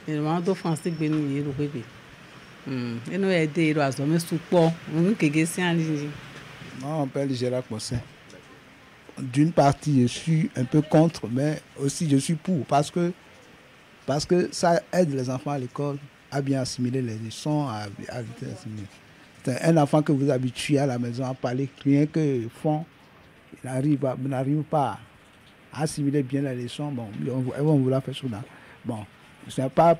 il de français béni le bébé. Et nous aider à azomé support. On que c'est en ligne. Moi, on m'appelle Gérard Cossin. D'une partie, je suis un peu contre, mais aussi je suis pour, parce que ça aide les enfants à l'école à bien assimiler les leçons, à bien assimiler. C'est un enfant que vous habituez à la maison à parler, rien que fond, il n'arrive pas à assimiler bien les leçons. Bon, ils vont vouloir faire ça. Bon, ce n'est pas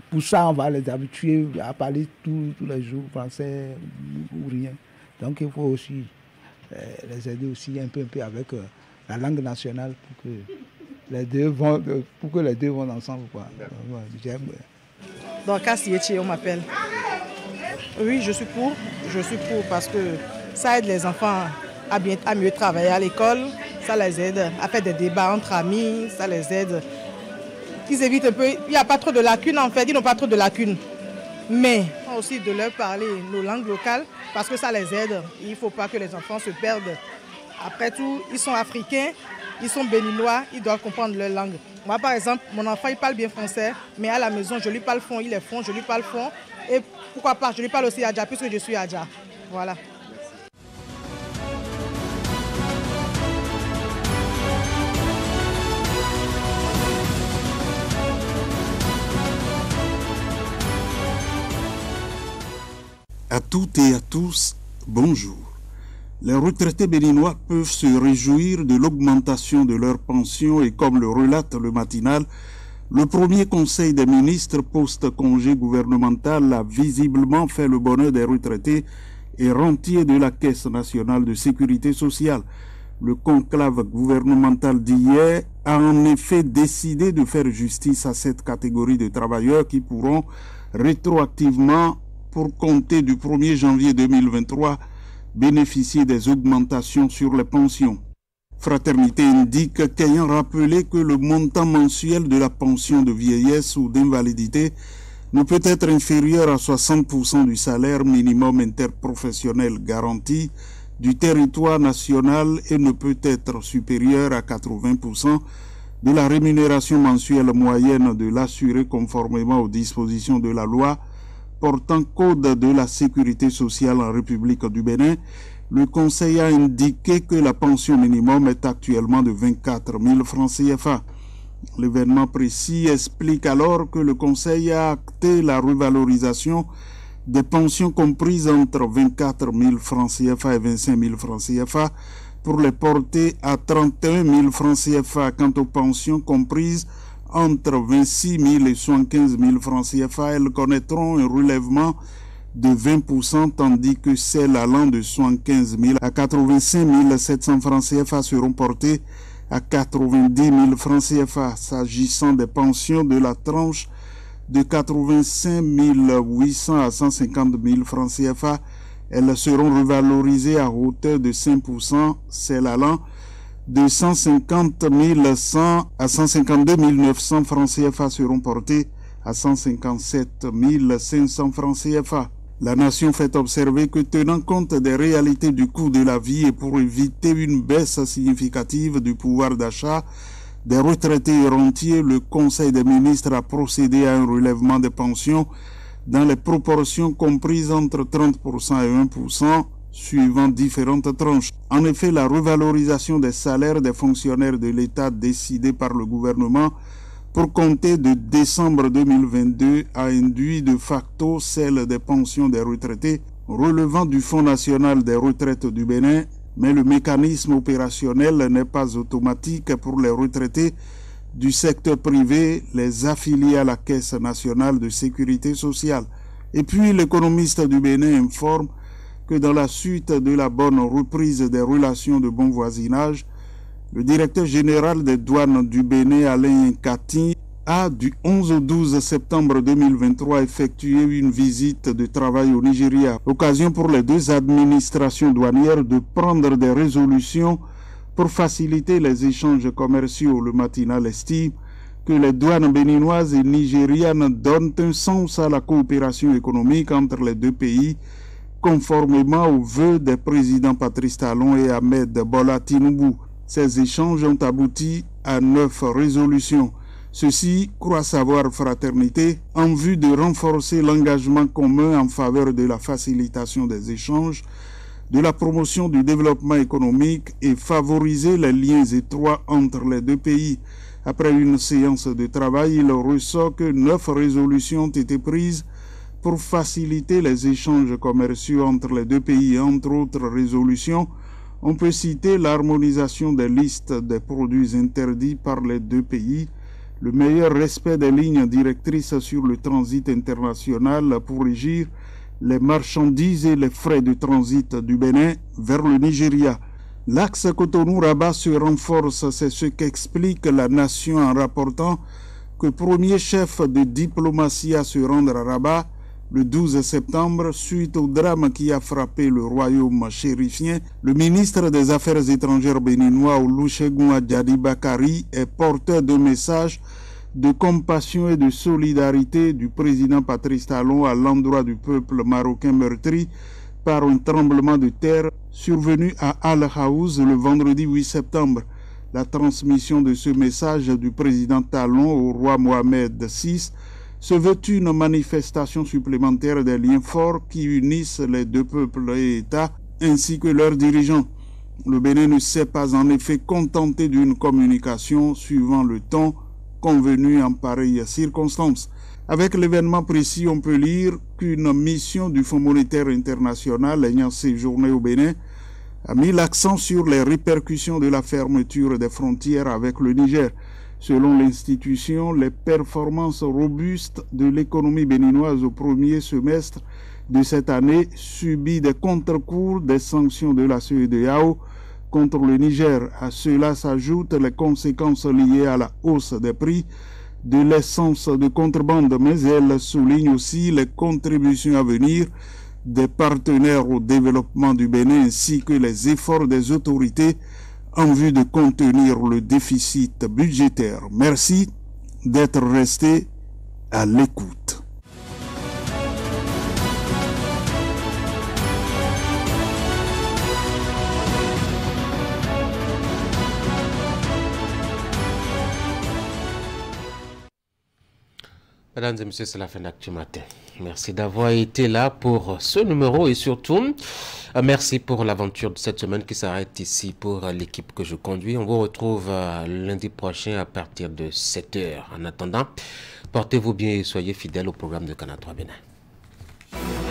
pour ça on va les habituer à parler tous les jours français ou rien. Donc il faut aussi les aider aussi un peu avec la langue nationale pour que les deux vont ensemble, quoi. J'aime. Donc Kassiechi, on m'appelle. Oui, je suis pour parce que ça aide les enfants à mieux travailler à l'école, ça les aide à faire des débats entre amis, ça les aide. Ils évitent un peu, il n'y a pas trop de lacunes en fait, ils n'ont pas trop de lacunes. Mais aussi de leur parler nos langues locales parce que ça les aide. Il ne faut pas que les enfants se perdent. Après tout, ils sont africains, ils sont béninois, ils doivent comprendre leur langue. Moi par exemple, mon enfant il parle bien français, mais à la maison je lui parle fond, il est fond, je lui parle fond. Et pourquoi pas, je lui parle aussi Adja puisque je suis Adja. Voilà. À toutes et à tous, bonjour. Les retraités béninois peuvent se réjouir de l'augmentation de leur pension et comme le relate le matinal, le premier conseil des ministres post-congé gouvernemental a visiblement fait le bonheur des retraités et rentiers de la Caisse nationale de sécurité sociale. Le conclave gouvernemental d'hier a en effet décidé de faire justice à cette catégorie de travailleurs qui pourront rétroactivement, pour compter du 1er janvier 2023, bénéficier des augmentations sur les pensions. Fraternité indique qu'ayant rappelé que le montant mensuel de la pension de vieillesse ou d'invalidité ne peut être inférieur à 60% du salaire minimum interprofessionnel garanti du territoire national et ne peut être supérieur à 80% de la rémunération mensuelle moyenne de l'assuré conformément aux dispositions de la loi portant code de la sécurité sociale en République du Bénin, le Conseil a indiqué que la pension minimum est actuellement de 24 000 francs CFA. L'événement précis explique alors que le Conseil a acté la revalorisation des pensions comprises entre 24 000 francs CFA et 25 000 francs CFA pour les porter à 31 000 francs CFA. Quant aux pensions comprises entre 26 000 et 75 000 francs CFA, elles connaîtront un relèvement de 20%, tandis que celles allant de 75 000 à 85 700 francs CFA seront portées à 90 000 francs CFA. S'agissant des pensions de la tranche de 85 800 à 150 000 francs CFA, elles seront revalorisées à hauteur de 5%, celles allant de 150 100 à 152 900 francs CFA seront portés à 157 500 francs CFA. La nation fait observer que tenant compte des réalités du coût de la vie et pour éviter une baisse significative du pouvoir d'achat des retraités et rentiers, le Conseil des ministres a procédé à un relèvement des pensions dans les proportions comprises entre 30% et 1%, suivant différentes tranches. En effet, la revalorisation des salaires des fonctionnaires de l'État décidée par le gouvernement pour compter de décembre 2022 a induit de facto celle des pensions des retraités relevant du Fonds national des retraites du Bénin, mais le mécanisme opérationnel n'est pas automatique pour les retraités du secteur privé, les affiliés à la Caisse nationale de sécurité sociale. Et puis l'économiste du Bénin informe que dans la suite de la bonne reprise des relations de bon voisinage, le directeur général des douanes du Bénin, Alain Kati, a du 11 au 12 septembre 2023 effectué une visite de travail au Nigeria. Occasion pour les deux administrations douanières de prendre des résolutions pour faciliter les échanges commerciaux. Le matinal estime que les douanes béninoises et nigérianes donnent un sens à la coopération économique entre les deux pays, conformément aux vœux des présidents Patrice Talon et Ahmed Bola Tinubu. Ces échanges ont abouti à 9 résolutions. Ceci croit savoir fraternité en vue de renforcer l'engagement commun en faveur de la facilitation des échanges, de la promotion du développement économique et favoriser les liens étroits entre les deux pays. Après une séance de travail, il ressort que 9 résolutions ont été prises pour faciliter les échanges commerciaux entre les deux pays. Entre autres résolutions, on peut citer l'harmonisation des listes des produits interdits par les deux pays, le meilleur respect des lignes directrices sur le transit international pour régir les marchandises et les frais de transit du Bénin vers le Nigeria. L'axe Cotonou-Rabat se renforce, c'est ce qu'explique la nation en rapportant que premier chef de diplomatie à se rendre à Rabat le 12 septembre, suite au drame qui a frappé le royaume chérifien, le ministre des Affaires étrangères béninois Olusegun Adjadi Bakari est porteur de messages de compassion et de solidarité du président Patrice Talon à l'endroit du peuple marocain meurtri par un tremblement de terre survenu à Al-Haouz le vendredi 8 septembre. La transmission de ce message du président Talon au roi Mohamed VI se veut une manifestation supplémentaire des liens forts qui unissent les deux peuples et États ainsi que leurs dirigeants. Le Bénin ne s'est pas en effet contenté d'une communication suivant le ton convenu en pareille circonstance. Avec l'événement précis, on peut lire qu'une mission du Fonds monétaire international ayant séjourné au Bénin a mis l'accent sur les répercussions de la fermeture des frontières avec le Niger. Selon l'institution, les performances robustes de l'économie béninoise au premier semestre de cette année subit des contre-coups des sanctions de la CEDEAO contre le Niger. À cela s'ajoutent les conséquences liées à la hausse des prix de l'essence de contrebande, mais elle souligne aussi les contributions à venir des partenaires au développement du Bénin ainsi que les efforts des autorités en vue de contenir le déficit budgétaire. Merci d'être resté à l'écoute. Mesdames et messieurs, c'est la fin d'Actu Matin. Merci d'avoir été là pour ce numéro et surtout, merci pour l'aventure de cette semaine qui s'arrête ici pour l'équipe que je conduis. On vous retrouve lundi prochain à partir de 7h. En attendant, portez-vous bien et soyez fidèles au programme de Canal 3 Bénin.